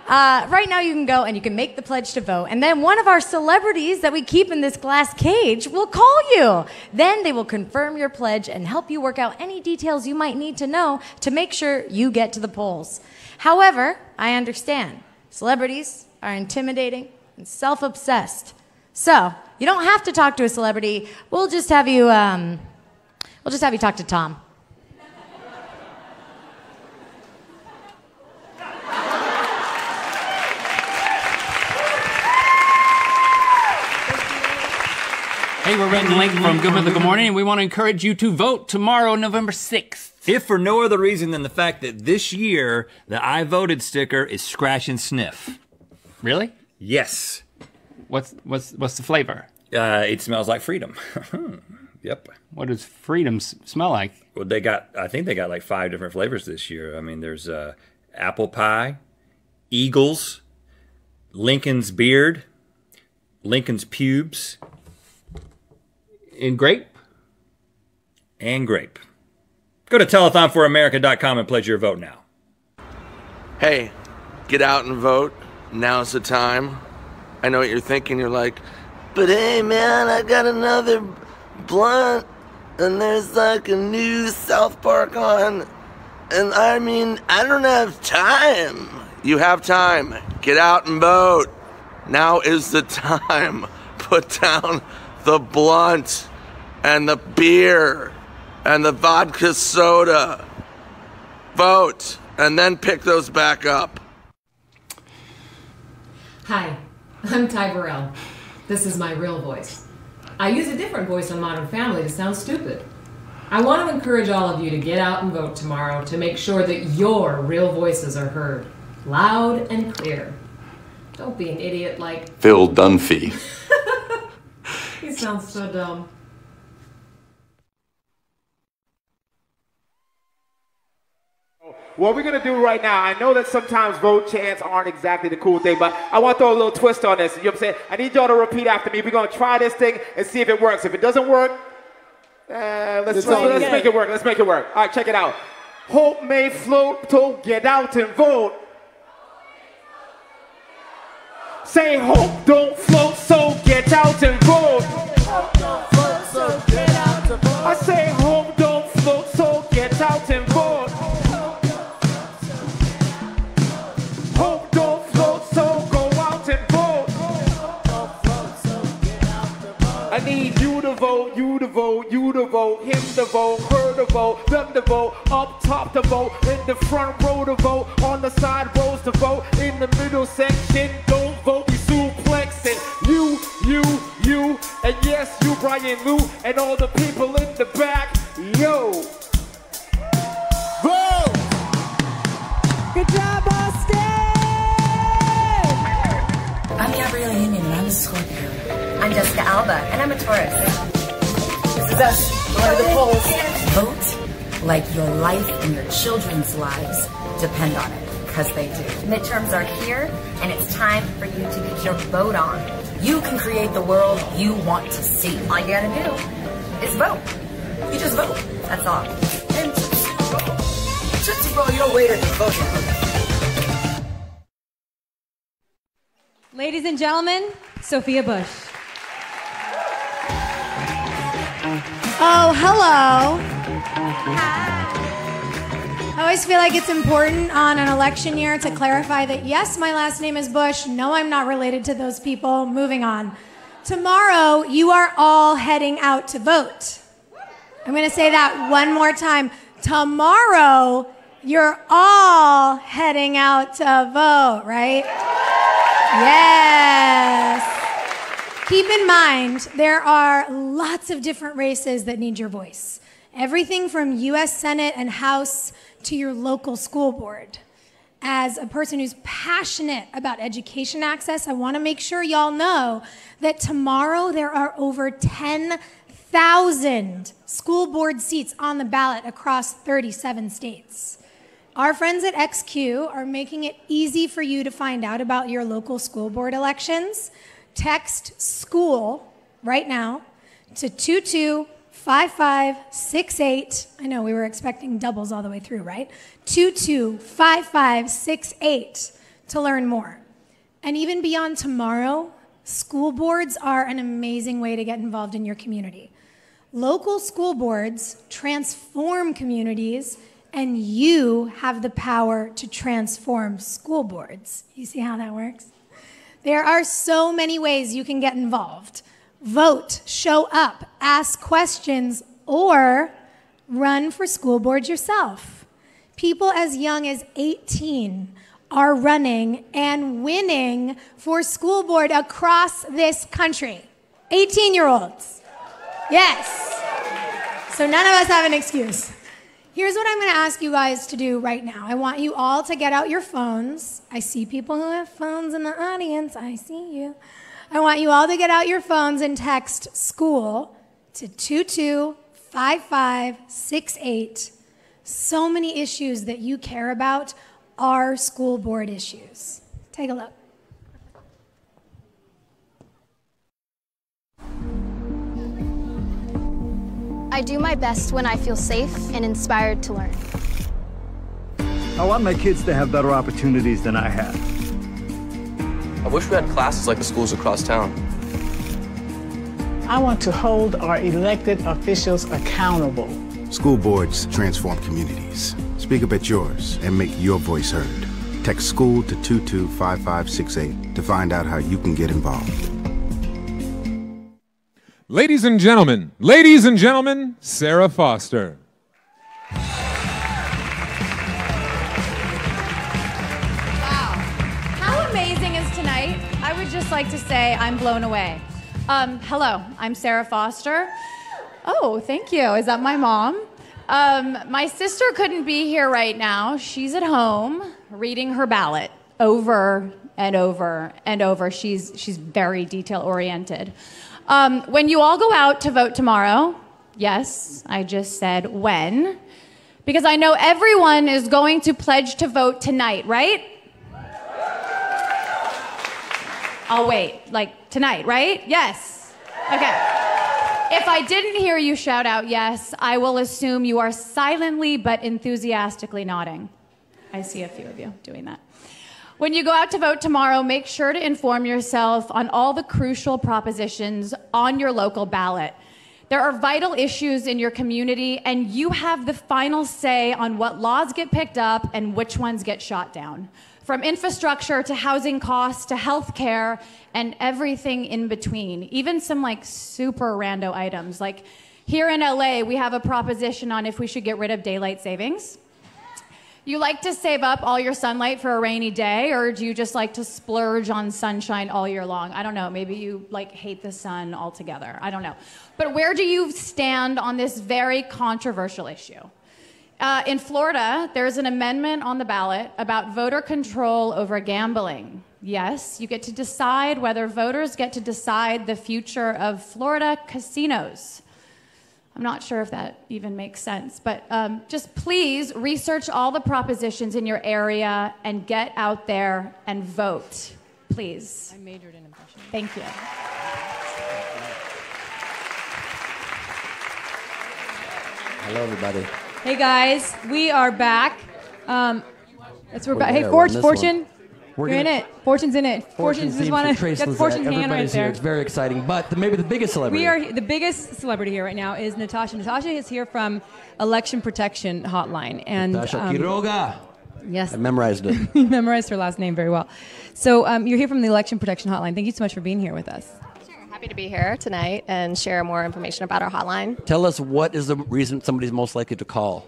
Right now you can go and you can make the pledge to vote, and then one of our celebrities that we keep in this glass cage will call you. Then they will confirm your pledge and help you work out any details you might need to know to make sure you get to the polls. However, I understand celebrities are intimidating and self-obsessed. So you don't have to talk to a celebrity. We'll just have you talk to Tom. Hey, we're Red and Link from Good Mythical Morning, and we want to encourage you to vote tomorrow, November 6th. If for no other reason than the fact that this year, the I voted sticker is scratch and sniff. Really? Yes. What's the flavor? It smells like freedom. Yep. What does freedom smell like? Well, I think they got like 5 different flavors this year. I mean, there's apple pie, Eagles, Lincoln's beard, Lincoln's pubes. And grape? And grape. Go to telethonforamerica.com and pledge your vote now. Hey, get out and vote. Now's the time. I know what you're thinking. You're like, but hey, man, I got another blunt, and there's like a new South Park on, and I mean, I don't have time. You have time. Get out and vote. Now is the time. Put down the blunt and the beer and the vodka soda. Vote, and then pick those back up. Hi, I'm Ty Burrell. This is my real voice. I use a different voice on Modern Family to sound stupid. I want to encourage all of you to get out and vote tomorrow to make sure that your real voices are heard, loud and clear. Don't be an idiot like Phil Dunphy. He sounds so dumb. What we're going to do right now, I know that sometimes vote chants aren't exactly the cool thing, but I want to throw a little twist on this. You know what I'm saying? I need y'all to repeat after me. We're going to try this thing and see if it works. If it doesn't work, let's make it work. Let's make it work. All right, check it out. Hope may float, so get out and vote. Say hope don't float, so get out and vote. Hope don't float, so get out and vote. I say hope don't float, so get out and vote. Hope don't float, so go out and vote. I need you to vote, you to vote, you to vote, him to vote, her to vote, them to vote, up top to vote, in the front row to vote, on the side rows to vote, in the middle section, don't vote, we suplexing. You, and yes, you, Brian Lou, and all the people in the back, yo. Vote! Good job, Austin! I'm Gabrielle Union, and I'm a Scorpio. I'm Jessica Alba, and I'm a Taurus. This is us, going to the polls. Vote like your life and your children's lives depend on it, because they do. Midterms are here, and it's time for you to get your vote on. You can create the world you want to see. All you gotta do is vote. You just vote. That's all. And Tootsie Roll, you don't wait until voting. Ladies and gentlemen, Sophia Bush. Oh, hello. I always feel like it's important on an election year to clarify that, yes, my last name is Bush. No, I'm not related to those people. Moving on. Tomorrow, you are all heading out to vote. I'm going to say that one more time. Tomorrow, you're all heading out to vote, right? Yes. Keep in mind, there are lots of different races that need your voice. Everything from U.S. Senate and House to your local school board. As a person who's passionate about education access, I want to make sure y'all know that tomorrow there are over 10,000 school board seats on the ballot across 37 states. Our friends at XQ are making it easy for you to find out about your local school board elections. Text SCHOOL right now to 225568. I know we were expecting doubles all the way through, right? 225568 to learn more. And even beyond tomorrow, school boards are an amazing way to get involved in your community. Local school boards transform communities, and you have the power to transform school boards. You see how that works? There are so many ways you can get involved. Vote, show up, ask questions, or run for school board yourself. People as young as 18 are running and winning for school board across this country. 18-year-olds. Yes. So none of us have an excuse. Here's what I'm going to ask you guys to do right now. I want you all to get out your phones. I see people who have phones in the audience. I see you. I want you all to get out your phones and text SCHOOL to 225568. So many issues that you care about are school board issues. Take a look. I do my best when I feel safe and inspired to learn. I want my kids to have better opportunities than I had. I wish we had classes like the schools across town. I want to hold our elected officials accountable. School boards transform communities. Speak up at yours and make your voice heard. Text SCHOOL to 225568 to find out how you can get involved. Ladies and gentlemen, Sarah Foster. How amazing is tonight? I would just like to say I'm blown away. Hello, I'm Sarah Foster. Oh, thank you. Is that my mom? My sister couldn't be here right now. She's at home reading her ballot over and over and over. She's very detail-oriented. When you all go out to vote tomorrow, yes, I just said when, because I know everyone is going to pledge to vote tonight, right? I'll wait, like tonight, right? Yes. Okay. If I didn't hear you shout out yes, I will assume you are silently but enthusiastically nodding. I see a few of you doing that. When you go out to vote tomorrow, make sure to inform yourself on all the crucial propositions on your local ballot. There are vital issues in your community, and you have the final say on what laws get picked up and which ones get shot down. From infrastructure to housing costs to health care and everything in between. Even some like super rando items. Like here in LA, we have a proposition on if we should get rid of daylight savings. You like to save up all your sunlight for a rainy day, or do you just like to splurge on sunshine all year long? I don't know. Maybe you like hate the sun altogether. I don't know. But where do you stand on this very controversial issue? In Florida, there's an amendment on the ballot about voter control over gambling. Yes, you get to decide whether voters get to decide the future of Florida casinos. I'm not sure if that even makes sense, but just please research all the propositions in your area and get out there and vote, please. I majored in Impressionist. Thank you. Hello, everybody. Hey guys, we are back. We're back. Hey, Fortune. You're in it. Fortune's in it. Fortune just want to get Fortune's hand right there. Here. It's very exciting, but maybe the biggest celebrity. We are the biggest celebrity here right now is Natasha. Natasha is here from Election Protection Hotline, and Natasha Quiroga. Yes, I memorized it. You memorized her last name very well. So you're here from the Election Protection Hotline. Thank you so much for being here with us. Happy to be here tonight and share more information about our hotline. Tell us, what is the reason somebody's most likely to call?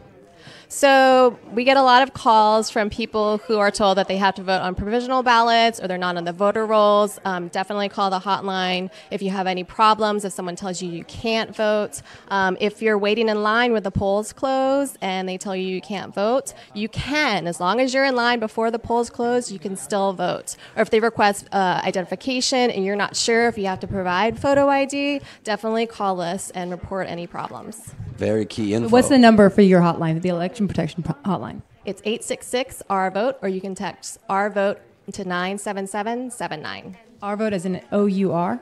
So we get a lot of calls from people who are told that they have to vote on provisional ballots or they're not on the voter rolls. Definitely call the hotline if you have any problems, if someone tells you you can't vote. If you're waiting in line with the polls closed and they tell you you can't vote, you can. As long as you're in line before the polls close, you can still vote. Or if they request identification and you're not sure if you have to provide photo ID, definitely call us and report any problems. Very key info. What's the number for your hotline, the Election Protection Hotline? It's 866-R-VOTE, or you can text R-VOTE to 97779. R-VOTE as in O-U-R?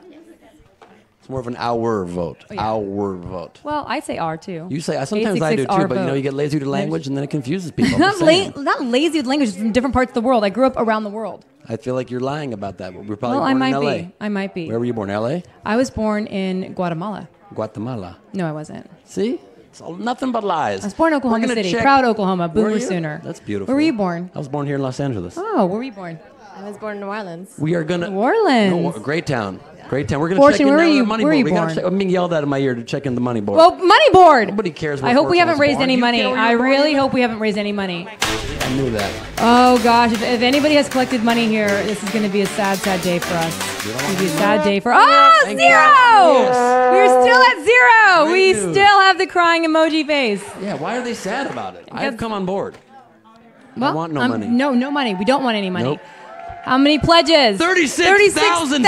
It's more of an our vote. Oh, yeah. Our vote. Well, I say R too. You say, sometimes I do too, but you know, you get lazy with language and then it confuses people. not lazy with language, from different parts of the world. I grew up around the world. I feel like you're lying about that. We're probably Well, born I in might LA. be. I might be. Where were you born? LA? I was born in Guatemala. Guatemala. No, I wasn't. See? It's all, nothing but lies. I was born in Oklahoma City. Proud Oklahoma. Boomer Sooner. That's beautiful. Where were you born? I was born here in Los Angeles. Oh, where were you born? I was born in New Orleans. We are gonna New Orleans. No, great town. Great town. We're gonna Fortune, check in where now are the you- money where are board. you We gotta born? check, I'm being yelled at in my ear to check in the money board. Well, money board. Nobody cares. Where I hope we Fortune haven't was raised born. any You money. care where you I were born really either? hope we haven't raised any money. I knew that. Oh gosh, if anybody has collected money here, this is going to be a sad, sad day for us. It's going to be a sad day for Thank you. zero. Yes. We're still at zero. Great We news. still have the crying emoji face. Yeah, why are they sad about it? I've come on board. Well, I want no money. No money. We don't want any money. Nope. How many pledges?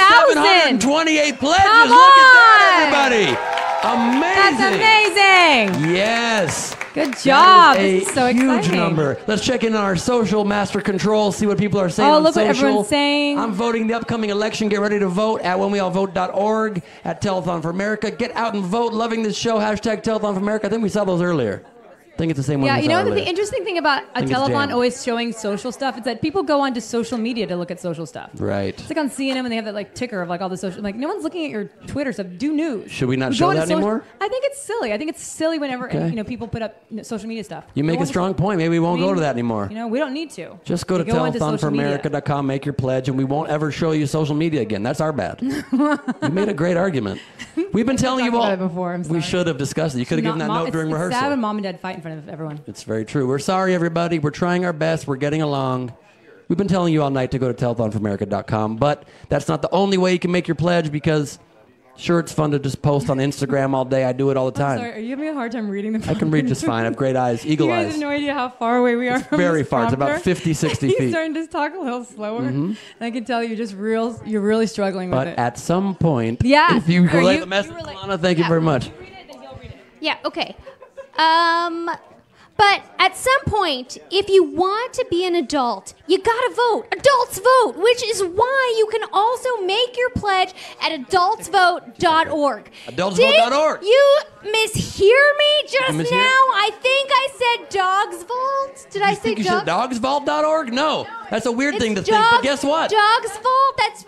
36,728 pledges. Come Look at that, on. everybody. Amazing. That's amazing. Yes. Good job. That is This is so huge exciting. number. Let's check in on our social master control, see what people are saying on look social. what everyone's saying. I'm voting the upcoming election. Get ready to vote at whenweallvote.org, at Telethon For America. Get out and vote. Loving this show. Hashtag Telethon For America. I think we saw those earlier. I think it's the same one. Yeah, we you saw know earlier. the interesting thing about a think it's telethon jammed. always showing social stuff is that people go onto social media to look at social stuff. Right. It's like on CNN when they have that like ticker of like all the social. Like no one's looking at your Twitter stuff. Do news. Should we not go show onto that social- anymore? I think it's silly. I think it's silly whenever Okay. people put up social media stuff. You make No a one- strong point. Maybe we won't I mean, go to that anymore. You know, we don't need to. Just go to We onto social media. telethonforamerica.com, make your pledge, and we won't ever show you social media again. That's our bad. You made a great argument. We've been telling you talked all. about it before, I'm We should have discussed it. You could have given that note during It's rehearsal. sad when mom and dad fight in front of everyone. It's very true. We're sorry, everybody. We're trying our best. We're getting along. We've been telling you all night to go to telethonforamerica.com, but that's not the only way you can make your pledge because, sure, it's fun to just post on Instagram all day. I do it all the time. Sorry, are you having a hard time reading the I can read just fine. I have great eyes, eagle You guys eyes. have no idea how far away we are from Very this far. It's about prompter. 50, 60 He's feet. starting to talk a little slower. Mhm. And I can tell you're really struggling with But it. at some point, Yeah. if you Or relay you- the message, Lana, thank you very much. Yeah, okay. But at some point, if you want to be an adult, you gotta vote. Adults vote, which is why you can also make your pledge at adultsvote.org. Adultsvote.org. Did you mishear me just mishear? now? I think I said Dogs Vault. Did I say Think you should Dogs? dogsvault.org? No. That's a weird thing to think, Dogs, but guess what? Dogs Vault? That's,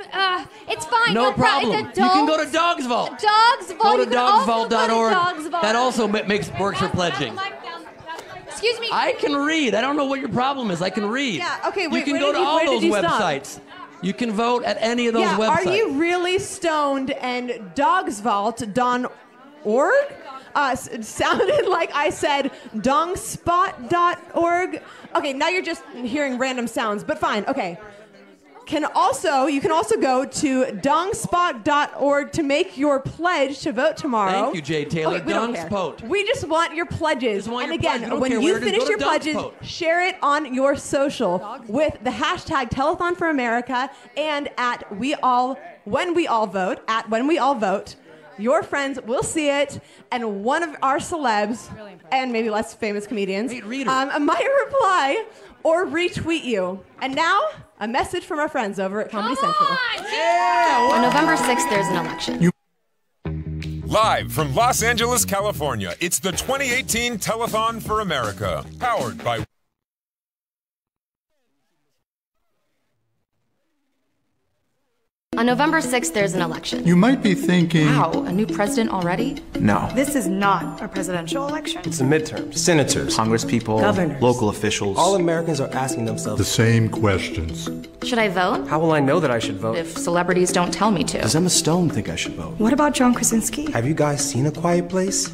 it's fine. No It's problem. adults. You can go to Dogs Vault. Dogs Vault. Go to You can also go to dogsvault.org. Dogs Vault. That also works for pledging. Excuse me. I can read. I don't know what your problem is. I can read. Yeah, okay, You wait, can where go did to you- all where did those you stop? websites. You can vote at any of those Yeah, websites. are you really stoned and dogsvault.org? It sounded like I said dongspot.org. Okay, now you're just hearing random sounds, but fine, okay. You can also go to dongspot.org to make your pledge to vote tomorrow. Thank you, Jay Taylor. Okay, we don't care. Dongspot. We just want your pledges. want And your again, pledge. We don't when care you where it is. finish Go to your pledges, Dongspot. share it on your social with the hashtag Telethon For America and at when we all vote. Your friends will see it, and one of our celebs, and maybe less famous comedians, might reply or retweet you. And now, a message from our friends over at Comedy Central. On November 6th, there's an election. Live from Los Angeles, California, it's the 2018 Telethon For America, powered by... On November 6th, there's an election. You might be thinking... Wow, a new president already? No. This is not a presidential election. It's the midterms. Senators, congresspeople, Governors. local officials. All Americans are asking themselves The same questions. Should I vote? How will I know that I should vote? If celebrities don't tell me to. Does Emma Stone think I should vote? What about John Krasinski? Have you guys seen A Quiet Place?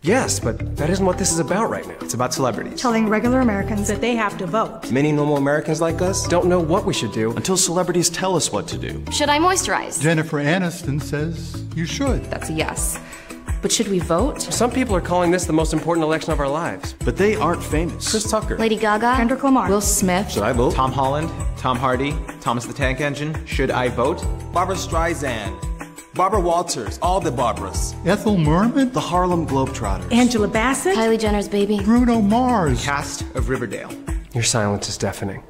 Yes, but that isn't what this is about right now. It's about celebrities. Telling regular Americans that they have to vote. Many normal Americans like us don't know what we should do until celebrities tell us what to do. Should I moisturize? Jennifer Aniston says you should. That's a yes. But should we vote? Some people are calling this the most important election of our lives. But they aren't famous. Chris Tucker. Lady Gaga? Kendrick Lamar. Will Smith? Should I vote? Tom Holland, Tom Hardy, Thomas the Tank Engine. Should I vote? Barbara Streisand. Barbara Walters. All the Barbaras. Ethel Merman? The Harlem Globetrotters. Angela Bassett. Kylie Jenner's baby. Bruno Mars. Cast of Riverdale. Your silence is deafening.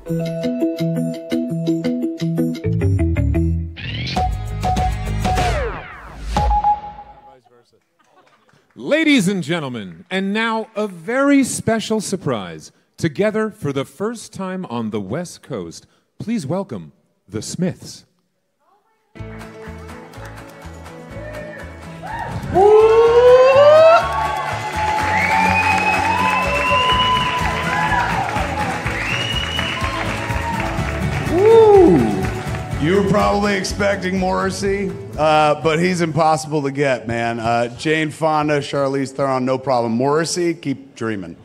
Ladies and gentlemen, and now a very special surprise. Together for the first time on the West Coast, please welcome the Smiths. You were probably expecting Morrissey, but he's impossible to get, man. Jane Fonda, Charlize Theron, no problem. Morrissey, keep dreaming.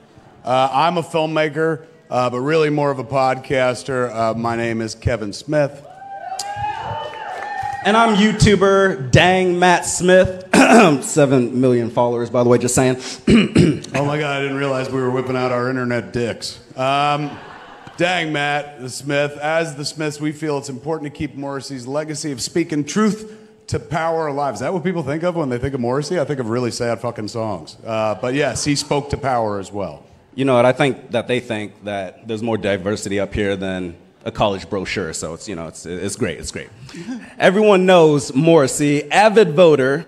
I'm a filmmaker, but really more of a podcaster. My name is Kevin Smith. And I'm YouTuber Dang Matt Smith. 7 million followers, by the way, just saying. Oh my God, I didn't realize we were whipping out our internet dicks. Dang Matt the Smith. As the Smiths, we feel it's important to keep Morrissey's legacy of speaking truth to power alive. Is that what people think of when they think of Morrissey? I think of really sad fucking songs. But yes, he spoke to power as well. You know what? I think that they think that there's more diversity up here than a college brochure. So it's, you know, it's great. It's great. Everyone knows Morrissey, avid voter.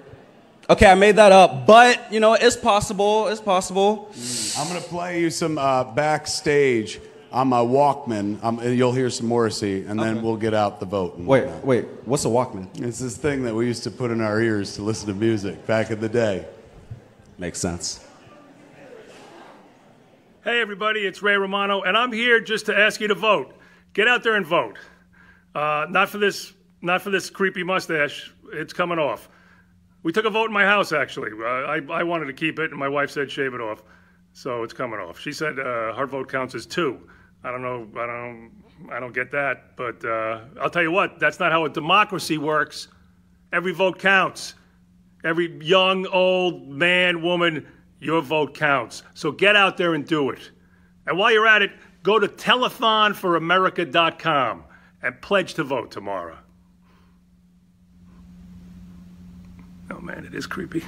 Okay, I made that up, but you know, it's possible. It's possible. I'm gonna play you some backstage on my Walkman. You'll hear some Morrissey, and then we'll get out the vote. Wait, what's a Walkman? It's this thing that we used to put in our ears to listen to music back in the day. Makes sense. Hey everybody, it's Ray Romano, and I'm here just to ask you to vote. Get out there and vote. Not for this creepy mustache. It's coming off. We took a vote in my house, actually. I wanted to keep it, and my wife said shave it off. So it's coming off. She said her vote counts as 2. I don't know. I don't get that. But I'll tell you what. That's not how a democracy works. Every vote counts. Every young, old man, woman, your vote counts. So get out there and do it. And while you're at it, go to telethonforamerica.com and pledge to vote tomorrow. Oh man, it is creepy.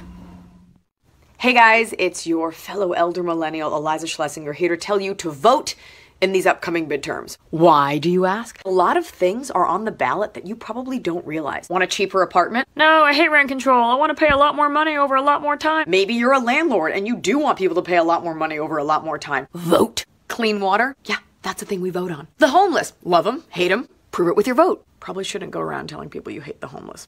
Hey guys, it's your fellow elder millennial, Eliza Schlesinger, here to tell you to vote in these upcoming midterms. Why, do you ask? A lot of things are on the ballot that you probably don't realize. Want a cheaper apartment? No, I hate rent control. I want to pay a lot more money over a lot more time. Maybe you're a landlord and you do want people to pay a lot more money over a lot more time. Vote. Clean water? Yeah, that's a thing we vote on. The homeless. Love them, hate them, prove it with your vote. Probably shouldn't go around telling people you hate the homeless.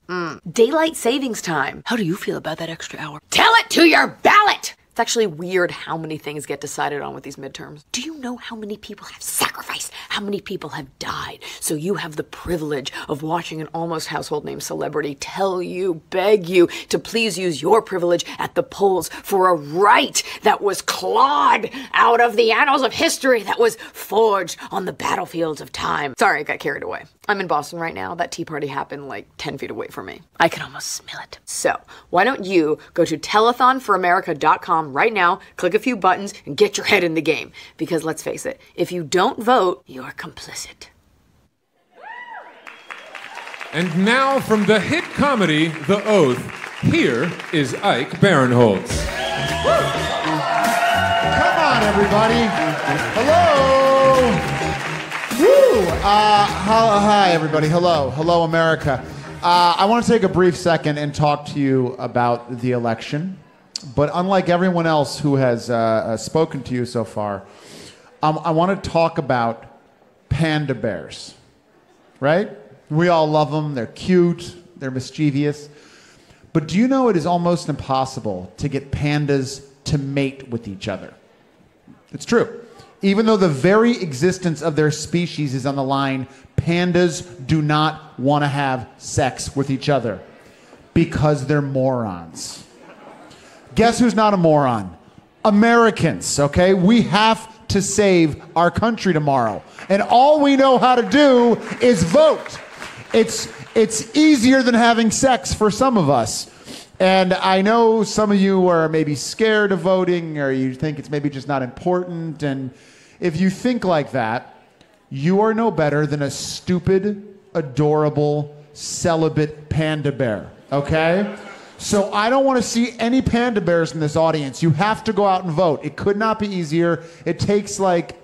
Daylight savings time. How do you feel about that extra hour? Tell it to your ballot! It's actually weird how many things get decided on with these midterms. Do you know how many people have sacrificed? How many people have died? So you have the privilege of watching an almost household name celebrity tell you, beg you, to please use your privilege at the polls for a right that was clawed out of the annals of history, that was forged on the battlefields of time. Sorry, I got carried away. I'm in Boston right now. That tea party happened like 10 feet away from me. I can almost smell it. So why don't you go to telethonforamerica.com right now, click a few buttons, and get your head in the game. Because let's face it, if you don't vote, you're complicit. And now from the hit comedy, The Oath, here is Ike Barinholtz. Come on, everybody. Hello. Woo. Hi, everybody. Hello. Hello, America. I want to take a brief second and talk to you about the election. But unlike everyone else who has spoken to you so far, I want to talk about panda bears, right? We all love them. They're cute. They're mischievous. But do you know it is almost impossible to get pandas to mate with each other? It's true. Even though the very existence of their species is on the line, pandas do not want to have sex with each other because they're morons. Guess who's not a moron? Americans, okay? We have to save our country tomorrow. And all we know how to do is vote. It's easier than having sex for some of us. And I know some of you are maybe scared of voting, or you think it's maybe just not important. And if you think like that, you are no better than a stupid, adorable, celibate panda bear, okay? So I don't want to see any panda bears in this audience. You have to go out and vote. It could not be easier. It takes like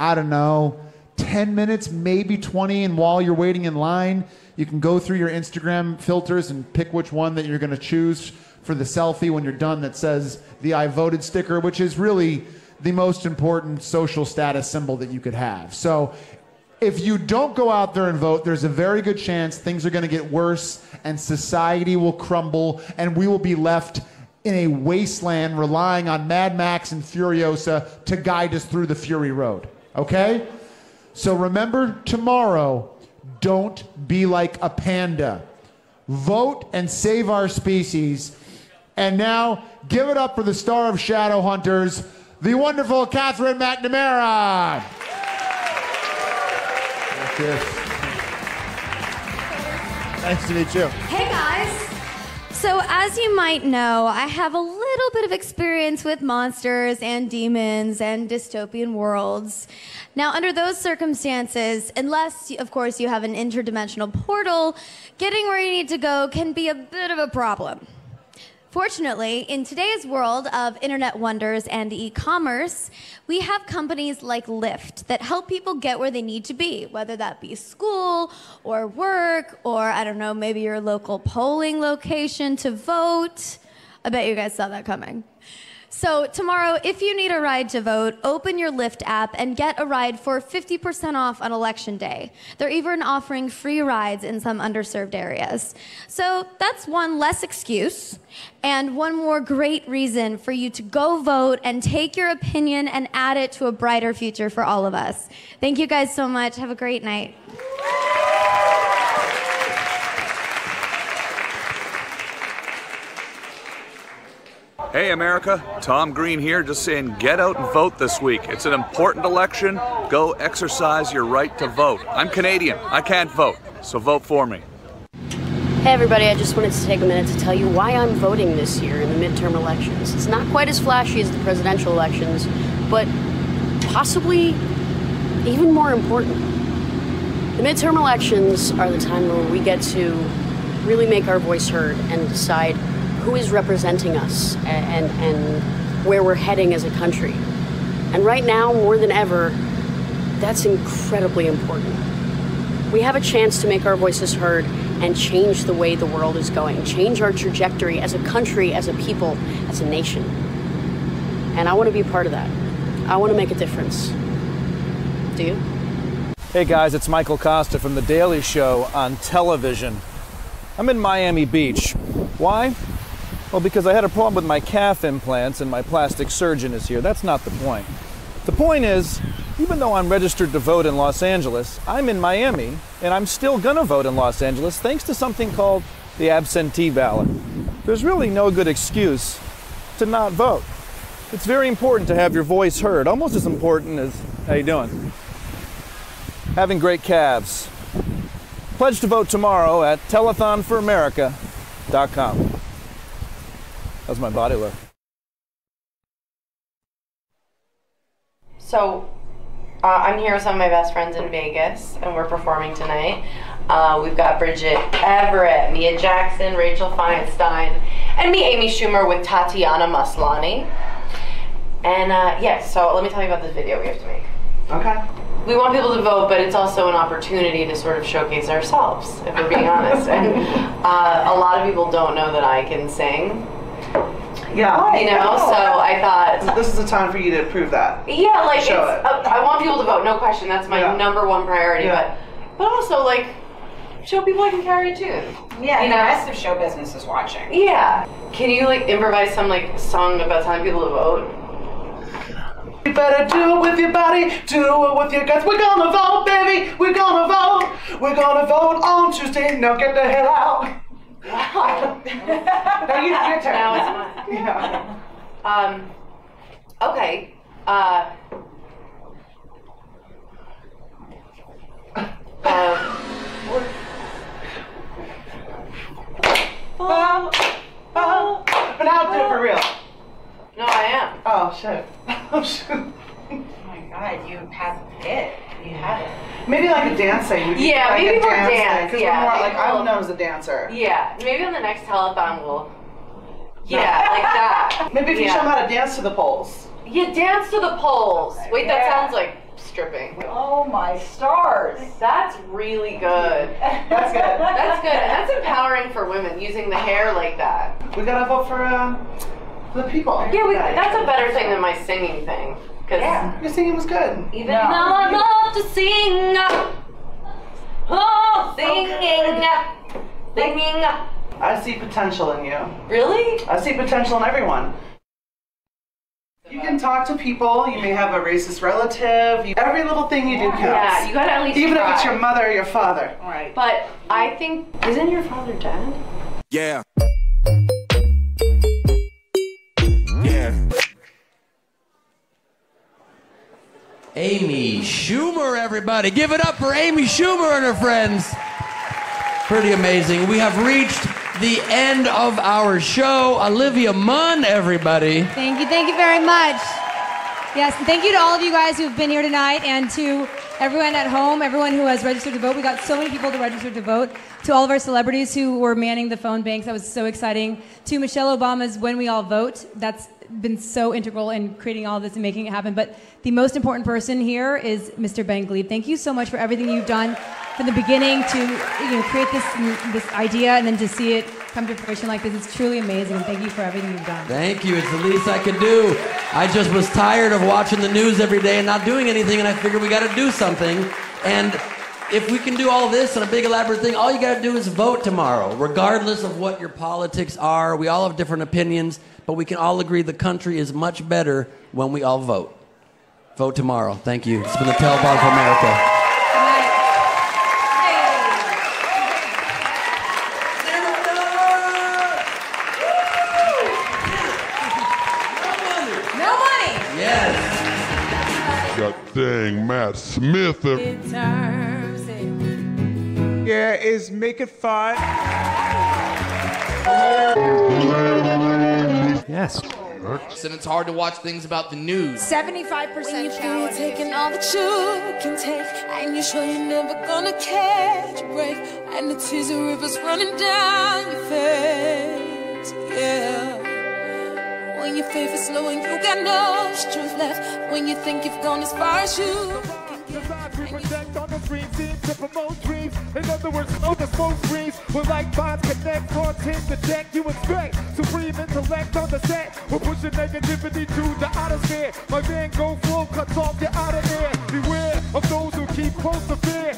I don't know, 10 minutes, maybe 20, and while you're waiting in line, you can go through your Instagram filters and pick which one that you're going to choose for the selfie when you're done that says the I voted sticker, which is really the most important social status symbol that you could have. So if you don't go out there and vote, there's a very good chance things are going to get worse and society will crumble and we will be left in a wasteland relying on Mad Max and Furiosa to guide us through the Fury Road. Okay? So remember, tomorrow, don't be like a panda. Vote and save our species. And now, give it up for the star of Shadowhunters, the wonderful Catherine McNamara. Nice to meet you. Hey guys. So as you might know, I have a little bit of experience with monsters and demons and dystopian worlds. Now, under those circumstances, unless, of course, you have an interdimensional portal, getting where you need to go can be a bit of a problem. Fortunately, in today's world of internet wonders and e-commerce, we have companies like Lyft that help people get where they need to be, whether that be school or work or, I don't know, maybe your local polling location to vote. I bet you guys saw that coming. So tomorrow, if you need a ride to vote, open your Lyft app and get a ride for 50% off on Election Day. They're even offering free rides in some underserved areas. So that's one less excuse and one more great reason for you to go vote and take your opinion and add it to a brighter future for all of us. Thank you guys so much. Have a great night. Hey America, Tom Green here, just saying get out and vote this week. It's an important election. Go exercise your right to vote. I'm Canadian, I can't vote, so vote for me. Hey everybody, I just wanted to take a minute to tell you why I'm voting this year in the midterm elections. It's not quite as flashy as the presidential elections, but possibly even more important. The midterm elections are the time where we get to really make our voice heard and decide who is representing us and where we're heading as a country. And right now, more than ever, that's incredibly important. We have a chance to make our voices heard and change the way the world is going, change our trajectory as a country, as a people, as a nation. And I want to be a part of that. I want to make a difference. Do you? Hey guys, it's Michael Costa from The Daily Show on television. I'm in Miami Beach. Why? Well, because I had a problem with my calf implants and my plastic surgeon is here. That's not the point. The point is, even though I'm registered to vote in Los Angeles, I'm in Miami, and I'm still gonna vote in Los Angeles thanks to something called the absentee ballot. There's really no good excuse to not vote. It's very important to have your voice heard, almost as important as, how you doing? Having great calves. Pledge to vote tomorrow at telethonforamerica.com. How's my body look? So, I'm here with some of my best friends in Vegas, and we're performing tonight. We've got Bridget Everett, Mia Jackson, Rachel Feinstein, and me, Amy Schumer, with Tatiana Maslany. And yes, so let me tell you about this video we have to make. Okay. We want people to vote, but it's also an opportunity to sort of showcase ourselves, if we're being honest. And a lot of people don't know that I can sing. Yeah. You know, so I thought... This is a time for you to prove that. Yeah, like, I want people to vote, no question. That's my number one priority. Yeah. But also, like, show people I can carry a tune. Yeah, you the know? rest of show business is watching. Yeah. Can you, like, improvise some, like, song about telling people to vote? You better do it with your body, do it with your guts. We're gonna vote, baby. We're gonna vote. We're gonna vote on Tuesday. Now get the hell out. Wow. Now your turn. Now it's mine. Yeah. Okay. But now do it for real. No, I am. Oh, shit. Oh, shoot. Oh my god, you have it. You have it. Maybe like a dancing. Yeah, like maybe more dance. dance. Because Yeah, we're more maybe like, I'm known as a dancer. Yeah, maybe on the next telethon we'll... Yeah, like that. Maybe if you show them how to dance to the polls. Yeah, dance to the polls. Wait, that sounds like stripping. Oh my stars. That's really good. That's good. That's good. And that's empowering for women, using the hair like that. We gotta vote for the people. Yeah, that's a better thing than my singing thing. Yeah, your singing was good. Even though I love to sing, singing. I see potential in you. Really? I see potential in everyone. You can talk to people. You may have a racist relative. Every little thing you do counts. Yeah, you gotta at least even try. if it's your mother or your father. Right. But I think, isn't your father dead? Yeah. Yeah. Amy Schumer, everybody. Give it up for Amy Schumer and her friends. Pretty amazing. We have reached the end of our show. Olivia Munn, everybody. Thank you very much. Yes, and thank you to all of you guys who've been here tonight, and to everyone at home, everyone who has registered to vote. We got so many people to register to vote. To all of our celebrities who were manning the phone banks, that was so exciting. To Michelle Obama's When We All Vote, that's been so integral in creating all this and making it happen. But the most important person here is Mr. Ben Glebe. Thank you so much for everything you've done from the beginning to create this idea and then to see it come to fruition like this. It's truly amazing. Thank you for everything you've done. Thank you. It's the least I could do. I just was tired of watching the news every day and not doing anything, and I figured we got to do something. And if we can do all this and a big elaborate thing, all you got to do is vote tomorrow, regardless of what your politics are. We all have different opinions, but we can all agree the country is much better when we all vote. Vote tomorrow. Thank you. It's been the Telethon For America. God dang, Matt Smith. Yeah, is make it fun. Yes. And it's hard to watch things about the news. 75% challenge. Taking all that you can take, and you're sure you're never gonna catch a break, and the tears of rivers running down your face. Yeah. When your faith is low and you got no strength left, when you think you've gone as far as you. We protect on the dream team to promote dreams. In other words, know the smoke screens. We're like bonds connect, content the deck you expect. Supreme intellect on the set. We're pushing negativity to the outer sphere. My Van Gogh flow cuts off your outer ear. Beware of those who keep close to fear.